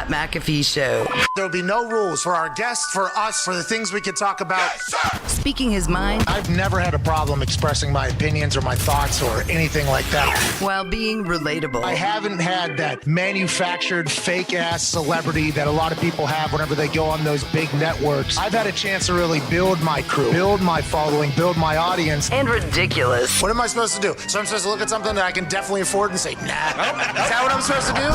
Pat McAfee Show. There'll be no rules for our guests, for us, for the things we can talk about. Yes, speaking his mind. I've never had a problem expressing my opinions or my thoughts or anything like that. While being relatable. I haven't had that manufactured fake-ass celebrity that a lot of people have whenever they go on those big networks. I've had a chance to really build my crew, build my following, build my audience. And ridiculous. What am I supposed to do? So I'm supposed to look at something that I can definitely afford and say, nah. Is that what I'm supposed to do?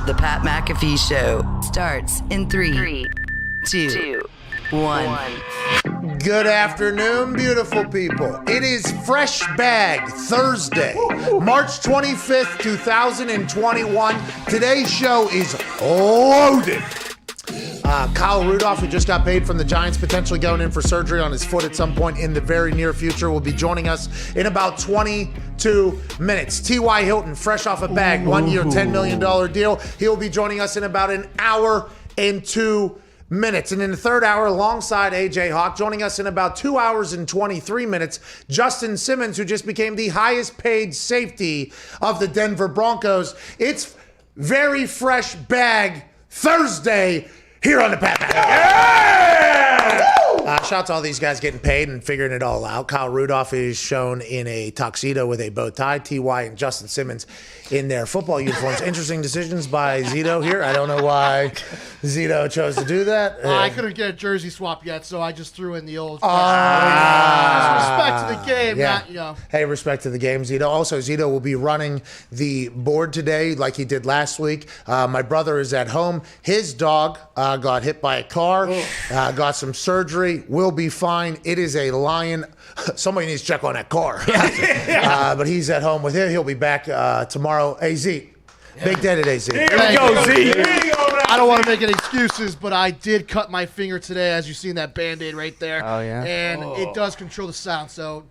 The Pat McAfee Show starts in 3, 2, 1. Good afternoon, beautiful people. It is Fresh Bag Thursday, March 25th, 2021. Today's show is loaded. Kyle Rudolph, who just got paid from the Giants, potentially going in for surgery on his foot at some point in the very near future, will be joining us in about 22 minutes. T.Y. Hilton, fresh off a bag, 1 year, $10 million deal. He'll be joining us in about an hour and 2 minutes. And in the third hour, alongside A.J. Hawk, joining us in about 2 hours and 23 minutes, Justin Simmons, who just became the highest paid safety of the Denver Broncos. It's very Fresh Bag Thursday here on the Pat McAfee. Yeah! Shout out to all these guys getting paid and figuring it all out. Kyle Rudolph is shown in a tuxedo with a bow tie. T.Y. and Justin Simmons in their football uniforms. Interesting decisions by Zito here. I don't know why Zito chose to do that. I couldn't get a jersey swap yet, so I just threw in the old. Respect to the game, yeah. not, you know. Hey, respect to the game, Zito. Also, Zito will be running the board today like he did last week. My brother is at home. His dog got hit by a car, got some surgery, will be fine. It is a lion. Somebody needs to check on that car. But he's at home with him. He'll be back tomorrow. AZ. Big day today, Z. Here we go, Z. I don't want to make any excuses, but I did cut my finger today, as you see in that Band-Aid right there. Oh, yeah? And it does control the sound, so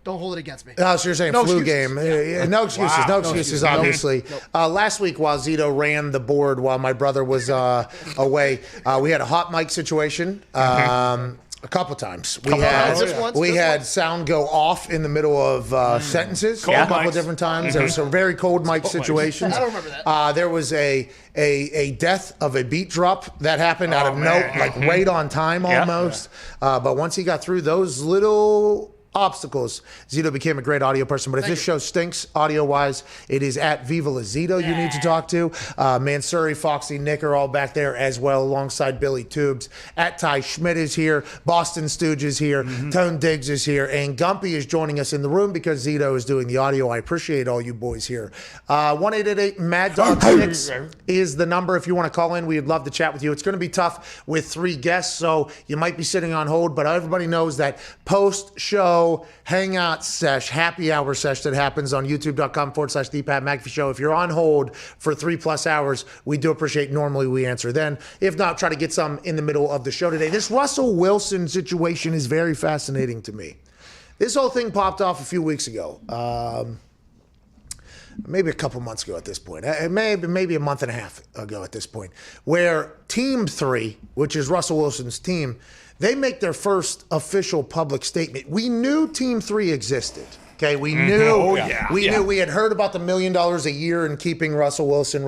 don't hold it against me. Oh, so you're saying No flu excuses. game. Yeah. No excuses. Wow. No No excuses, excuses. obviously. Nope. Last week, while Zito ran the board while my brother was away, we had a hot mic situation. A couple times. We had sound go off in the middle of sentences a couple different times. There were some very cold mic situations. I don't remember that. There was a death of a beat drop that happened out of like right on time almost. But once he got through those little obstacles, Zito became a great audio person. But if this show stinks audio-wise, it is at Viva La Zito you need to talk to. Mansuri, Foxy, Nick are all back there as well, alongside Billy Tubes. At Ty Schmidt is here. Boston Stooge is here. Tone Diggs is here. And Gumpy is joining us in the room because Zito is doing the audio. I appreciate all you boys here. 1-888-MAD-DOG-6 is the number if you want to call in. We'd love to chat with you. It's going to be tough with 3 guests, so you might be sitting on hold, but everybody knows that post-show hangout sesh, happy hour sesh that happens on youtube.com/The Pat McAfee Show. If you're on hold for 3+ hours, we do appreciate. Normally we answer then. If not, try to get some in the middle of the show today. This Russell Wilson situation is very fascinating to me. This whole thing popped off a few weeks ago. Maybe a couple months ago at this point. Maybe a month and a half ago at this point, where Team 3, which is Russell Wilson's team, they make their first official public statement. We knew Team 3 existed. Okay, we knew we had heard about the $1 million a year in keeping Russell Wilson.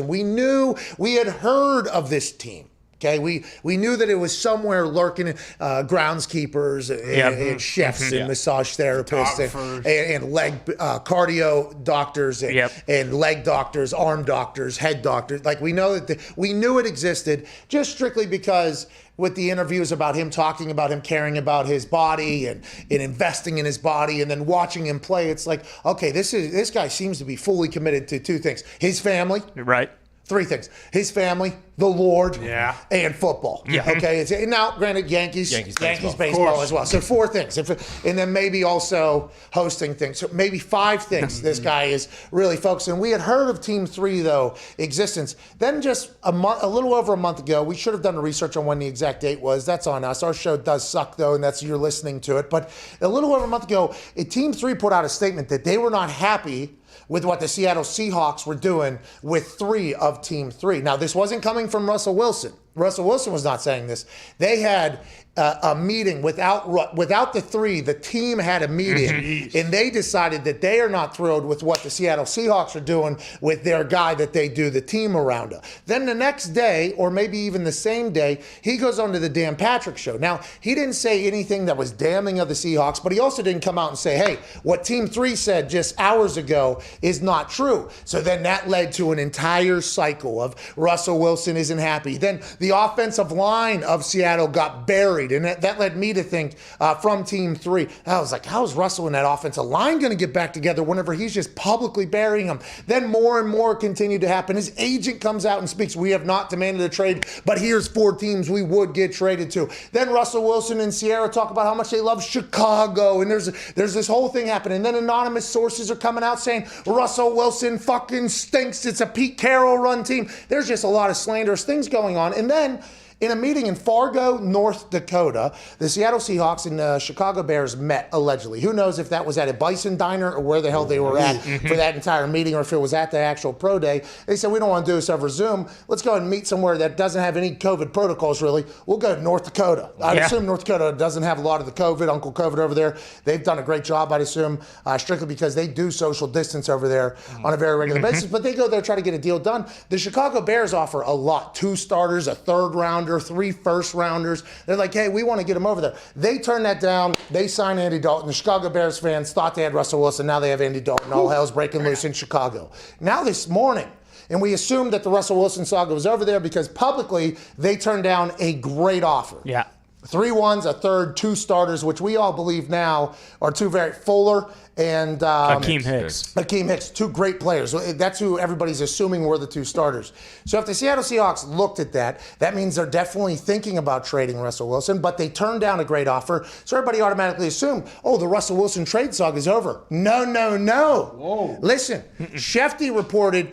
We knew we had heard of this team. Okay, we knew that it was somewhere lurking, groundskeepers and chefs and massage therapists and leg cardio doctors and leg doctors, arm doctors, head doctors. Like we know that we knew it existed just strictly because with the interviews about him talking about him caring about his body and investing in his body and then watching him play, it's like, okay, this guy seems to be fully committed to 2 things: his family, right? 3 things: his family, the Lord, and football. Okay. Now, granted, Yankees baseball as well. So 4 things, and then maybe also hosting things. So maybe 5 things. This guy is really focusing. We had heard of Team 3 though existence. Then just a little over a month ago, we should have done the research on when the exact date was. That's on us. Our show does suck though, and that's you're listening to it. But a little over a month ago, Team 3 put out a statement that they were not happy with what the Seattle Seahawks were doing with 3 of Team 3. Now, this wasn't coming from Russell Wilson. Russell Wilson was not saying this. They had a meeting without the three. The team had a meeting, and they decided that they are not thrilled with what the Seattle Seahawks are doing with their guy that they do the team around. Then the next day, or maybe even the same day, he goes on to the Dan Patrick Show. Now, he didn't say anything that was damning of the Seahawks, but he also didn't come out and say, hey, what Team 3 said just hours ago is not true. So then that led to an entire cycle of Russell Wilson isn't happy. Then the offensive line of Seattle got buried. And that led me to think from Team 3, I was like, how is Russell and that offensive line going to get back together whenever he's just publicly burying them? Then more and more continued to happen. His agent comes out and speaks, we have not demanded a trade, but here's 4 teams we would get traded to. Then Russell Wilson and Sierra talk about how much they love Chicago, and there's this whole thing happening. And then anonymous sources are coming out saying Russell Wilson fucking stinks. It's a Pete Carroll run team. There's just a lot of slanderous things going on. And then in a meeting in Fargo, North Dakota, the Seattle Seahawks and the Chicago Bears met, allegedly. Who knows if that was at a Bison Diner or where the hell they were at for that entire meeting, or if it was at the actual pro day. They said, we don't want to do this over Zoom. Let's go and meet somewhere that doesn't have any COVID protocols, really. We'll go to North Dakota. I'd assume North Dakota doesn't have a lot of the COVID, Uncle COVID over there. They've done a great job, I'd assume, strictly because they do social distance over there on a very regular basis. But they go there, try to get a deal done. The Chicago Bears offer a lot. 2 starters, a 3rd rounder, 3 first-rounders. They're like, hey, we want to get him over there. They turned that down. They signed Andy Dalton. The Chicago Bears fans thought they had Russell Wilson. Now they have Andy Dalton. All hell's breaking loose in Chicago. Now this morning, and we assumed that the Russell Wilson saga was over there because publicly they turned down a great offer. Yeah. 3 1s, a 3rd, 2 starters, which we all believe now are 2 very Fuller and Akeem Hicks. Akeem Hicks, 2 great players. That's who everybody's assuming were the 2 starters. So if the Seattle Seahawks looked at that, that means they're definitely thinking about trading Russell Wilson, but they turned down a great offer. So everybody automatically assumed, oh, the Russell Wilson trade saga is over. No, no, no. Whoa. Listen, Shefty reported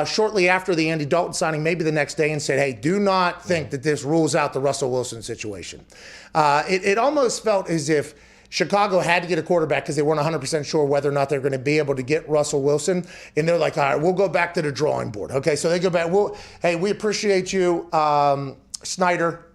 shortly after the Andy Dalton signing, maybe the next day, and said, hey, do not think that this rules out the Russell Wilson situation. It almost felt as if Chicago had to get a quarterback because they weren't 100% sure whether or not they're going to be able to get Russell Wilson. And they're like, all right, we'll go back to the drawing board. Okay, so they go back. Hey, we appreciate you, Schneider.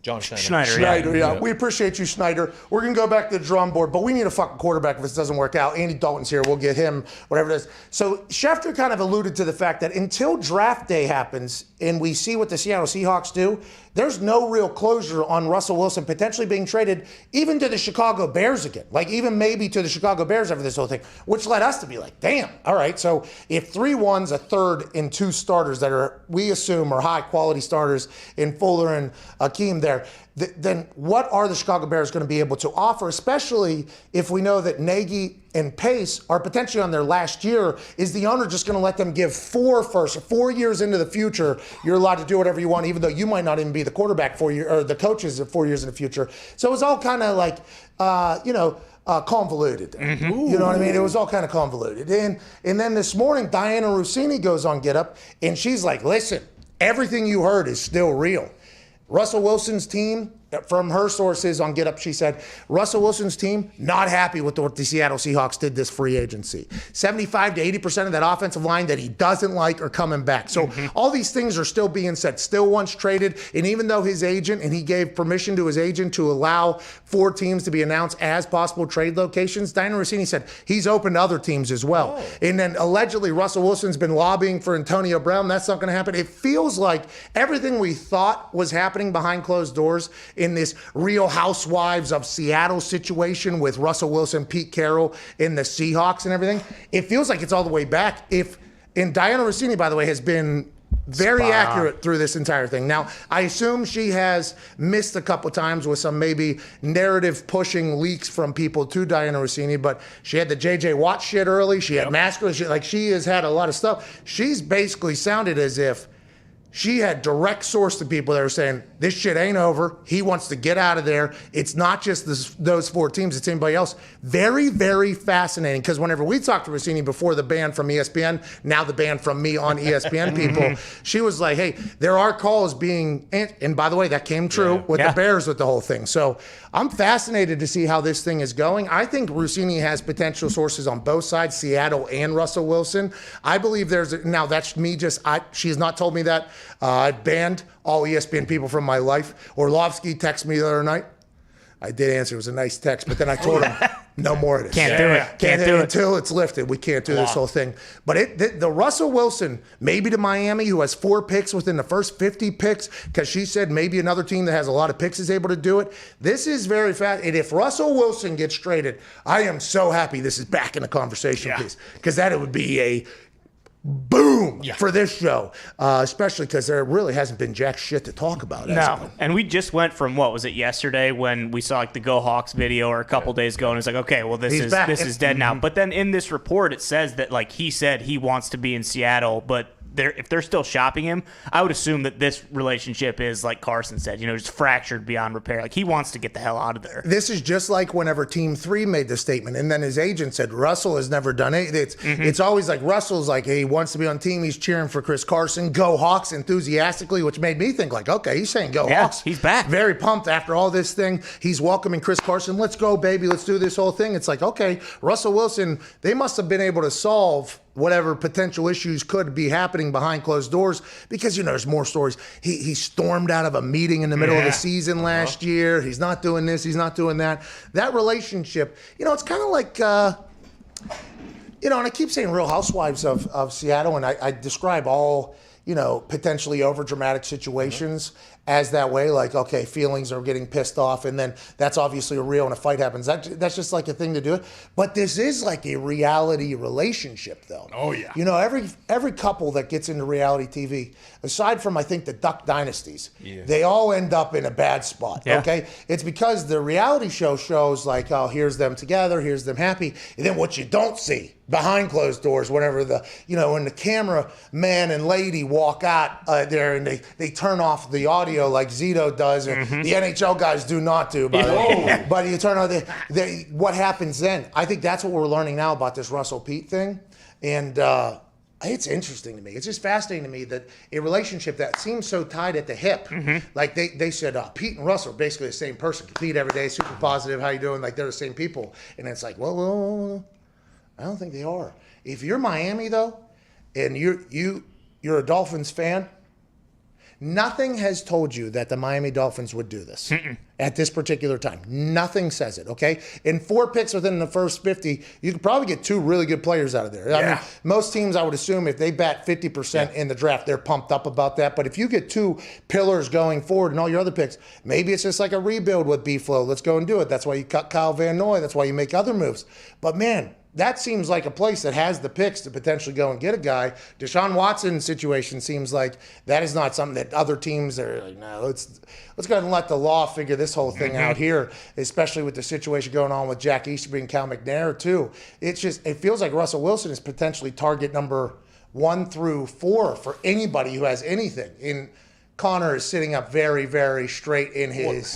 John Schneider. Yeah. We appreciate you, Schneider. We're going to go back to the drum board, but we need a fucking quarterback if this doesn't work out. Andy Dalton's here. We'll get him, whatever it is. So Schefter kind of alluded to the fact that until draft day happens and we see what the Seattle Seahawks do, there's no real closure on Russell Wilson potentially being traded even to the Chicago Bears again. Like even maybe to the Chicago Bears after this whole thing, which led us to be like, damn, all right. So if 3 1s, a 3rd, and 2 starters that are, we assume, are high quality starters in Fuller and Akeem there, then what are the Chicago Bears going to be able to offer, especially if we know that Nagy and Pace are potentially on their last year? Is the owner just going to let them give 4 years into the future? You're allowed to do whatever you want, even though you might not even be the quarterback 4 years, or the coaches 4 years in the future. So it was all kind of like, convoluted. You know what I mean? It was all kind of convoluted. And then this morning, Diana Rossini goes on Get Up, and she's like, listen, everything you heard is still real. Russell Wilson's team, from her sources on Get Up, she said, Russell Wilson's team, not happy with what the Seattle Seahawks did this free agency. 75 to 80% of that offensive line that he doesn't like are coming back. So all these things are still being said, still once traded. And even though his agent, and he gave permission to his agent to allow 4 teams to be announced as possible trade locations, Diana Rossini said he's open to other teams as well. Oh. And then allegedly Russell Wilson's been lobbying for Antonio Brown. That's not going to happen. It feels like everything we thought was happening behind closed doors in this Real Housewives of Seattle situation with Russell Wilson, Pete Carroll, and the Seahawks and everything, it feels like it's all the way back. And Diana Rossini, by the way, has been very accurate through this entire thing. Now, I assume she has missed a couple times with some maybe narrative pushing leaks from people to Diana Rossini, but she had the J.J. Watt shit early. She had masculine shit. Like, she has had a lot of stuff. She's basically sounded as if she had direct source to people that are saying, this shit ain't over. He wants to get out of there. It's not just those 4 teams, it's anybody else. Very, very fascinating, because whenever we talked to Rossini before the ban from ESPN, now the ban from me on ESPN people, she was like, hey, there are calls being, and by the way, that came true with the Bears with the whole thing. So I'm fascinated to see how this thing is going. I think Rossini has potential sources on both sides, Seattle and Russell Wilson. I believe now that's me she has not told me that. I banned all ESPN people from my life. Orlovsky texted me the other night. I did answer. It was a nice text, but then I told him, no more of this. Can't do it. Can't do it until it's lifted. We can't do this whole thing. But the Russell Wilson, maybe to Miami, who has 4 picks within the first 50 picks, because she said maybe another team that has a lot of picks is able to do it. This is very fast. And if Russell Wilson gets traded, I am so happy this is back in the conversation piece, because that it would be a boom for this show, especially because there really hasn't been jack shit to talk about. No, and we just went from, what was it, yesterday when we saw like the Go Hawks video, or a couple days ago, and it's like, okay, well this is dead now. But then in this report it says that like he said he wants to be in Seattle, but if they're still shopping him, I would assume that this relationship is, like Carson said, just fractured beyond repair. Like, he wants to get the hell out of there. This is just like whenever Team 3 made the statement, and then his agent said, Russell has never done it. It's always like Russell's like, hey, he wants to be on team. He's cheering for Chris Carson. Go Hawks enthusiastically, which made me think like, okay, he's saying go Hawks. He's back. Very pumped after all this thing. He's welcoming Chris Carson. Let's go, baby. Let's do this whole thing. It's like, okay, Russell Wilson, they must have been able to solve whatever potential issues could be happening behind closed doors, because there's more stories. He stormed out of a meeting in the middle of the season last year. He's not doing this, he's not doing that. That relationship, it's kind of like and I keep saying Real Housewives of Seattle, and I describe all potentially over dramatic situations as that way, like, okay, feelings are getting pissed off, and then that's obviously a real, and a fight happens. That's just like a thing to do. But this is like a reality relationship, though. Oh, yeah. Every couple that gets into reality TV, aside from, I think, the Duck Dynasties, they all end up in a bad spot, okay? It's because the reality show shows, like, oh, here's them together, here's them happy, and then what you don't see behind closed doors, whenever when the camera man and lady walk out there and they turn off the audio like Zito does, and the NHL guys do not do, by the way. But you turn on what happens then? I think that's what we're learning now about this Russell Pete thing. And it's interesting to me. It's just fascinating to me that a relationship that seems so tied at the hip, like they said, Pete and Russell are basically the same person. Compete every day, super positive, how you doing? Like, they're the same people. And it's like, well, I don't think they are. If you're Miami, though, and you're a Dolphins fan, nothing has told you that the Miami Dolphins would do this at this particular time. Nothing says it, okay? In 4 picks within the first 50, you could probably get 2 really good players out of there. I mean, most teams, I would assume, if they bat 50% in the draft, they're pumped up about that. But if you get 2 pillars going forward and all your other picks, maybe it's just like a rebuild with B-Flow. Let's go and do it. That's why you cut Kyle Van Noy. That's why you make other moves. But, man, that seems like a place that has the picks to potentially go and get a guy. Deshaun Watson's situation seems like that is not something that other teams are like, no, let's go ahead and let the law figure this whole thing out here, especially with the situation going on with Jack Easterby and Cal McNair too. It feels like Russell Wilson is potentially target number 1 through 4 for anybody who has anything. In Connor is sitting up very, very straight in his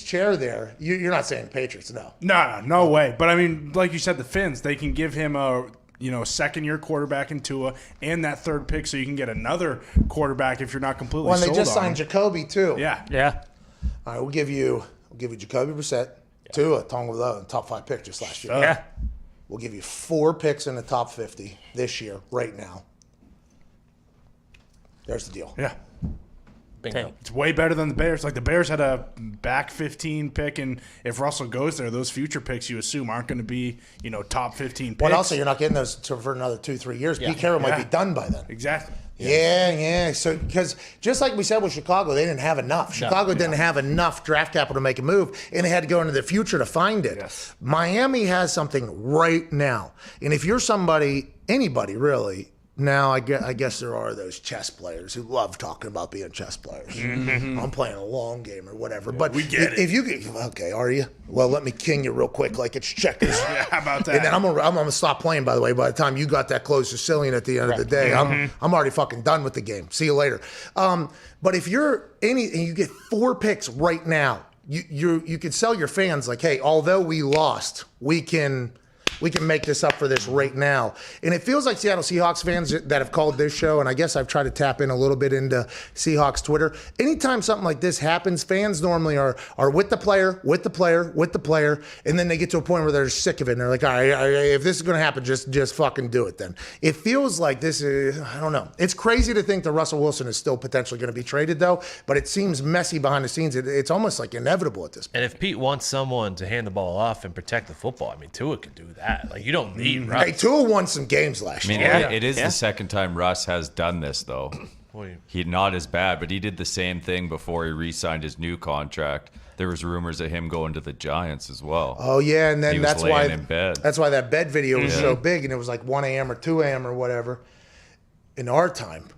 chair there. You're not saying Patriots, no. No way. But I mean, like you said, the Finns, they can give him a second-year quarterback in Tua and that 3rd pick, so you can get another quarterback if you're not completely sold on him. Well, they just signed Jacoby too. Yeah. All right, we'll give you Jacoby Brissett, Tua, Tonga, top 5 pick just last year. Yeah. We'll give you 4 picks in the top 50 this year, right now. There's the deal. Yeah. Bingo. It's way better than the Bears. Like, the Bears had a back 15 pick, and if Russell goes there, those future picks you assume aren't going to be, top 15 picks. Well, also, you're not getting those for another 2-3 years. Pete Carroll might be done by then. Exactly. Yeah. So, because just like we said with Chicago, they didn't have enough. Chicago didn't have enough draft capital to make a move, and they had to go into the future to find it. Yes. Miami has something right now. And if you're anybody really, now, I guess there are those chess players who love talking about being chess players. I'm playing a long game or whatever. But we get it. If you okay, are you? Well, let me king you real quick like it's checkers. How about that? And then I'm gonna stop playing, by the way, by the time you got that close to Sicilian at the end of the day. I'm already fucking done with the game. See you later. But if you're and you get 4 picks right now, you could sell your fans like, hey, although we lost, we can We can make this up for this right now. And it feels like Seattle Seahawks fans that have called this show, and I guess I've tried to tap in a little bit into Seahawks Twitter. Anytime something like this happens, fans normally are with the player, and then they get to a point where they're sick of it, and they're like, all right, if this is going to happen, just fucking do it then. It feels like this is, I don't know. It's crazy to think that Russell Wilson is still potentially going to be traded, though, but it seems messy behind the scenes. It's almost like inevitable at this point. And if Pete wants someone to hand the ball off and protect the football, I mean, Tua could do that. Like, you don't need Russ. Hey, Tua won some games last year. It is the second time Russ has done this, though. He not as bad, but he did the same thing before he re-signed his new contract. There was rumors of him going to the Giants as well. Oh yeah, and then that's why that bed video was so big, and it was like 1 a.m. or 2 a.m. or whatever in our time.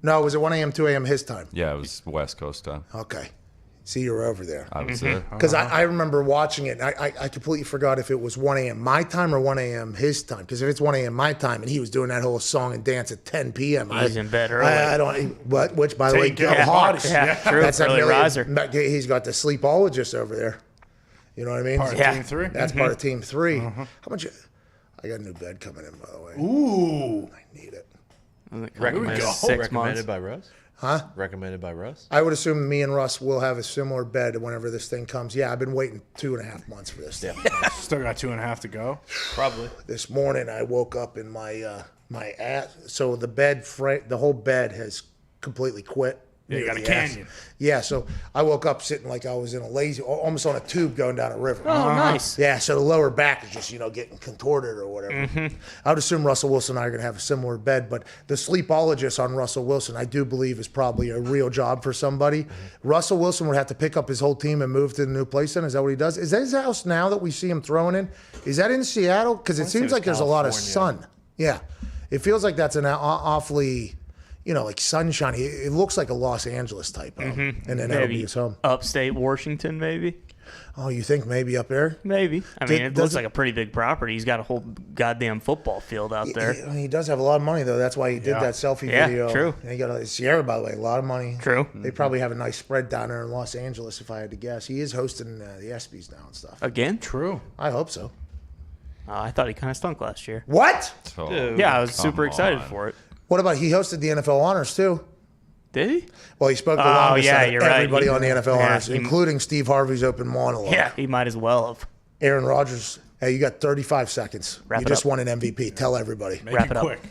No, was it 1 a.m., 2 a.m. his time? Yeah, it was West Coast time. Okay. See, you were over there. I was there. Because I remember watching it, and I completely forgot if it was 1 a.m. my time or 1 a.m. his time. Because if it's 1 a.m. my time, and he was doing that whole song and dance at 10 p.m. He's in bed early. I don't. Which, by the way, go Hawks. Yeah, true. That's early riser. He's got the sleepologist over there. You know what I mean? Part of Team 3. That's part of Team 3. How much? I got a new bed coming in, by the way. Ooh. I need it. Recommended by Russ? Huh? Recommended by Russ? I would assume me and Russ will have a similar bed whenever this thing comes. Yeah, I've been waiting 2.5 months for this thing. Still got 2.5 to go. Probably. This morning I woke up in my my ass. So the bed the whole bed has completely quit. Yeah, you got a canyon. Yeah, so I woke up sitting like I was in almost on a tube going down a river. Oh, nice. Yeah, so the lower back is just, getting contorted or whatever. I would assume Russell Wilson and I are going to have a similar bed, but the sleepologist on Russell Wilson, I do believe, is probably a real job for somebody. Russell Wilson would have to pick up his whole team and move to the new place then? Is that what he does? Is that his house now that we see him throwing in? Is that in Seattle? Because it seems like there's a lot of sun. Yeah. It feels like that's an awfully... like sunshiny. It looks like a Los Angeles type home. And then that'll be his home. Upstate Washington, maybe. Oh, you think maybe up there? Maybe. I mean, it looks like a pretty big property. He's got a whole goddamn football field out there. He does have a lot of money, though. That's why he did that selfie video. Yeah, true. And he got Sierra, by the way, a lot of money. True. They probably have a nice spread down there in Los Angeles, if I had to guess. He is hosting the ESPYs now and stuff. Again? True. I hope so. I thought he kind of stunk last year. What? Yeah, I was super excited for it. What about he hosted the NFL Honors, too? Did he? Well, he spoke the longest out of everybody right. on the NFL Honors, including Steve Harvey's open monologue. Yeah, he might as well have. Aaron Rodgers, hey, you got 35 seconds. Wrap you it just up. won an MVP. Tell everybody. Wrap it up. Quick.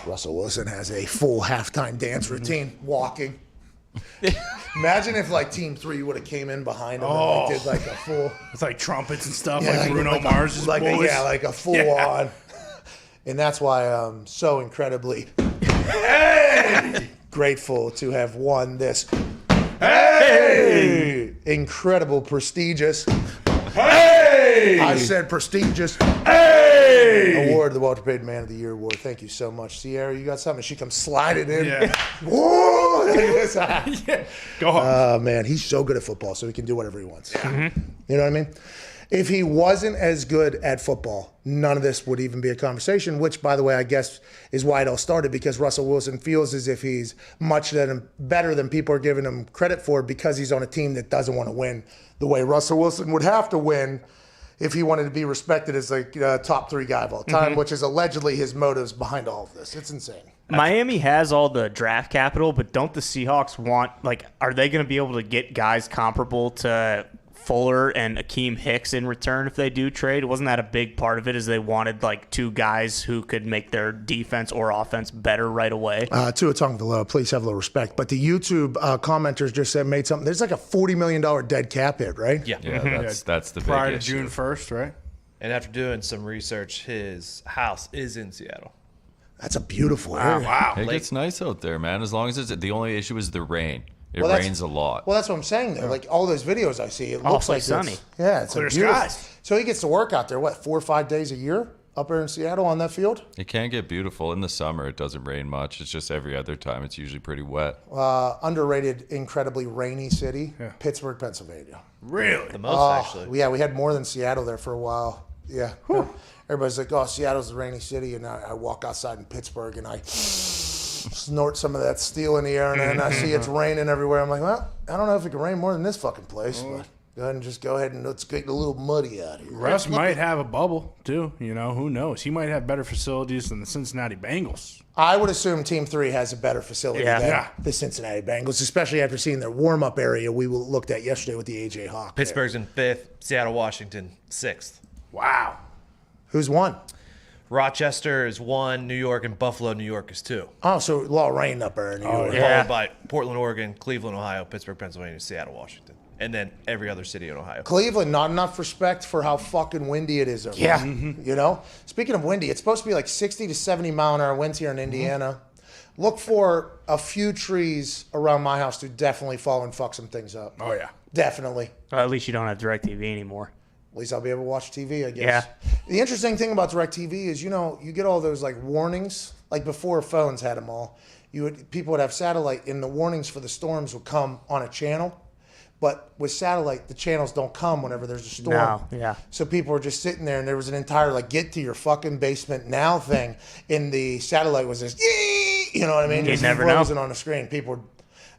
Russell Wilson has a full halftime dance routine, walking. Imagine if Team 3 would have came in behind him and did a full. It's like trumpets and stuff, like Bruno Mars' boys. Like a full on. And that's why I'm so incredibly grateful to have won this incredible, prestigious. I said prestigious. Award, the Walter Payton Man of the Year Award. Thank you so much. Sierra, you got something? She comes sliding in. Yeah. Whoa! Go home. Man, he's so good at football, so he can do whatever he wants. You know what I mean? If he wasn't as good at football, none of this would even be a conversation, which, by the way, I guess is why it all started, because Russell Wilson feels as if he's much better than people are giving him credit for because he's on a team that doesn't want to win the way Russell Wilson would have to win if he wanted to be respected as a top 3 guy of all time, which is allegedly his motives behind all of this. It's insane. Miami has all the draft capital, but don't the Seahawks want, are they going to be able to get guys comparable to Fuller and Akeem Hicks in return if they do trade? Wasn't that a big part of it, is they wanted 2 guys who could make their defense or offense better right away? Tua Tagovailoa, please have a little respect. But the YouTube commenters just made something. There's a $40 million dead cap hit, right? Yeah. Yeah, that's the big Prior to issue. June 1st, right? And after doing some research, his house is in Seattle. That's a beautiful area. Wow. It gets nice out there, man. As long as the only issue is the rain. It Well, that's- rains a lot. Well, that's what I'm saying, though. All those videos I see, it looks Awfully like sunny. It's Clear a beautiful. skies. So he gets to work out there, 4 or 5 days a year up there in Seattle on that field? It can get beautiful in the summer. It doesn't rain much. It's just every other time. It's usually pretty wet. Underrated, incredibly rainy city, Pittsburgh, Pennsylvania. Really? The most, actually. Yeah, we had more than Seattle there for a while. Yeah. Everybody's like, oh, Seattle's a rainy city. And I walk outside in Pittsburgh and I snort some of that steel in the air. And then I see it's raining everywhere. I'm like, well, I don't know if it can rain more than this fucking place. But Go ahead and let's get a little muddy out here. Russ might have a bubble, too. Who knows? He might have better facilities than the Cincinnati Bengals. I would assume Team 3 has a better facility than the Cincinnati Bengals, especially after seeing their warm-up area we looked at yesterday with the A.J. Hawk. Pittsburgh's in 5th, Seattle, Washington, 6th. Wow. Who's won? Rochester is 1, New York, and Buffalo, New York is 2. Oh, so a lot of rain up there in New York. Followed by Portland, Oregon, Cleveland, Ohio, Pittsburgh, Pennsylvania, Seattle, Washington. And then every other city in Ohio. Cleveland, not enough respect for how fucking windy it is over there. Mm-hmm. Speaking of windy, it's supposed to be like 60 to 70 mile an hour winds here in Indiana. Look for a few trees around my house to definitely fall and fuck some things up. Oh, yeah. Definitely. Well, at least you don't have DirecTV anymore. At least I'll be able to watch TV, I guess. Yeah. The interesting thing about DirecTV is, you get all those like warnings, like before phones had them all. People would have satellite, and the warnings for the storms would come on a channel. But with satellite, the channels don't come whenever there's a storm. No, yeah. So people were just sitting there, and there was an entire get to your fucking basement now thing. And the satellite was just, yee! You know what I mean? You never know. Frozen on the screen.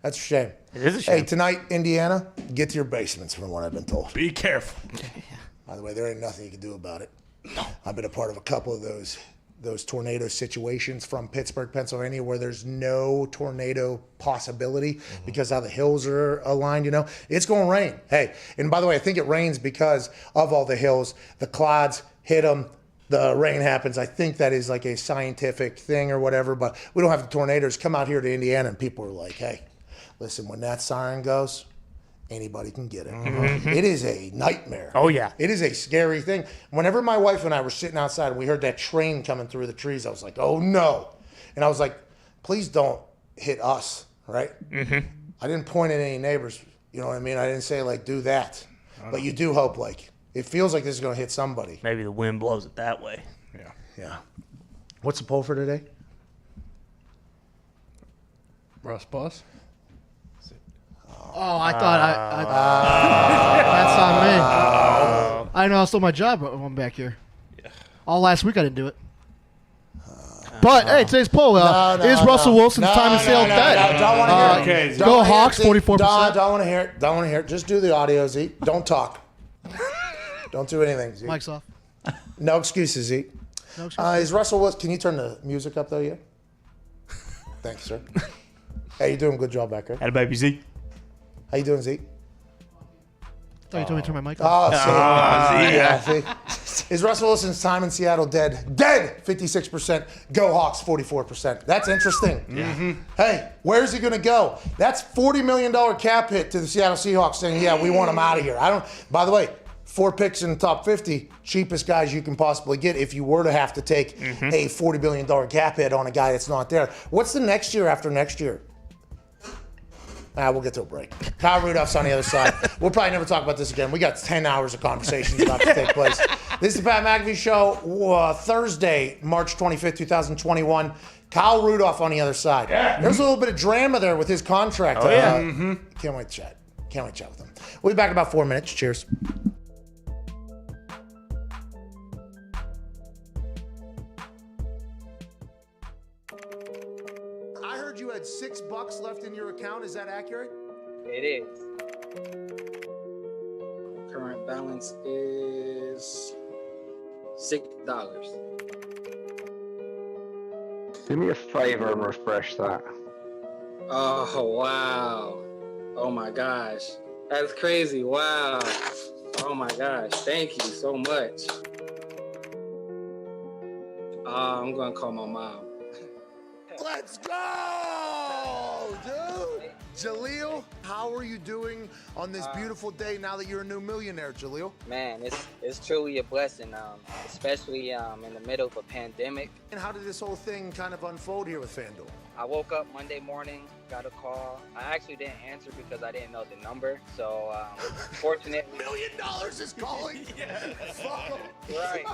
That's a shame. It is a shame. Hey, tonight, Indiana, get to your basements from what I've been told. Be careful. By the way, there ain't nothing you can do about it. No. I've been a part of a couple of those tornado situations from Pittsburgh, Pennsylvania, where there's no tornado possibility because how the hills are aligned, It's going to rain. Hey, and by the way, I think it rains because of all the hills. The clouds hit them. The rain happens. I think that is like a scientific thing or whatever, but we don't have the tornadoes. Come out here to Indiana, and people are like, hey, listen, when that siren goes, anybody can get it. It is a nightmare. Oh, yeah. It is a scary thing. Whenever my wife and I were sitting outside and we heard that train coming through the trees, I was like, oh, no. And I was like, please don't hit us, right? I didn't point at any neighbors. You know what I mean? I didn't say, do that. But you do hope, it feels like this is going to hit somebody. Maybe the wind blows it that way. Yeah. What's the poll for today? Russ Bus? Oh, I thought that's on me. I know I stole my job when I'm back here. All last week I didn't do it. But hey, today's poll is Russell Wilson's time in Seattle dead? Don't want to hear it. Go Hawks, 44%. Don't want to hear it. Don't want to hear it. Just do the audio, Zeke. Don't talk. Don't do anything, Zeke. Mike's off. No excuses, Zeke. No excuses. Is Russell Wilson? Can you turn the music up though? Yeah. Thanks, sir. Hey, you doing a good job back there. Had a baby, Zeke. How you doing, Zeke? I thought you told me to turn my mic off. See. Is Russell Wilson's time in Seattle dead? Dead! 56%. Go Hawks, 44%. That's interesting. Hey, where's he going to go? That's $40 million cap hit to the Seattle Seahawks saying, yeah, we want him out of here. By the way, 4 picks in the top 50, cheapest guys you can possibly get if you were to have to take a $40 billion cap hit on a guy that's not there. What's the next year after next year? We'll get to a break. Kyle Rudolph's on the other side. We'll probably never talk about this again. We got 10 hours of conversations about to take place. This is the Pat McAfee Show, Thursday, March 25th, 2021. Kyle Rudolph on the other side. There's a little bit of drama there with his contract. Oh, yeah. Can't wait to chat. Can't wait to chat with him. We'll be back in about 4 minutes. Cheers. You had $6 left in your account. Is that accurate? It is. Current balance is $6. Do me a favor and refresh that. Oh, wow. Oh, my gosh. That's crazy. Wow. Oh, my gosh. Thank you so much. I'm going to call my mom. Let's go, dude. Jaleel, how are you doing on this beautiful day now that you're a new millionaire, Jaleel? Man, it's truly a blessing, especially in the middle of a pandemic. And how did this whole thing kind of unfold here with FanDuel? I woke up Monday morning, got a call. I actually didn't answer because I didn't know the number. So, fortunately... $1 million is calling? Fuck 'em. Right.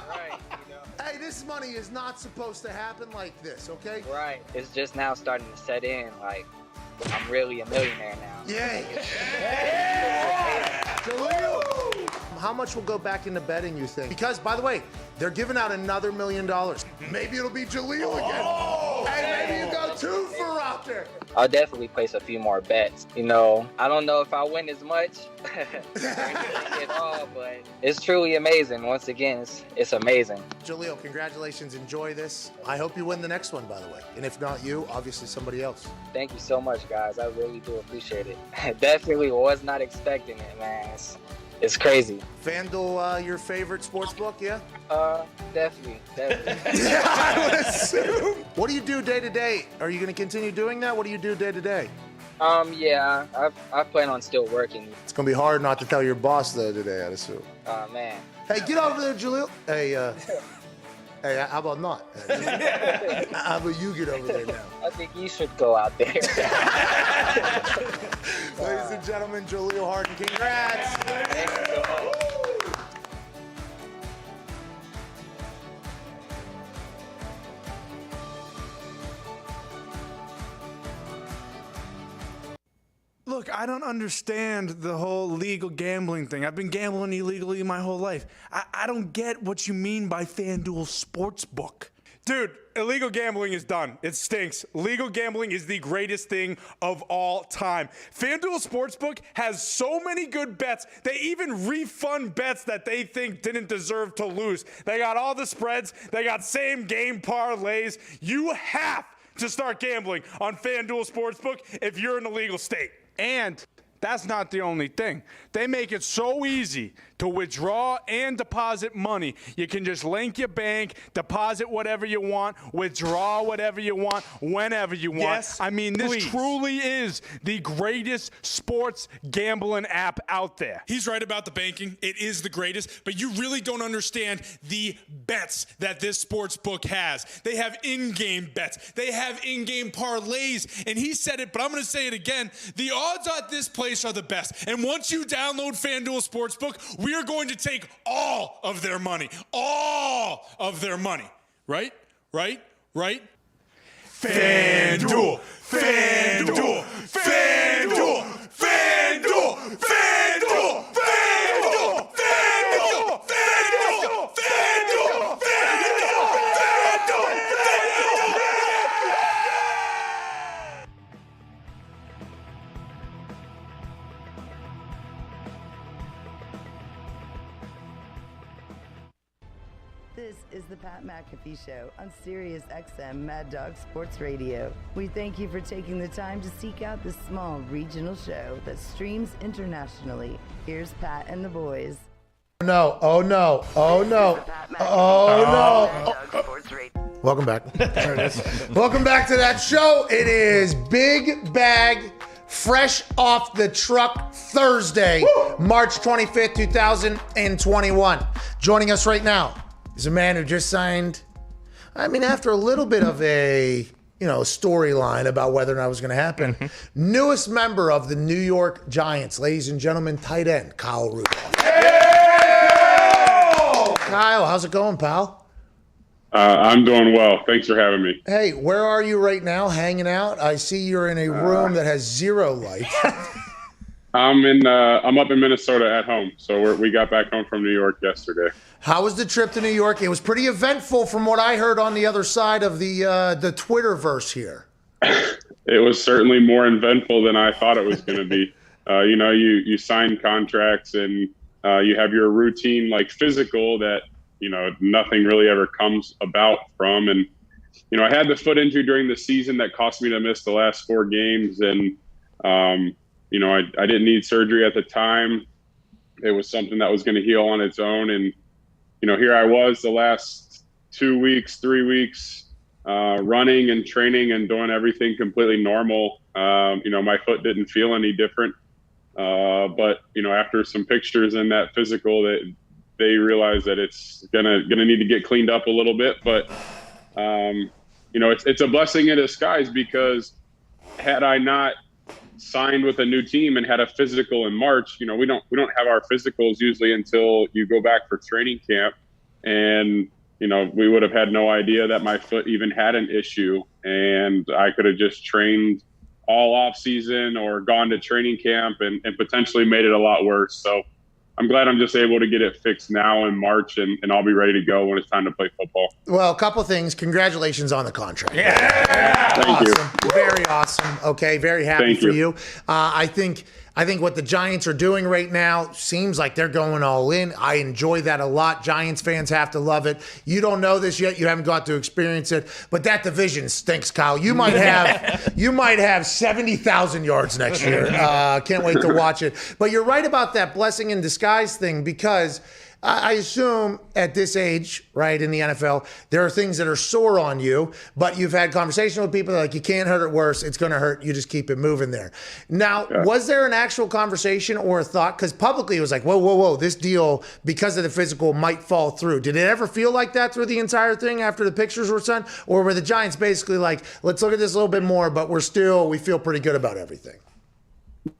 You know. Hey, this money is not supposed to happen like this, okay? Right. It's just now starting to set in, I'm really a millionaire now. Yeah. Jaleel, how much will go back into betting, you think? Because, by the way, they're giving out another $1 million. Maybe it'll be Jaleel again. Hey, maybe you go Twofer out there. I'll definitely place a few more bets. You know, I don't know if I win as much at all, but it's truly amazing. Once again, it's amazing. Jaleel, congratulations. Enjoy this. I hope you win the next one, by the way. And if not you, obviously somebody else. Thank you so much, guys. I really do appreciate it. Definitely was not expecting it, man. It's crazy. FanDuel, your favorite sports book, yeah? Definitely. Yeah, I would assume. What do you do day to day? Are you going to continue doing that? What do you do day to day? Yeah, I plan on still working. It's going to be hard not to tell your boss, though, today, I'd assume. Man. Hey, get over there, Jaleel. Hey, how about not? How about you get over there now? I think you should go out there. Ladies and gentlemen, Jaleel Harden, congrats. Thank you so much. Look, I don't understand the whole legal gambling thing. I've been gambling illegally my whole life. I don't get what you mean by FanDuel Sportsbook. Dude, illegal gambling is done. It stinks. Legal gambling is the greatest thing of all time. FanDuel Sportsbook has so many good bets. They even refund bets that they think didn't deserve to lose. They got all the spreads. They got same game parlays. You have to start gambling on FanDuel Sportsbook if you're in a legal state. And that's not the only thing. They make it so easy to withdraw and deposit money. You can just link your bank, deposit whatever you want, withdraw whatever you want, whenever you want. Yes, I mean, this please. truly is the greatest sports gambling app out there. He's right about the banking. It is the greatest, but you really don't understand the bets that this sports book has. They have in-game bets. They have in-game parlays, and he said it, but I'm going to say it again. The odds at this place are the best, and once you download FanDuel Sportsbook, we are going to take all of their money. All of their money. Right? FanDuel! FanDuel! FanDuel! FanDuel! FanDuel! FanDuel! This is the Pat McAfee Show on Sirius XM Mad Dog Sports Radio. We thank you for taking the time to seek out this small regional show that streams internationally. Here's Pat and the boys. No, oh no, oh no, Welcome back. There it is. Welcome back to that show. It is Big Bag, fresh off the truck Thursday, March 25th, 2021. Joining us right now is a man who just signed, after a little bit of a, storyline about whether or not it was going to happen, newest member of the New York Giants, ladies and gentlemen, tight end, Kyle Rudolph. Kyle, how's it going, pal? I'm doing well. Thanks for having me. Hey, where are you right now, hanging out? I see you're in a room that has zero light. I'm up in Minnesota at home. So we got back home from New York yesterday. How was the trip to New York? It was pretty eventful from what I heard on the other side of the Twitterverse here. It was certainly more eventful than I thought it was going to be. You sign contracts and you have your routine physical that, nothing really ever comes about from. And, I had the foot injury during the season that cost me to miss the last 4 games. And, I didn't need surgery at the time. It was something that was going to heal on its own. And, here I was the last 2 weeks, 3 weeks, running and training and doing everything completely normal. My foot didn't feel any different. But after some pictures in that physical, they realized that it's gonna need to get cleaned up a little bit. But it's a blessing in disguise, because had I not signed with a new team and had a physical in March, we don't have our physicals usually until you go back for training camp, and we would have had no idea that my foot even had an issue, and I could have just trained all off season or gone to training camp and potentially made it a lot worse. So I'm glad I'm just able to get it fixed now in March, and I'll be ready to go when it's time to play football. Well, a couple things. Congratulations on the contract. Yeah. Thank awesome. you. Very awesome. Okay, very happy Thank for you. you. I think what the Giants are doing right now seems like they're going all in. I enjoy that a lot. Giants fans have to love it. You don't know this yet. You haven't got to experience it. But that division stinks, Kyle. You might have 70,000 yards next year. Can't wait to watch it. But you're right about that blessing in disguise thing, because I assume at this age, right, in the NFL, there are things that are sore on you, but you've had conversations with people that are like, you can't hurt it worse. It's going to hurt. You just keep it moving there. Now, was there an actual conversation or a thought? Because publicly it was like, whoa, this deal, because of the physical, might fall through. Did it ever feel like that through the entire thing after the pictures were sent? Or were the Giants basically like, let's look at this a little bit more, but we feel pretty good about everything?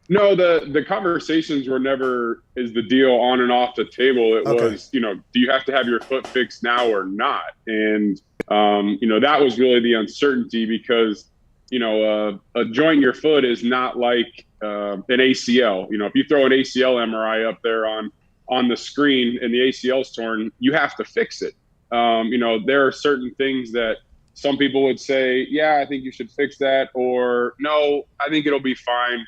No, the conversations were never, is the deal on and off the table. It was, do you have to have your foot fixed now or not? And, that was really the uncertainty, because, a joint in your foot is not like an ACL. If you throw an ACL MRI up there on the screen and the ACL's torn, you have to fix it. There are certain things that some people would say, yeah, I think you should fix that, or no, I think it'll be fine.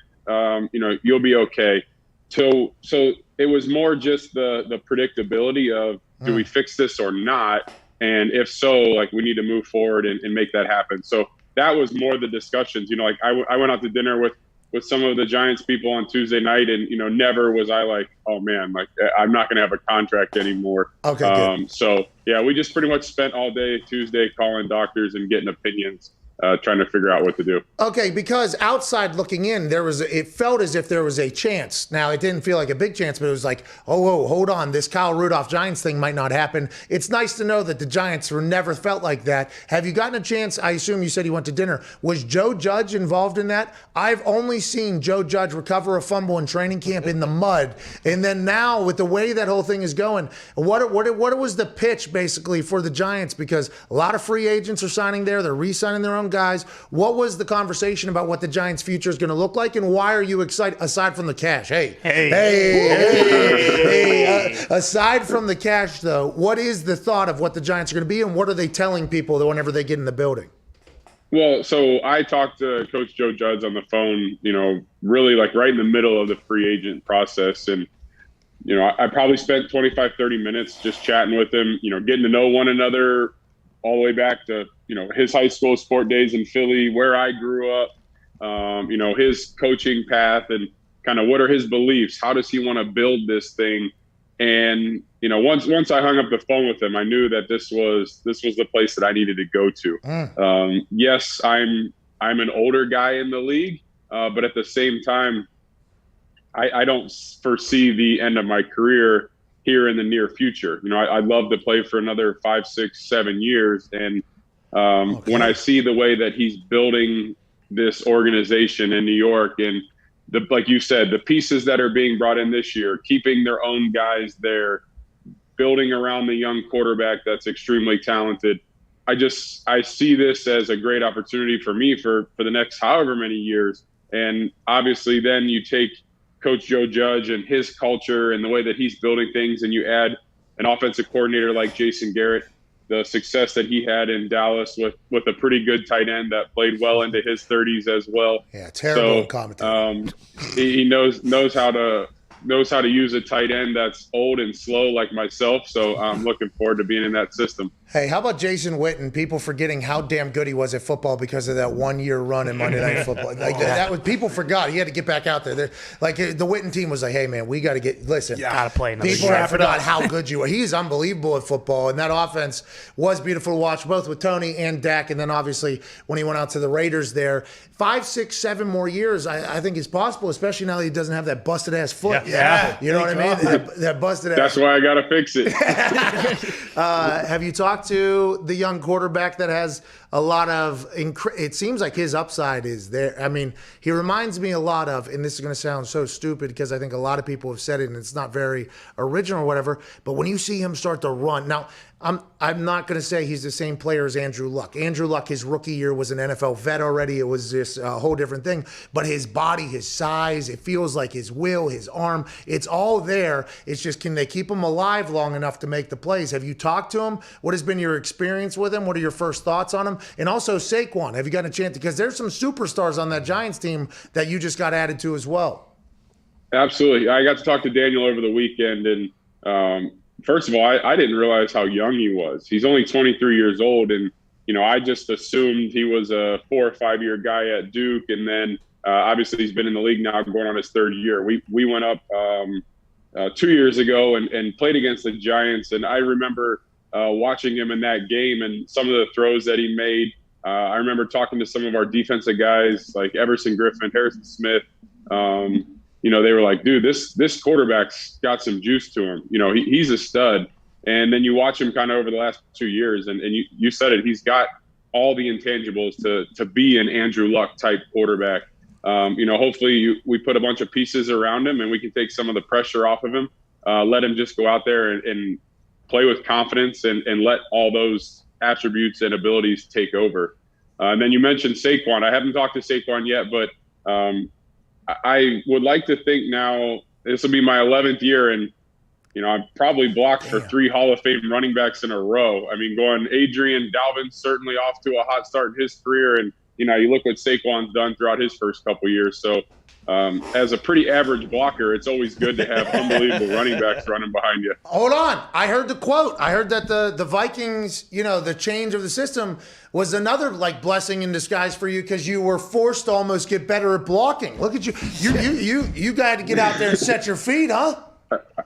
You'll be okay. So it was more just the predictability of, do we fix this or not? And if so, like, we need to move forward and make that happen. So that was more the discussions. I went out to dinner with some of the Giants people on Tuesday night, and, never was I like, oh man, like, I'm not going to have a contract anymore. Okay. Good. So yeah, we just pretty much spent all day Tuesday calling doctors and getting opinions, trying to figure out what to do. Okay, because outside looking in, it felt as if there was a chance. Now, it didn't feel like a big chance, but it was like, oh, hold on, this Kyle Rudolph Giants thing might not happen. It's nice to know that the Giants were never felt like that. Have you gotten a chance? I assume you said you went to dinner. Was Joe Judge involved in that? I've only seen Joe Judge recover a fumble in training camp in the mud. And then now, with the way that whole thing is going, what was the pitch basically for the Giants? Because a lot of free agents are signing there. They're re-signing their own guys. What was the conversation about what the Giants' future is going to look like, and why are you excited aside from the cash? Hey. Aside from the cash, though, what is the thought of what the Giants are going to be, and what are they telling people that whenever they get in the building? Well, so I talked to Coach Joe Judge on the phone, really like right in the middle of the free agent process. And, I probably spent 25, 30 minutes just chatting with him, getting to know one another all the way back to, his high school sport days in Philly, where I grew up, his coaching path, and kind of what are his beliefs? How does he want to build this thing? And, once I hung up the phone with him, I knew that this was the place that I needed to go to. Yes, I'm an older guy in the league, but at the same time, I don't foresee the end of my career here in the near future. I'd love to play for another 5, 6, 7 years. And when I see the way that he's building this organization in New York, and like you said, the pieces that are being brought in this year, keeping their own guys there, building around the young quarterback that's extremely talented, I see this as a great opportunity for me for the next however many years. And obviously then you take Coach Joe Judge and his culture and the way that he's building things, and you add an offensive coordinator like Jason Garrett, the success that he had in Dallas with a pretty good tight end that played well into his 30s as well. Yeah, terrible commentator. He knows how to use a tight end that's old and slow like myself. So I'm looking forward to being in that system. Hey, how about Jason Witten? People forgetting how damn good he was at football because of that 1 year run in Monday Night Football. Like that was, people forgot he had to get back out there. Like the Witten team was like, hey man, we got to gotta play another people have forgot how good you are. He's unbelievable at football, and that offense was beautiful to watch, both with Tony and Dak. And then obviously when he went out to the Raiders there, 5, 6, 7 more years, I think is possible, especially now that he doesn't have that busted ass foot. Yeah. You know what I mean? That busted ass. That's why I got to fix it. Have you talked to the young quarterback that has a lot of, it seems like his upside is there. I mean, he reminds me a lot of, and this is going to sound so stupid because I think a lot of people have said it and it's not very original or whatever, but when you see him start to run, now I'm not going to say he's the same player as Andrew Luck. Andrew Luck, his rookie year, was an NFL vet already. It was just a whole different thing. But his body, his size, it feels like his will, his arm, arm. It's all there. It's just, can they keep him alive long enough to make the plays? Have you talked to him? What has been your experience with him? What are your first thoughts on him? And also Saquon, have you gotten a chance? Because there's some superstars on that Giants team that you just got added to as well. Absolutely. I got to talk to Daniel over the weekend, and first of all, I didn't realize how young he was. He's only 23 years old, and I just assumed he was a 4 or 5 year guy at Duke, and then obviously he's been in the league now, going on his third year. We went up 2 years ago and played against the Giants, and I remember watching him in that game and some of the throws that he made. I remember talking to some of our defensive guys like Everson Griffin, Harrison Smith. They were like, dude, this quarterback's got some juice to him. He's a stud. And then you watch him kind of over the last 2 years, and you said it, he's got all the intangibles to be an Andrew Luck type quarterback. Hopefully we put a bunch of pieces around him and we can take some of the pressure off of him, let him just go out there and play with confidence and let all those attributes and abilities take over. And then you mentioned Saquon. I haven't talked to Saquon yet, but I would like to think now this will be my 11th year, and I've probably blocked for 3 Hall of Fame running backs in a row. I mean, going Adrian Dalvin certainly off to a hot start in his career, and you look what Saquon's done throughout his first couple years. So as a pretty average blocker, it's always good to have unbelievable running backs running behind you. Hold on. I heard the quote. I heard that the Vikings, the change of the system was another blessing in disguise for you, because you were forced to almost get better at blocking. Look at you. You got to get out there and set your feet, huh?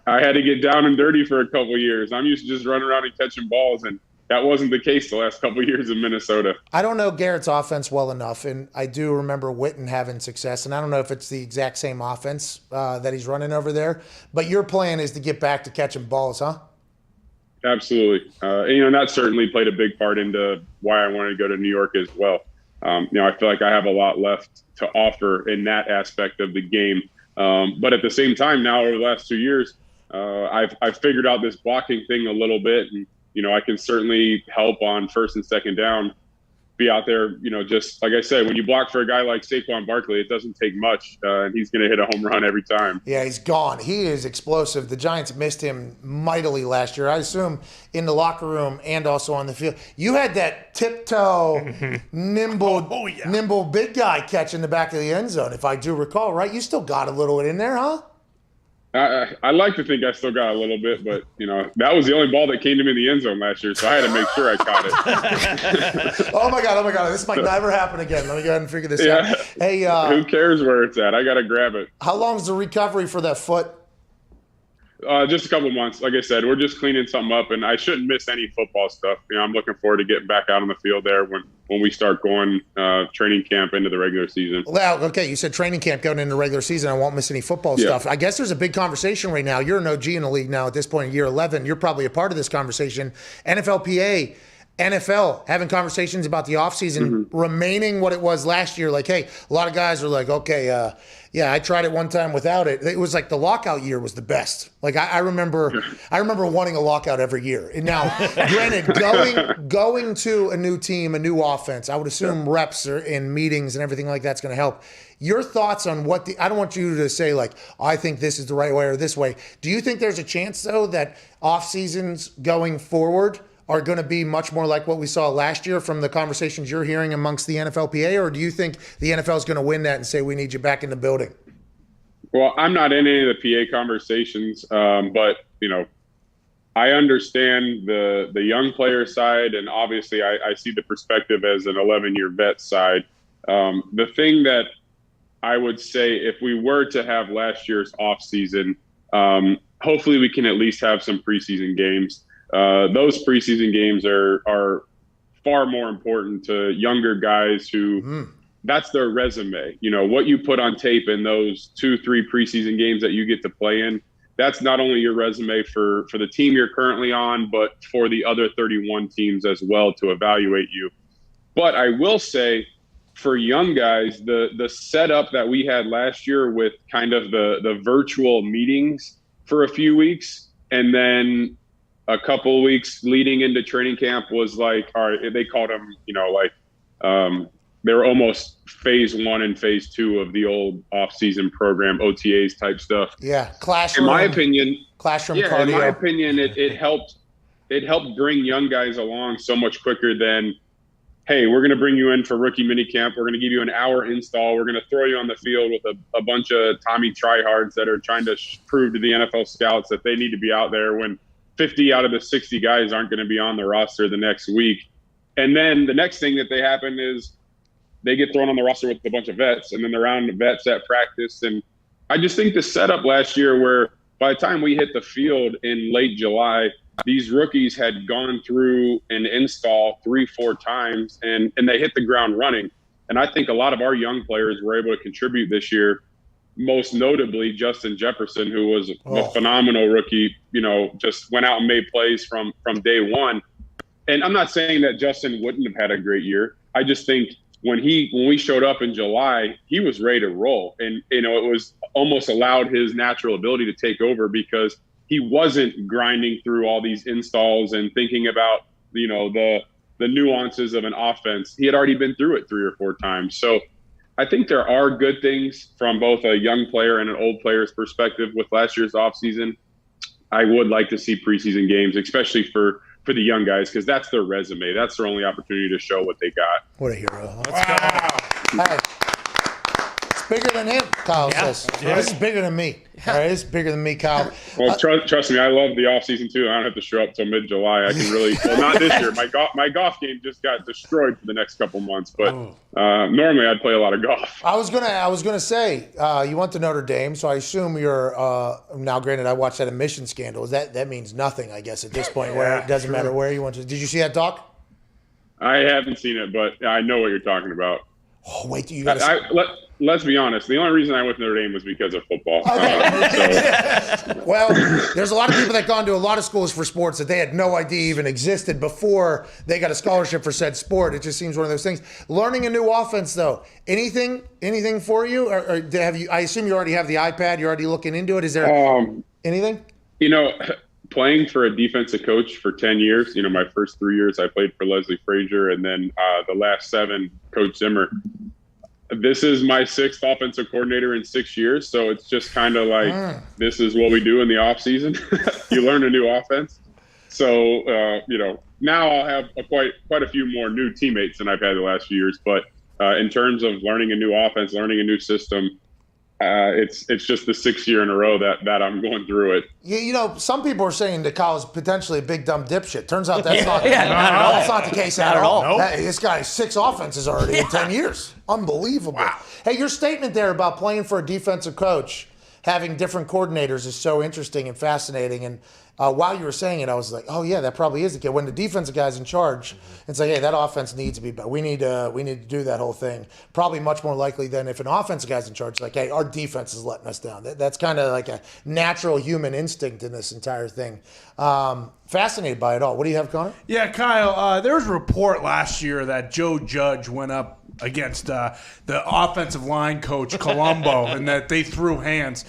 I had to get down and dirty for a couple of years. I'm used to just running around and catching balls, and that wasn't the case the last couple of years in Minnesota. I don't know Garrett's offense well enough, and I do remember Witten having success, and I don't know if it's the exact same offense that he's running over there, but your plan is to get back to catching balls, huh? Absolutely. And that certainly played a big part into why I wanted to go to New York as well. I feel like I have a lot left to offer in that aspect of the game. But at the same time, now over the last 2 years, I've figured out this blocking thing a little bit, and I can certainly help on first and second down, be out there, just like I said, when you block for a guy like Saquon Barkley, it doesn't take much, and he's going to hit a home run every time. Yeah, he's gone. He is explosive. The Giants missed him mightily last year, I assume, in the locker room and also on the field. You had that tiptoe, nimble big guy catch in the back of the end zone, if I do recall, right? You still got a little in there, huh? I like to think I still got a little bit, but, that was the only ball that came to me in the end zone last year, so I had to make sure I caught it. Oh, my God. This might never happen again. Let me go ahead and figure this out. Hey, who cares where it's at? I got to grab it. How long is the recovery for that foot? Just a couple months. Like I said, we're just cleaning something up, and I shouldn't miss any football stuff. I'm looking forward to getting back out on the field there when we start going training camp into the regular season. Well, okay, you said training camp going into the regular season. I won't miss any football stuff. I guess there's a big conversation right now. You're an OG in the league now at this point in year 11. You're probably a part of this conversation. NFLPA, NFL having conversations about the offseason remaining what it was last year. Like, hey, a lot of guys are like, okay, I tried it one time without it. It was like the lockout year was the best. Like I remember wanting a lockout every year. And now, granted, going to a new team, a new offense, I would assume reps in meetings and everything like that's going to help. Your thoughts on I don't want you to say like, I think this is the right way or this way. Do you think there's a chance though that off seasons going forward are going to be much more like what we saw last year from the conversations you're hearing amongst the NFLPA, or do you think the NFL is going to win that and say we need you back in the building? Well, I'm not in any of the PA conversations, but I understand the young player side, and obviously I see the perspective as an 11-year vet side. The thing that I would say, if we were to have last year's off season, hopefully we can at least have some preseason games. Those preseason games are far more important to younger guys who that's their resume. What you put on tape in those 2-3 preseason games that you get to play in, that's not only your resume for the team you're currently on, but for the other 31 teams as well to evaluate you. But I will say for young guys, the setup that we had last year with kind of the virtual meetings for a few weeks, and then a couple of weeks leading into training camp was like, all right, they called them, they were almost phase 1 and phase 2 of the old off-season program, OTAs type stuff. Yeah, classroom. In my opinion, classroom yeah, cardio. in my opinion, it helped bring young guys along so much quicker than, hey, we're going to bring you in for rookie minicamp. We're going to give you an hour install. We're going to throw you on the field with a bunch of Tommy tryhards that are trying to prove to the NFL scouts that they need to be out there when 50 out of the 60 guys aren't going to be on the roster the next week. And then the next thing that they happen is they get thrown on the roster with a bunch of vets, and then they're around vets at practice. And I just think the setup last year where by the time we hit the field in late July, these rookies had gone through an install 3-4 times and they hit the ground running. And I think a lot of our young players were able to contribute this year, most notably Justin Jefferson, who was a phenomenal rookie, just went out and made plays from day one. And I'm not saying that Justin wouldn't have had a great year. I just think when we showed up in July, he was ready to roll. And, it was almost allowed his natural ability to take over because he wasn't grinding through all these installs and thinking about, the nuances of an offense. He had already been through it 3 or 4 times. So I think there are good things from both a young player and an old player's perspective with last year's offseason. I would like to see preseason games, especially for the young guys, because that's their resume. That's their only opportunity to show what they got. What a hero. Let's go. Hey, it's bigger than him, Kyle says. Yeah. This is bigger than me. All right, it's bigger than me, Kyle. Well, trust me, I love the offseason too. I don't have to show up till mid-July. I can really – well, not this year. My golf game just got destroyed for the next couple months. But normally I'd play a lot of golf. I was gonna say you went to Notre Dame, so I assume you're now. Granted, I watched that admission scandal. That means nothing, I guess, at this point. Where it doesn't matter where you went to. Did you see that doc? I haven't seen it, but I know what you're talking about. Oh wait, you got to. Let's be honest. The only reason I went to Notre Dame was because of football. Okay. Well, there's a lot of people that gone to a lot of schools for sports that they had no idea even existed before they got a scholarship for said sport. It just seems one of those things. Learning a new offense, though, anything for you? Or have you? I assume you already have the iPad. You're already looking into it. Is there anything? Playing for a defensive coach for 10 years. My first 3 years I played for Leslie Frazier, and then the last 7, Coach Zimmer. This is my 6th offensive coordinator in 6 years, so it's just kind of like this is what we do in the off season. You learn a new offense. So now I'll have quite a few more new teammates than I've had the last few years. But in terms of learning a new offense, learning a new system, it's just the 6th year in a row that I'm going through it. Some people are saying that Kyle is potentially a big dumb dipshit. Turns out that's not that's not the case at all. Nope. This guy has 6 offenses already in 10 years. Unbelievable. Wow. Hey, your statement there about playing for a defensive coach, having different coordinators is so interesting and fascinating. And while you were saying it, I was like, oh yeah, that probably is the case. When the defensive guy's in charge, it's like, hey, that offense needs to be better. We need to do that whole thing. Probably much more likely than if an offensive guy's in charge, like, hey, our defense is letting us down. That's kind of like a natural human instinct in this entire thing. Fascinated by it all. What do you have, Connor? Yeah, Kyle, there was a report last year that Joe Judge went up against the offensive line coach Colombo and that they threw hands.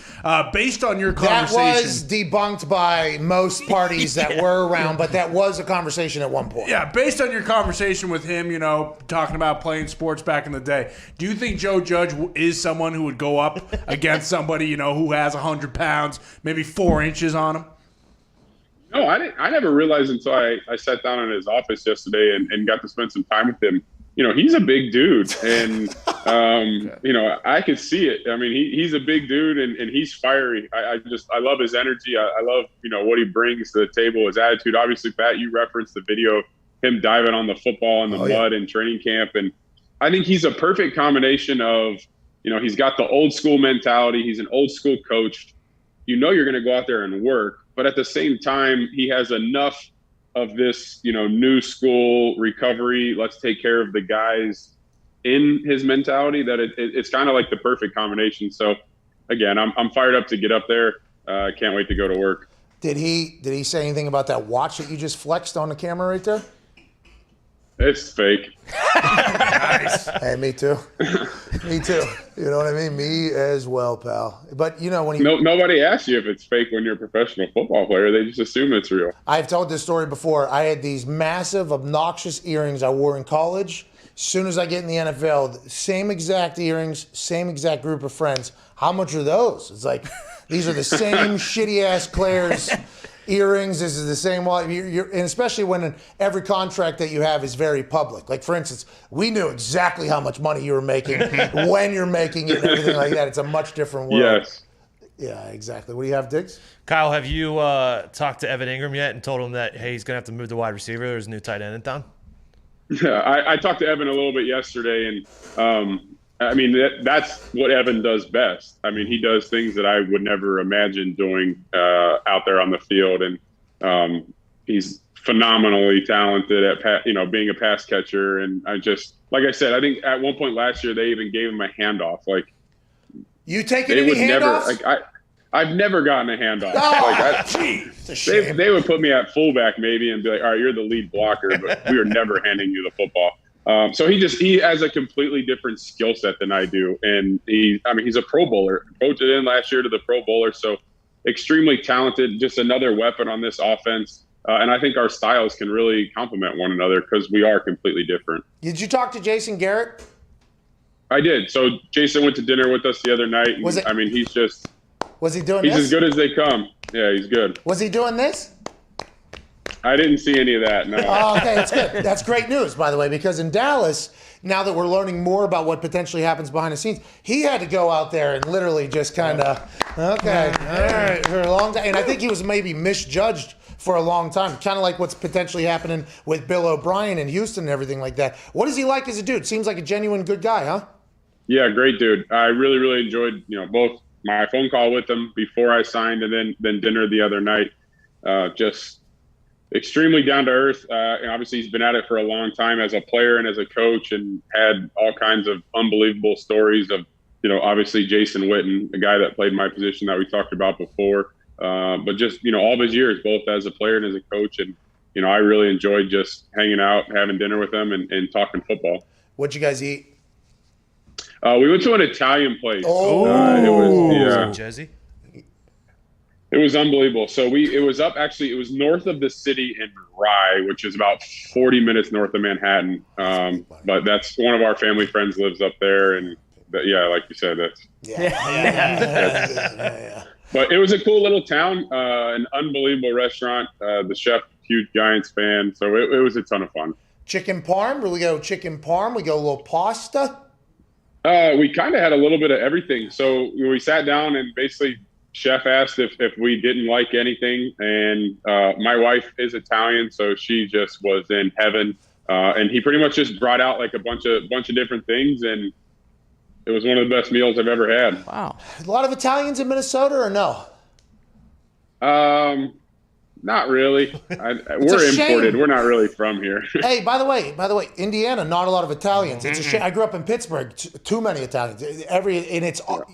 Based on your conversation, that was debunked by most parties that were around, but that was a conversation at one point. Yeah, based on your conversation with him, talking about playing sports back in the day, do you think Joe Judge is someone who would go up against somebody who has 100 pounds, maybe 4 inches on him? No, I never realized until I sat down in his office yesterday and got to spend some time with him. He's a big dude, and I could see it. I mean, he's a big dude, and he's fiery. I love his energy. I love what he brings to the table, his attitude. Obviously, Pat, you referenced the video of him diving on the football in the mud in training camp, and I think he's a perfect combination of he's got the old school mentality. He's an old school coach. You're going to go out there and work, but at the same time, he has enough of this, new school recovery. Let's take care of the guys in his mentality that it's kind of like the perfect combination. So again, I'm fired up to get up there. Can't wait to go to work. Did he say anything about that watch that you just flexed on the camera right there? It's fake. Nice. Hey, me too. Me too. You know what I mean? Me as well, pal. But when nobody asks you if it's fake when you're a professional football player. They just assume it's real. I've told this story before. I had these massive, obnoxious earrings I wore in college. As soon as I get in the NFL, same exact earrings, same exact group of friends. How much are those? It's like, these are the same shitty-ass Claire's earrings. This is the same one. And especially when every contract that you have is very public. Like, for instance, we knew exactly how much money you were making, when you're making it, and everything like that. It's a much different world. Yes. Yeah, exactly. What do you have, Diggs? Kyle, have you talked to Evan Ingram yet and told him that, hey, he's going to have to move to wide receiver? There's a new tight end in town? Yeah, I talked to Evan a little bit yesterday, and I mean, that's what Evan does best. I mean, he does things that I would never imagine doing out there on the field, and he's phenomenally talented at being a pass catcher. And like I said, I think at one point last year they even gave him a handoff. Like, you taking any handoffs? I've never gotten a handoff. Oh, they would put me at fullback maybe and be like, all right, you're the lead blocker, but we are never handing you the football. So he has a completely different skill set than I do. And he's a Pro Bowler. Voted in last year to the Pro Bowler. So extremely talented, just another weapon on this offense. And I think our styles can really complement one another because we are completely different. Did you talk to Jason Garrett? I did. So Jason went to dinner with us the other night. And, Was he doing he's this? as good as they come. Yeah, he's good. Was he doing this? I didn't see any of that, no. Oh, okay, that's good. That's great news, by the way, because in Dallas, now that we're learning more about what potentially happens behind the scenes, he had to go out there and literally just kind of, okay, all right, for a long time. And I think he was maybe misjudged for a long time, kind of like what's potentially happening with Bill O'Brien in Houston and everything like that. What is he like as a dude? Seems like a genuine good guy, huh? Yeah, great dude. I really, really enjoyed, both my phone call with him before I signed and then dinner the other night. Just extremely down to earth. And obviously he's been at it for a long time as a player and as a coach, and had all kinds of unbelievable stories of, obviously Jason Witten, the guy that played my position that we talked about before. But just, all of his years, both as a player and as a coach. And, I really enjoyed just hanging out, having dinner with him and talking football. What'd you guys eat? We went to an Italian place. Oh, Jesse? It was unbelievable. So it was north of the city in Rye, which is about 40 minutes north of Manhattan. But that's one of our family friends lives up there. And like you said, that's. Yeah. But it was a cool little town, an unbelievable restaurant. The chef, huge Giants fan. So it was a ton of fun. Chicken parm? Will we go chicken parm? We go a little pasta? We kind of had a little bit of everything. So we sat down and basically chef asked if we didn't like anything. And my wife is Italian, so she just was in heaven. And he pretty much just brought out like a bunch of different things. And it was one of the best meals I've ever had. Wow. A lot of Italians in Minnesota or no? Not really. We're imported. We're not really from here. Hey, by the way, Indiana, not a lot of Italians. It's a shame. I grew up in Pittsburgh. Too many Italians.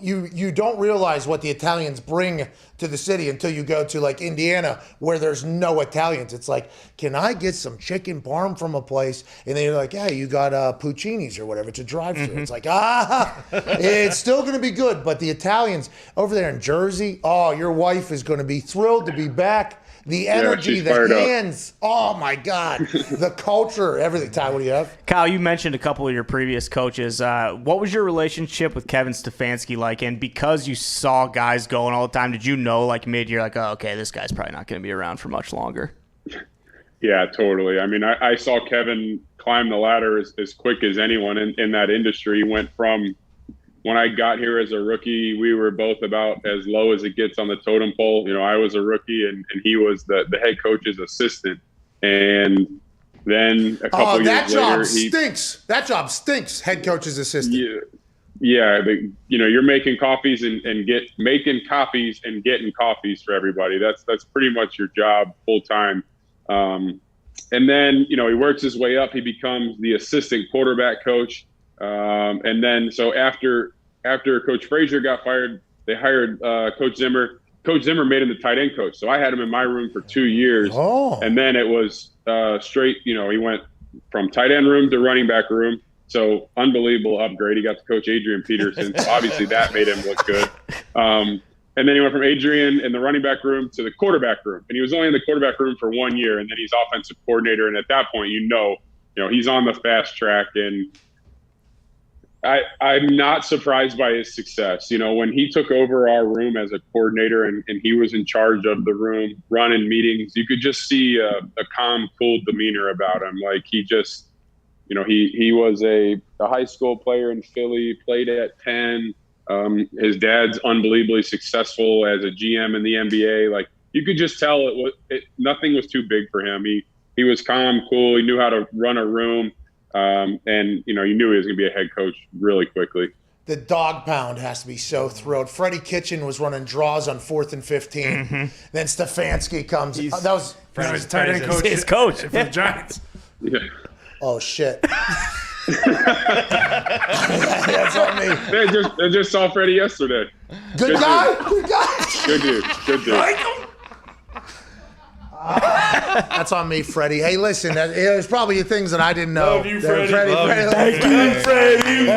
You don't realize what the Italians bring to the city until you go to like Indiana, where there's no Italians. It's like, can I get some chicken parm from a place? And then you're like, yeah, you got Puccini's or whatever. It's a drive-thru. It's like, it's still going to be good. But the Italians over there in Jersey, your wife is going to be thrilled to be back. The energy, the hands, oh my God, the culture, everything. Ty, what do you have? Kyle, you mentioned a couple of your previous coaches. What was your relationship with Kevin Stefanski like? And because you saw guys going all the time, did you know like mid-year, like, oh, okay, this guy's probably not going to be around for much longer? Yeah, totally. I mean, I saw Kevin climb the ladder as quick as anyone in that industry. He went from when I got here as a rookie, we were both about as low as it gets on the totem pole. I was a rookie and he was the head coach's assistant. And then a couple years later, that job stinks. Head coach's assistant. Yeah. You're making copies and making copies and getting copies for everybody. That's pretty much your job full time. And then, he works his way up. He becomes the assistant quarterback coach. And then, so after Coach Frazier got fired, they hired Coach Zimmer. Coach Zimmer made him the tight end coach. So I had him in my room for 2 years. Oh. And then it was straight, he went from tight end room to running back room. So unbelievable upgrade. He got to coach Adrian Peterson. So obviously that made him look good. And then he went from Adrian in the running back room to the quarterback room. And he was only in the quarterback room for 1 year. And then he's offensive coordinator. And at that point, he's on the fast track, and I'm not surprised by his success. When he took over our room as a coordinator and he was in charge of the room, running meetings, you could just see a calm, cool demeanor about him. Like he just, he was a high school player in Philly, played at Penn. His dad's unbelievably successful as a GM in the NBA. Like you could just tell nothing was too big for him. He was calm, cool. He knew how to run a room. And you knew he was going to be a head coach really quickly. The dog pound has to be so thrilled. Freddie Kitchen was running draws on 4th and 15. Mm-hmm. Then Stefanski comes. That was Freddie's tight end coach. His coach for the Giants. Yeah. Oh shit. That's on me. I just saw Freddie yesterday. Good guy. Good guy. Good dude. Like him? That's on me, Freddie. Hey, listen, there's probably things that I didn't know. Love you, Freddie. Thank you, Freddie.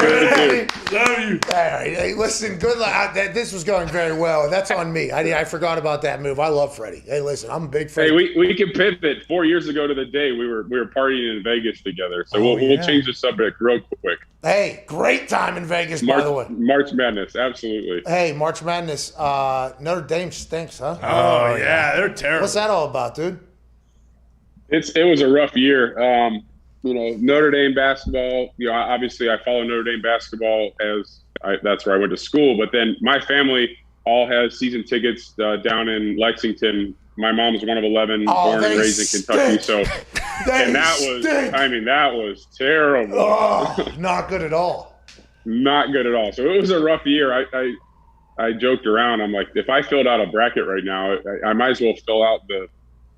Love you. All right. Hey, listen, good luck. This was going very well. That's on me. I forgot about that move. I love Freddie. Hey, listen, I'm a big Freddie. Hey, we can pivot. 4 years ago to the day we were partying in Vegas together. So we'll change the subject real quick. Hey, great time in Vegas, by the way. March Madness, absolutely. Hey, March Madness. Notre Dame stinks, huh? Oh yeah, they're terrible. What's that all about, dude? It was a rough year. Notre Dame basketball. Obviously I follow Notre Dame basketball that's where I went to school. But then my family all has season tickets down in Lexington. My mom's one of 11, born and raised in Kentucky. So, that was terrible. Oh, not good at all. Not good at all. So it was a rough year. I joked around. I'm like, if I filled out a bracket right now, I might as well fill out the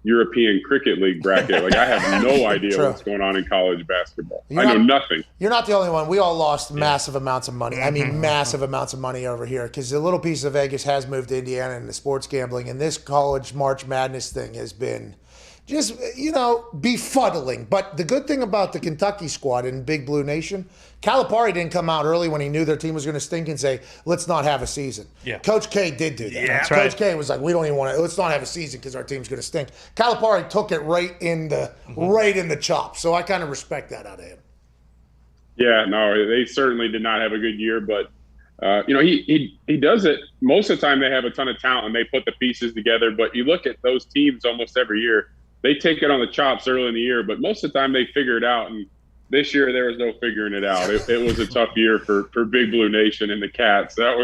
European Cricket League bracket. Like I have no idea what's going on in college basketball. I know nothing. You're not the only one. We all lost massive amounts of money. I mean, massive amounts of money over here because the little piece of Vegas has moved to Indiana into sports gambling, and this college March Madness thing has been just, befuddling. But the good thing about the Kentucky squad in Big Blue Nation, Calipari didn't come out early when he knew their team was going to stink and say, let's not have a season. Yeah. Coach K did do that. Yeah, that's Coach K was like, we don't even want to, let's not have a season because our team's going to stink. Calipari took it right in the chop. So I kind of respect that out of him. Yeah, no, they certainly did not have a good year, but he does it. Most of the time they have a ton of talent and they put the pieces together, but you look at those teams almost every year, they take it on the chops early in the year, but most of the time they figure it out. And this year there was no figuring it out. It was a tough year for Big Blue Nation and the Cats. They're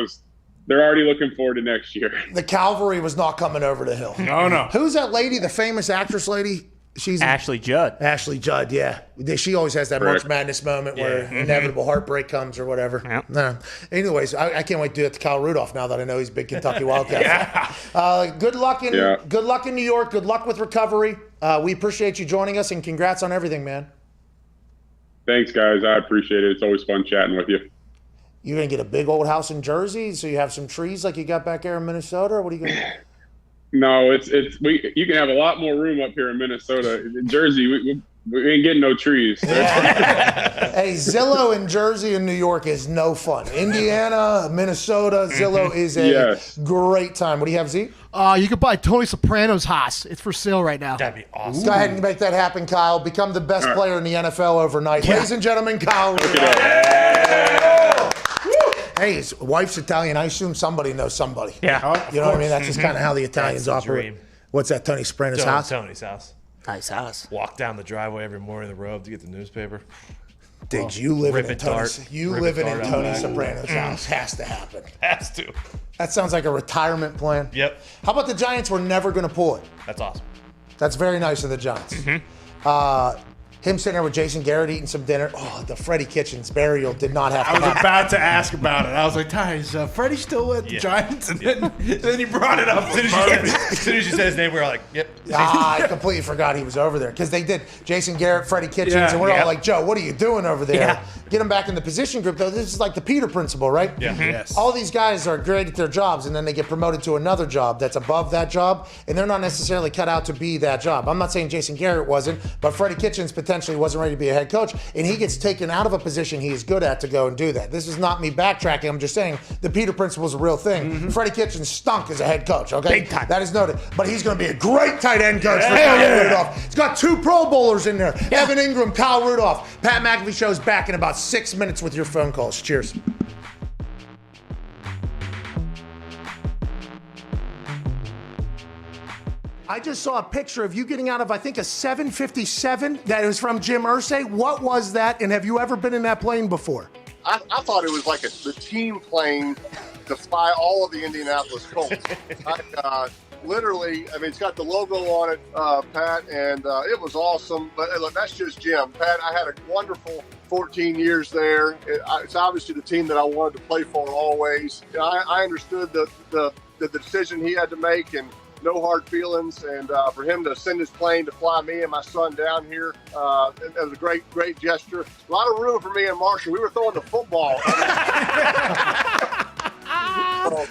already looking forward to next year. The cavalry was not coming over the hill. No. Who's that lady, the famous actress lady? She's Ashley Judd. Ashley Judd, yeah. She always has that March Madness moment where inevitable heartbreak comes or whatever. Yep. No. Anyways, I can't wait to do that to Kyle Rudolph now that I know he's a big Kentucky Wildcat. Good luck in New York. Good luck with recovery. We appreciate you joining us, and congrats on everything, man. Thanks, guys. I appreciate it. It's always fun chatting with you. You gonna get a big old house in Jersey, so you have some trees like you got back there in Minnesota, or what are you gonna? No, you can have a lot more room up here in Minnesota. In Jersey, we ain't getting no trees. Hey, Zillow in Jersey and New York is no fun. Indiana, Minnesota, Zillow is a great time. What do you have, Z? You could buy Tony Soprano's house. It's for sale right now. That'd be awesome. Go ahead and make that happen, Kyle. Become the best player in the NFL overnight. Yeah. Ladies and gentlemen, Kyle Rudolph. Hey, his wife's Italian. I assume somebody knows somebody. Yeah. You know what I mean? That's just kind of how the Italians operate. Dream. What's that, Tony Soprano's house? Tony's house. Nice house. Walk down the driveway every morning in the robe to get the newspaper. Did you live in Tony Soprano's house? Has to happen. Has to. That sounds like a retirement plan. Yep. How about the Giants were never going to pull it? That's awesome. That's very nice of the Giants. Him sitting there with Jason Garrett eating some dinner. Oh, the Freddie Kitchens burial did not have to happen. I was about to ask about it. I was like, Ty, is Freddie still with the Giants? And then you brought it up. As soon as you said his name, we were like, yep. I completely forgot he was over there because they did Jason Garrett, Freddie Kitchens, and we're all like, Joe, what are you doing over there? Yeah. Get him back in the position group, though. This is like the Peter principle, right? Yeah. Yes. All these guys are great at their jobs, and then they get promoted to another job that's above that job, and they're not necessarily cut out to be that job. I'm not saying Jason Garrett wasn't, but Freddie Kitchens potentially wasn't ready to be a head coach, and he gets taken out of a position he is good at to go and do that. This is not me backtracking. I'm just saying the Peter principle is a real thing. Freddie Kitchens stunk as a head coach, okay? Big time. That is noted. But he's going to be a great tight end coach for Kyle Rudolph. It's got 2 Pro Bowlers in there. Yeah. Evan Ingram, Kyle Rudolph. Pat McAfee Show's back in about 6 minutes with your phone calls. Cheers. I just saw a picture of you getting out of, I think, a 757 that was from Jim Irsay. What was that, and have you ever been in that plane before? I thought it was like the team plane to fly all of the Indianapolis Colts. Literally, I mean, it's got the logo on it, Pat, and it was awesome. But look, that's just Jim. Pat, I had a wonderful 14 years there. It's obviously the team that I wanted to play for always. I understood the decision he had to make, and no hard feelings, and for him to send his plane to fly me and my son down here, it was a great gesture. A lot of room for me and Marshall. We were throwing the football. So,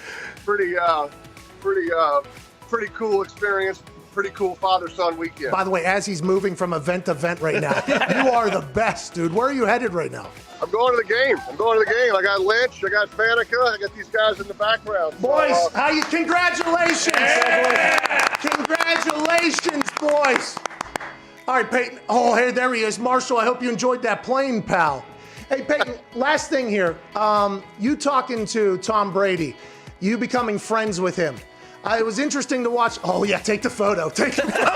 pretty cool experience. Pretty cool father-son weekend. By the way, as he's moving from event to event right now, you are the best, dude. Where are you headed right now? I'm going to the game. I got Lynch. I got Faneca. I got these guys in the background. Boys, congratulations. Yeah. Congratulations, boys. All right, Peyton. Oh, hey, there he is. Marshall, I hope you enjoyed that plane, pal. Hey, Peyton, last thing here. You talking to Tom Brady, you becoming friends with him. It was interesting to watch. Oh, yeah, take the photo. Take the photo.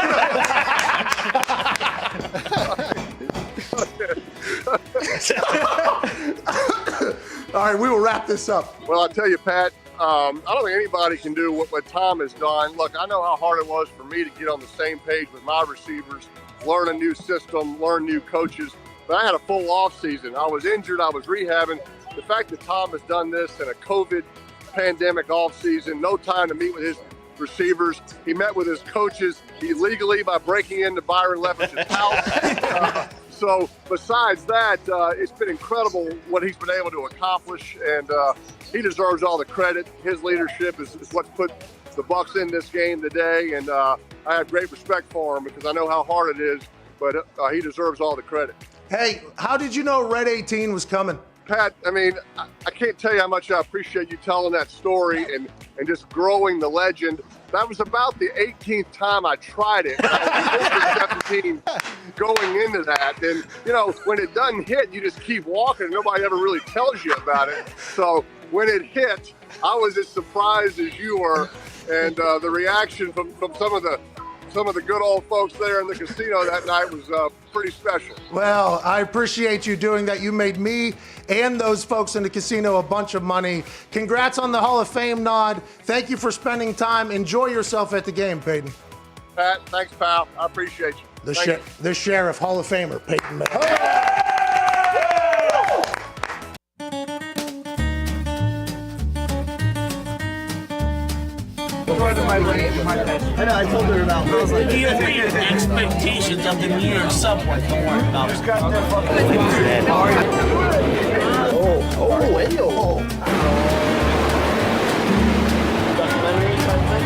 All right, we will wrap this up. Well, I'll tell you, Pat, I don't think anybody can do what Tom has done. Look, I know how hard it was for me to get on the same page with my receivers, learn a new system, learn new coaches. But I had a full off season. I was injured. I was rehabbing. The fact that Tom has done this in a COVID pandemic off season, no time to meet with his receivers. He met with his coaches illegally by breaking into Byron Leftwich's house. So besides that, it's been incredible what he's been able to accomplish, and he deserves all the credit. His leadership is what's put the Bucs in this game today, and I have great respect for him because I know how hard it is, but he deserves all the credit. Hey, how did you know Red 18 was coming? Pat, I mean, I can't tell you how much I appreciate you telling that story and just growing the legend. That was about the 18th time I tried it. I was 17 going into that. And, you know, when it doesn't hit, you just keep walking and nobody ever really tells you about it. So when it hit, I was as surprised as you were. And the reaction from some of the good old folks there in the casino that night was pretty special. Well, I appreciate you doing that. You made me and those folks in the casino a bunch of money. Congrats on the Hall of Fame nod. Thank you for spending time. Enjoy yourself at the game, Peyton. Pat, thanks, pal. I appreciate you. The Sheriff, Hall of Famer, Peyton Manning. I know, I told her about it. I was like, you have your expectations of the New York subway. Don't worry about it. Just got there fucking. Oh, hey, yo. Documentary type thing?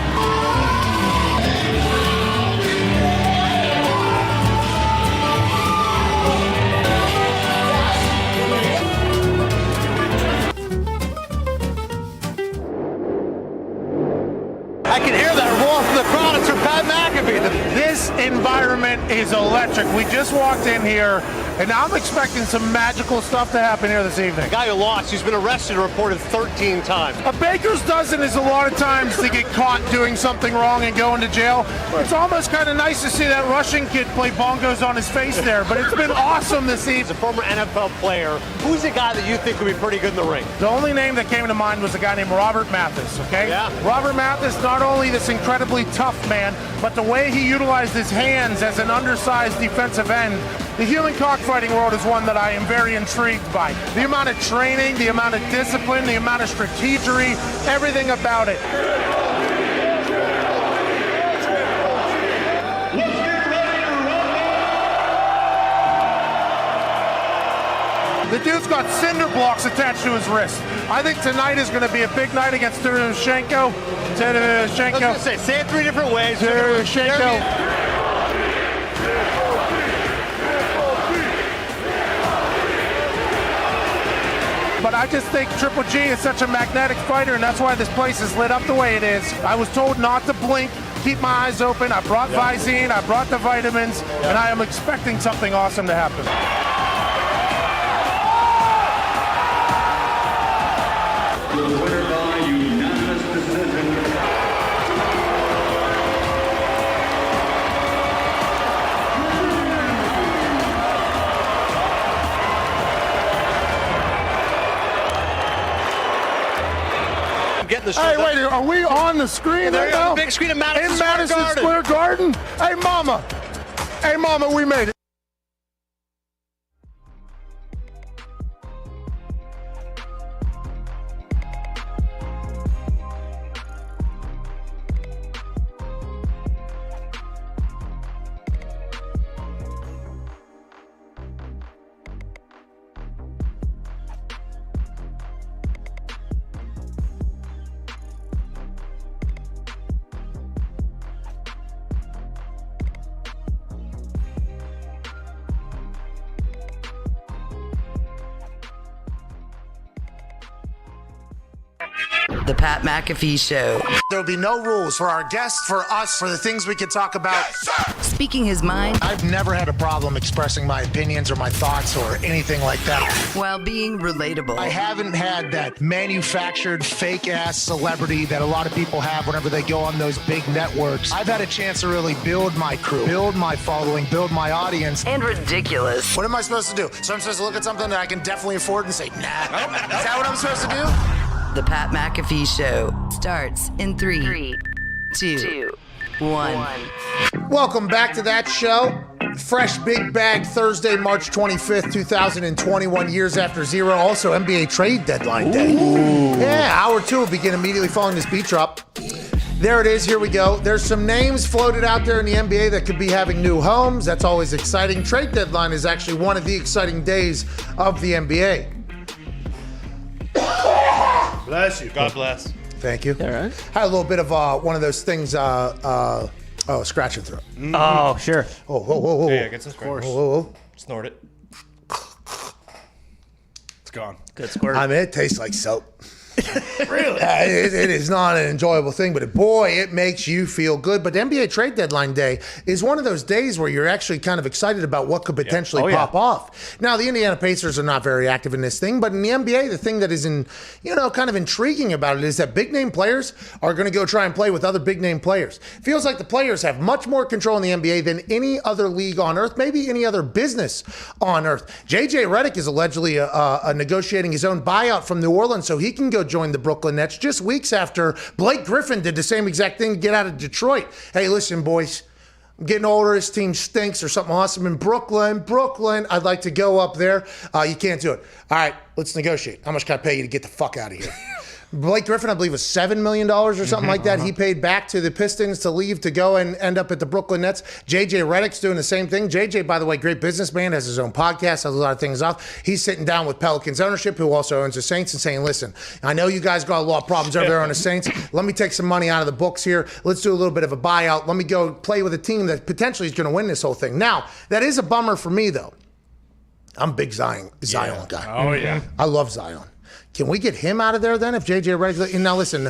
I can hear that roar from the crowd. It's for Pat McAfee. This environment is electric. We just walked in here, and I'm expecting some magical stuff to happen here this evening. The guy who lost, he's been arrested and reported 13 times. A baker's dozen is a lot of times to get caught doing something wrong and going to jail. It's almost kind of nice to see that Russian kid play bongos on his face there, but it's been awesome this evening. As a former NFL player, who's a guy that you think would be pretty good in the ring? The only name that came to mind was a guy named Robert Mathis, okay? Yeah. Robert Mathis, not only this incredibly tough man, but the way he utilized his hands as an undersized defensive end. The human cockfighting world is one that I am very intrigued by. The amount of training, the amount of discipline, the amount of strategery, everything about it. The dude's got cinder blocks attached to his wrist. I think tonight is going to be a big night against Tarasenko. I was going to say it 3 different ways. Tarasenko. But I just think Triple G is such a magnetic fighter, and that's why this place is lit up the way it is. I was told not to blink keep my eyes open. I brought Visine, I brought the vitamins, and I am expecting something awesome to happen. The winner by unanimous decision. Hey, wait, are we on the screen right now? On the big screen at Madison Square Garden. Hey, Mama, we made it. The Pat McAfee Show. There'll be no rules for our guests, for us, for the things we can talk about. Yes, speaking his mind. I've never had a problem expressing my opinions or my thoughts or anything like that. While being relatable. I haven't had that manufactured fake-ass celebrity that a lot of people have whenever they go on those big networks. I've had a chance to really build my crew, build my following, build my audience. And ridiculous. What am I supposed to do? So I'm supposed to look at something that I can definitely afford and say, nah. Is that what I'm supposed to do? The Pat McAfee Show starts in 3, 2, 1. Welcome back to that show. Fresh Big Bag Thursday, March 25th, 2021, years after zero. Also, NBA trade deadline day. Ooh. Yeah, hour 2 will begin immediately following this beat drop. There it is. Here we go. There's some names floated out there in the NBA that could be having new homes. That's always exciting. Trade deadline is actually one of the exciting days of the NBA. Bless you. God bless. Thank you. All right. Had a little bit of one of those things, scratch and throw. Mm-hmm. Oh, sure. Oh. Yeah, get some scratch. Snort it. It's gone. Good squirt. I mean, it tastes like soap. Really? It is not an enjoyable thing, but boy, it makes you feel good. But NBA trade deadline day is one of those days where you're actually kind of excited about what could potentially pop off. Now, the Indiana Pacers are not very active in this thing, but in the NBA, the thing that is kind of intriguing about it is that big name players are going to go try and play with other big name players. Feels like the players have much more control in the NBA than any other league on earth, maybe any other business on earth. JJ Redick is allegedly negotiating his own buyout from New Orleans so he can go join the Brooklyn Nets just weeks after Blake Griffin did the same exact thing to get out of Detroit. Hey, listen, boys, I'm getting older. This team stinks. There's something awesome in Brooklyn. I'd like to go up there. You can't do it. All right, let's negotiate. How much can I pay you to get the fuck out of here? Blake Griffin, I believe, was $7 million or something like that. He paid back to the Pistons to leave to go and end up at the Brooklyn Nets. JJ Redick's doing the same thing. JJ, by the way, great businessman, has his own podcast, has a lot of things off. He's sitting down with Pelicans ownership, who also owns the Saints, and saying, listen, I know you guys got a lot of problems over there on the Saints. Let me take some money out of the books here. Let's do a little bit of a buyout. Let me go play with a team that potentially is going to win this whole thing. Now, that is a bummer for me, though. I'm a big Zion guy. Oh, yeah. I love Zion. Can we get him out of there then if JJ Redick? Now listen,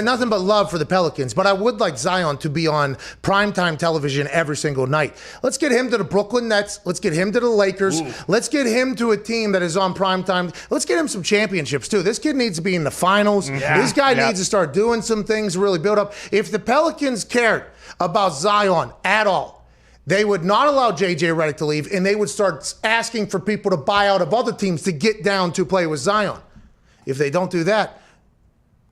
nothing but love for the Pelicans, but I would like Zion to be on primetime television every single night. Let's get him to the Brooklyn Nets. Let's get him to the Lakers. Ooh. Let's get him to a team that is on primetime. Let's get him some championships too. This kid needs to be in the finals. Yeah. This guy needs to start doing some things, really build up. If the Pelicans cared about Zion at all, they would not allow JJ Redick to leave, and they would start asking for people to buy out of other teams to get down to play with Zion. If they don't do that,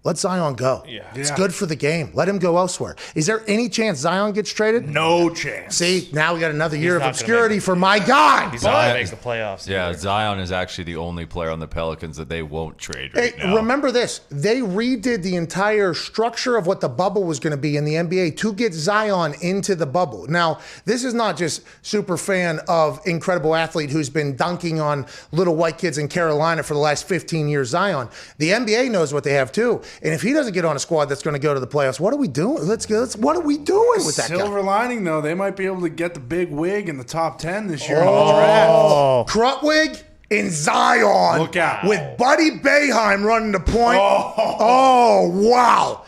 let Zion go. Yeah. It's good for the game. Let him go elsewhere. Is there any chance Zion gets traded? No chance. See, now we got another year of obscurity for my guy. He's not going to make the playoffs. Yeah, Zion is actually the only player on the Pelicans that they won't trade right now. Remember this. They redid the entire structure of what the bubble was going to be in the NBA to get Zion into the bubble. Now, this is not just super fan of incredible athlete who's been dunking on little white kids in Carolina for the last 15 years, Zion. The NBA knows what they have too. And if he doesn't get on a squad that's going to go to the playoffs, what are we doing? What are we doing with that guy? Silver lining, though, they might be able to get the big wig in the top 10 this year in the draft. Krutwig in Zion. Look out. With Buddy Boeheim running the point. Oh, wow.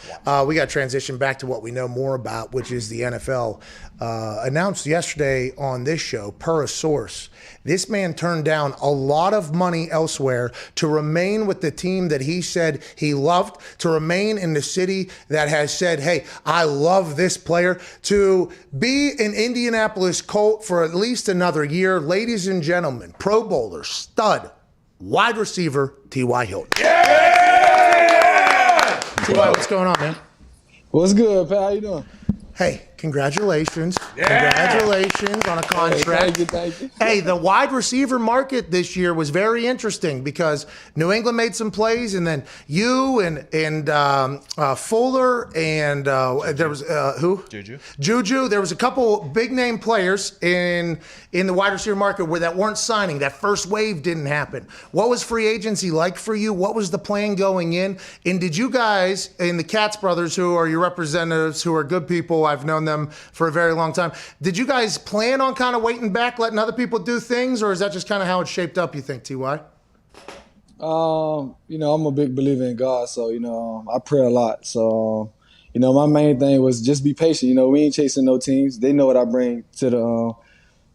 we got to transition back to what we know more about, which is the NFL. Announced yesterday on this show, per a source, this man turned down a lot of money elsewhere to remain with the team that he said he loved, to remain in the city that has said, hey, I love this player, to be an Indianapolis Colt for at least another year. Ladies and gentlemen, Pro Bowler, stud, wide receiver, T.Y. Hilton. Yeah! T.Y., what's going on, man? What's good, pal? How you doing? Hey, congratulations. Yeah. Congratulations on a contract. Thank you. Hey, the wide receiver market this year was very interesting because New England made some plays, and then you and Fuller and there was who? Juju. There was a couple big name players in the wide receiver market that weren't signing. That first wave didn't happen. What was free agency like for you? What was the plan going in? And did you guys and the Katz brothers, who are your representatives, who are good people, I've known them for a very long time, did you guys plan on kind of waiting back, letting other people do things, or is that just kind of how it shaped up, you think, T.Y.? I'm a big believer in God, so, I pray a lot. So, my main thing was just be patient. We ain't chasing no teams. They know what I bring to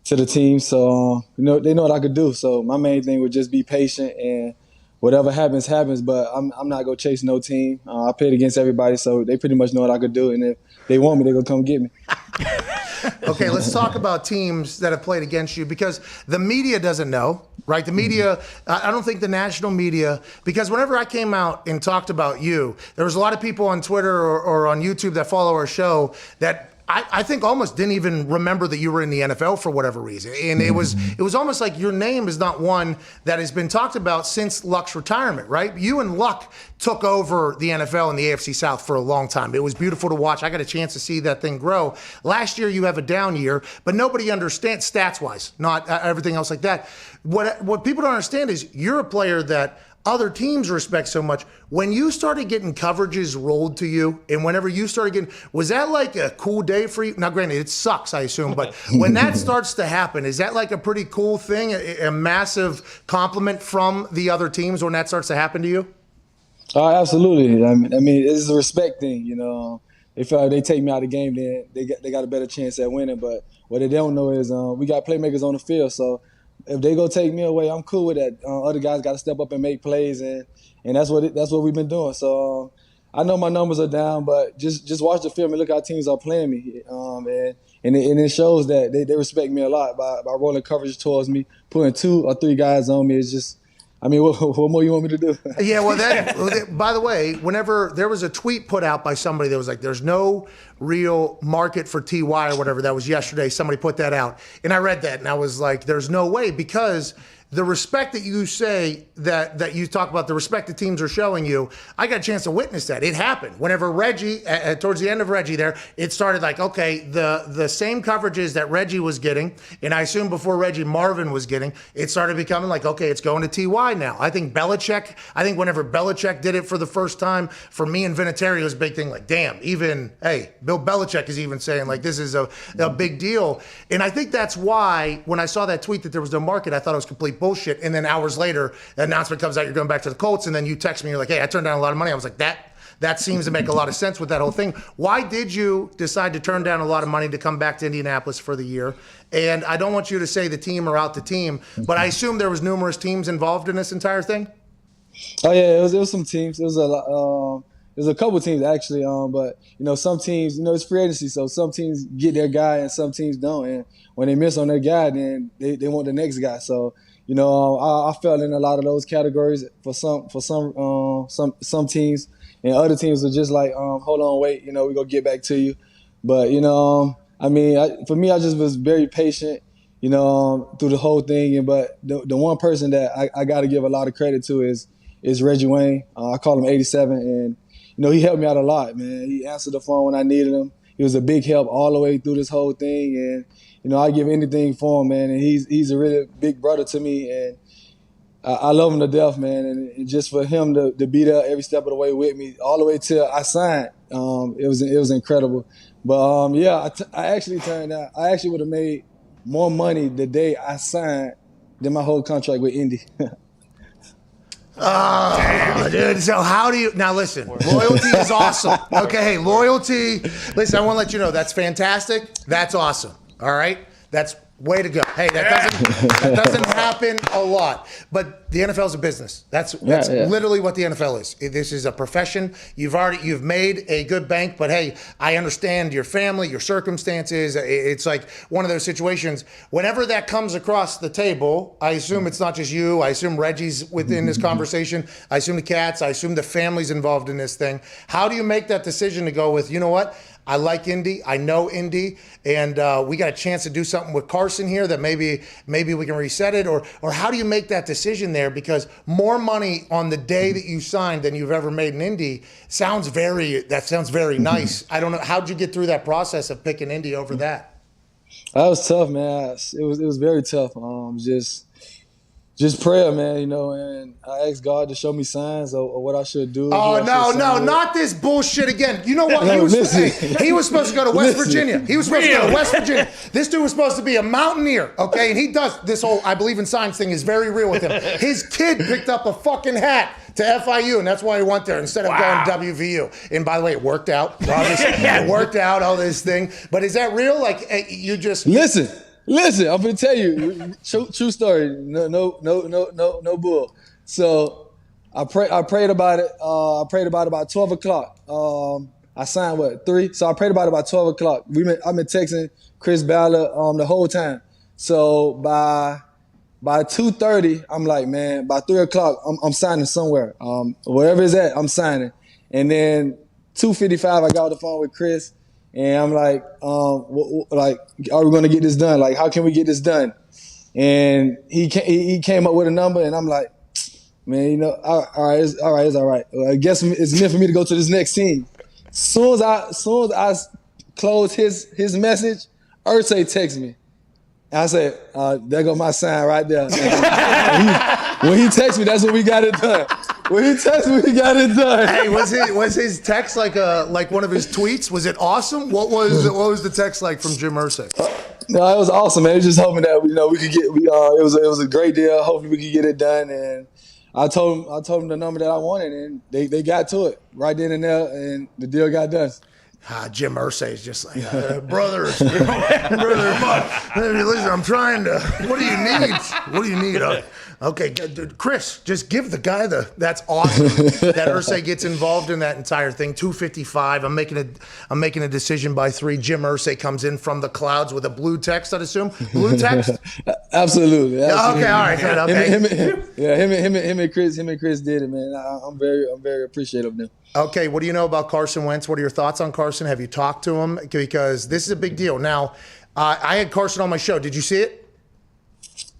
the team, so, they know what I could do. So my main thing was just be patient, and whatever happens, happens, but I'm not going to chase no team. I played against everybody, so they pretty much know what I could do, and if they want me, they're going to come get me. Okay, let's talk about teams that have played against you, because the media doesn't know, right? The media, I don't think the national media, because whenever I came out and talked about you, there was a lot of people on Twitter or on YouTube that follow our show that I think almost didn't even remember that you were in the NFL for whatever reason. And it was almost like your name is not one that has been talked about since Luck's retirement, right? You and Luck took over the NFL and the AFC South for a long time. It was beautiful to watch. I got a chance to see that thing grow. Last year you have a down year, but nobody understands stats-wise, not everything else like that. What people don't understand is you're a player that other teams respect so much. When you started getting coverages rolled to you, and whenever you started getting, was that like a cool day for you? Now, granted, it sucks, I assume, but when that starts to happen, is that like a pretty cool thing, a massive compliment from the other teams when that starts to happen to you? Absolutely. I mean, it's a respect thing, If they take me out of the game, then they got a better chance at winning. But what they don't know is we got playmakers on the field, so if they go take me away, I'm cool with that. Other guys got to step up and make plays, and that's what we've been doing. So I know my numbers are down, but just watch the film and look how teams are playing me, and it shows that they respect me a lot by rolling coverage towards me, putting 2 or 3 guys on me. It's just, what more you want me to do? Yeah, by the way, whenever there was a tweet put out by somebody that was like, there's no real market for TY or whatever, that was yesterday, somebody put that out. And I read that and I was like, there's no way, because the respect that you say that you talk about, the respect the teams are showing you, I got a chance to witness that. It happened. Whenever Reggie, towards the end of Reggie there, it started like, okay, the same coverages that Reggie was getting, and I assume before Reggie, Marvin was getting, it started becoming like, okay, it's going to TY now. I think whenever Belichick did it for the first time, for me and Vinatieri, it was a big thing, like, damn, Bill Belichick is even saying, like, this is a big deal. And I think that's why, when I saw that tweet that there was no market, I thought it was complete bullshit. And then hours later, the announcement comes out, you're going back to the Colts, and then you text me, you're like, hey, I turned down a lot of money. I was like, that seems to make a lot of sense with that whole thing. Why did you decide to turn down a lot of money to come back to Indianapolis for the year? And I don't want you to say the team or out the team, but I assume there was numerous teams involved in this entire thing? Oh, yeah, it was some teams. It was a lot. There's a couple teams actually, but some teams, it's free agency, so some teams get their guy and some teams don't. And when they miss on their guy, then they want the next guy. So I fell in a lot of those categories for some teams, and other teams are just like, hold on, wait, we're gonna get back to you. But for me, I just was very patient, through the whole thing. But the one person that I got to give a lot of credit to is Reggie Wayne. I call him 87, and he helped me out a lot, man. He answered the phone when I needed him. He was a big help all the way through this whole thing, and I give anything for him, man. And he's a really big brother to me, and I love him to death, man. And just for him to be there every step of the way with me, all the way till I signed, it was incredible. But I actually turned out. I actually would have made more money the day I signed than my whole contract with Indy. Oh, dude. So how do you now? Listen, loyalty is awesome. Okay, hey, loyalty. Listen, I want to let you know that's fantastic. That's awesome. All right, that's way to go. Hey, that doesn't happen a lot. But the NFL is a business. That's literally what the NFL is. This is a profession. You've made a good bank, but hey, I understand your family, your circumstances. It's like one of those situations. Whenever that comes across the table, I assume it's not just you. I assume Reggie's within this conversation. I assume the Cats. I assume the family's involved in this thing. How do you make that decision to go with, you know what? I like Indy. I know Indy, and we got a chance to do something with Carson here that maybe we can reset it, or how do you make that decision there? Because more money on the day that you signed than you've ever made in Indy sounds very nice. I don't know, how'd you get through that process of picking Indy over that? That was tough, man. It was very tough. Just prayer, man, and I asked God to show me signs of what I should do. Oh, no, not this bullshit again. You know what? He was supposed to go to West Virginia. He was supposed to go to West Virginia. This dude was supposed to be a mountaineer, okay? And he does this whole I believe in signs thing is very real with him. His kid picked up a fucking hat to FIU, and that's why he went there instead of going to WVU. And by the way, it worked out. It worked out, all this thing. But is that real? Like, you just... Listen, I'm gonna tell you, true story. No bull. So I prayed about it. I prayed about it about 12 o'clock. I signed 3? So I prayed about it about 12 o'clock. I've been texting Chris Ballard the whole time. So by 2:30, I'm like, man, by 3 o'clock, I'm signing somewhere. Wherever it's at, I'm signing. And then 2:55, I got on the phone with Chris. And I'm like, are we going to get this done? Like, how can we get this done? And he came up with a number, and I'm like, man, all right, it's all right. Well, I guess it's meant for me to go to this next team. Soon as I close his message, Irsay texts me. And I said, there go my sign right there. When he texts me, that's when we got it done. When he texted me, we got it done. Hey, was his text like one of his tweets? Was it awesome? What was the text like from Jim Irsay? No, it was awesome, man. I was just hoping that we could get. It was a great deal. Hopefully, we could get it done. And I told him the number that I wanted, and they got to it right then and there, and the deal got done. Jim Irsay is just like, brother, listen, I'm trying to. What do you need? What do you need? Okay, dude, Chris, just give the guy that's awesome that Irsay gets involved in that entire thing. 2:55. I'm making a decision by 3. Jim Irsay comes in from the clouds with a blue text, I'd assume. Blue text? Absolutely. Okay, all right. Okay. Him and Chris did it, man. I'm very appreciative of them. Okay, what do you know about Carson Wentz? What are your thoughts on Carson? Have you talked to him? Because this is a big deal. Now, I had Carson on my show. Did you see it?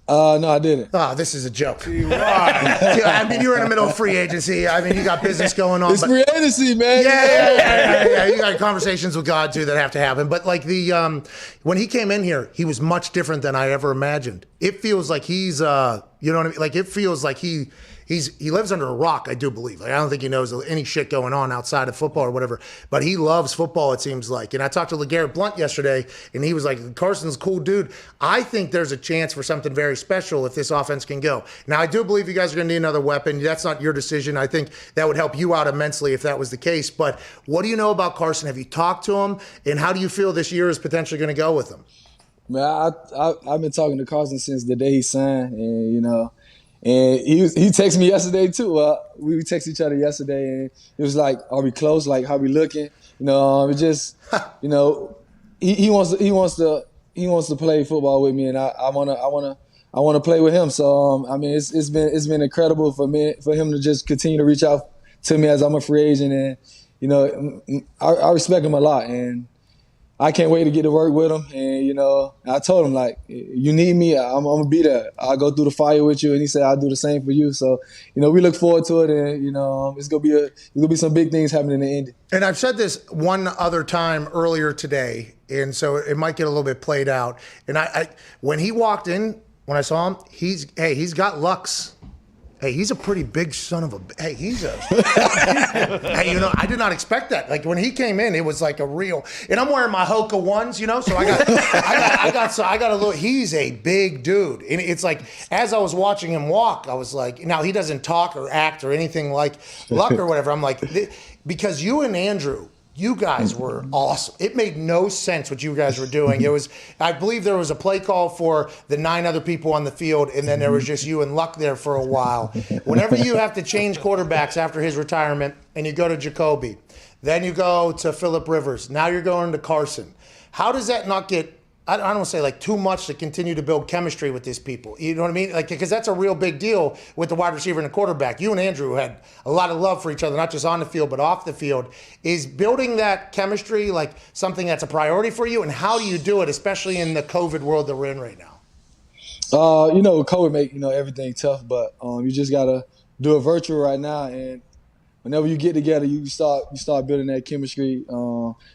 No, I didn't. Oh, this is a joke. I mean, you're in the middle of free agency. I mean, you got business going on. It's free agency, man. Yeah. You got conversations with God, too, that have to happen. But, like, when he came in here, he was much different than I ever imagined. It feels like he's, you know what I mean? Like, it feels like he lives under a rock, I do believe. Like, I don't think he knows any shit going on outside of football or whatever. But he loves football, it seems like. And I talked to LeGarrette Blount yesterday, and he was like, Carson's a cool dude. I think there's a chance for something very special if this offense can go. Now, I do believe you guys are going to need another weapon. That's not your decision. I think that would help you out immensely if that was the case. But what do you know about Carson? Have you talked to him? And how do you feel this year is potentially going to go with him? Man, I've been talking to Carson since the day he signed, and and he texted me yesterday too. We texted each other yesterday, and it was like, "Are we close? Like, how we looking?" It just, he wants to play football with me, and I wanna play with him. So I mean, it's been incredible for him to just continue to reach out to me as I'm a free agent, and I respect him a lot, and I can't wait to get to work with him. And, I told him, like, you need me, I'm going to be there. I'll go through the fire with you. And he said, I'll do the same for you. So, we look forward to it. And, it's going to be some big things happening in the Indy. And I've said this one other time earlier today, and so it might get a little bit played out. And I when he walked in, when I saw him, he's got Lux. Hey, he's a pretty big son of a. Hey, he's a. Hey, I did not expect that. Like when he came in, it was like a real. And I'm wearing my Hoka ones, so I got a little. He's a big dude, and it's like as I was watching him walk, I was like, now he doesn't talk or act or anything like Luck or whatever. I'm like, because you and Andrew. You guys were awesome. It made no sense what you guys were doing. It was, I believe there was a play call for the 9 other people on the field, and then there was just you and Luck there for a while. Whenever you have to change quarterbacks after his retirement, and you go to Jacoby, then you go to Phillip Rivers, now you're going to Carson. How does that not get, I don't want to say like too much to continue to build chemistry with these people? You know what I mean? Like, because that's a real big deal with the wide receiver and the quarterback. You and Andrew had a lot of love for each other, not just on the field, but off the field. Is building that chemistry like something that's a priority for you? And how do you do it, especially in the COVID world that we're in right now? COVID make, everything tough, but you just got to do it virtual right now. And whenever you get together, you start building that chemistry,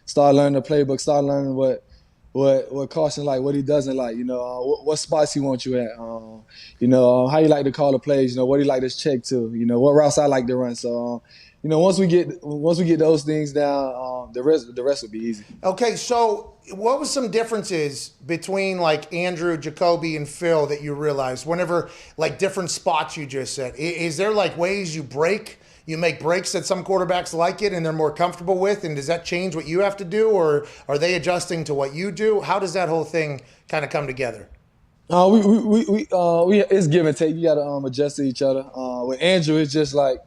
start learning the playbook, start learning what Carson like, what he doesn't like, what spots he wants you at, how you like to call the plays, what he like to check to, what routes I like to run. So, once we get those things down, the rest will be easy. Okay, so what was some differences between like Andrew, Jacoby, and Phil that you realized whenever like different spots you just said? Is there like ways you make breaks that some quarterbacks like it and they're more comfortable with, and does that change what you have to do, or are they adjusting to what you do? How does that whole thing kind of come together? We it's give and take. You got to adjust to each other. With Andrew, it's just like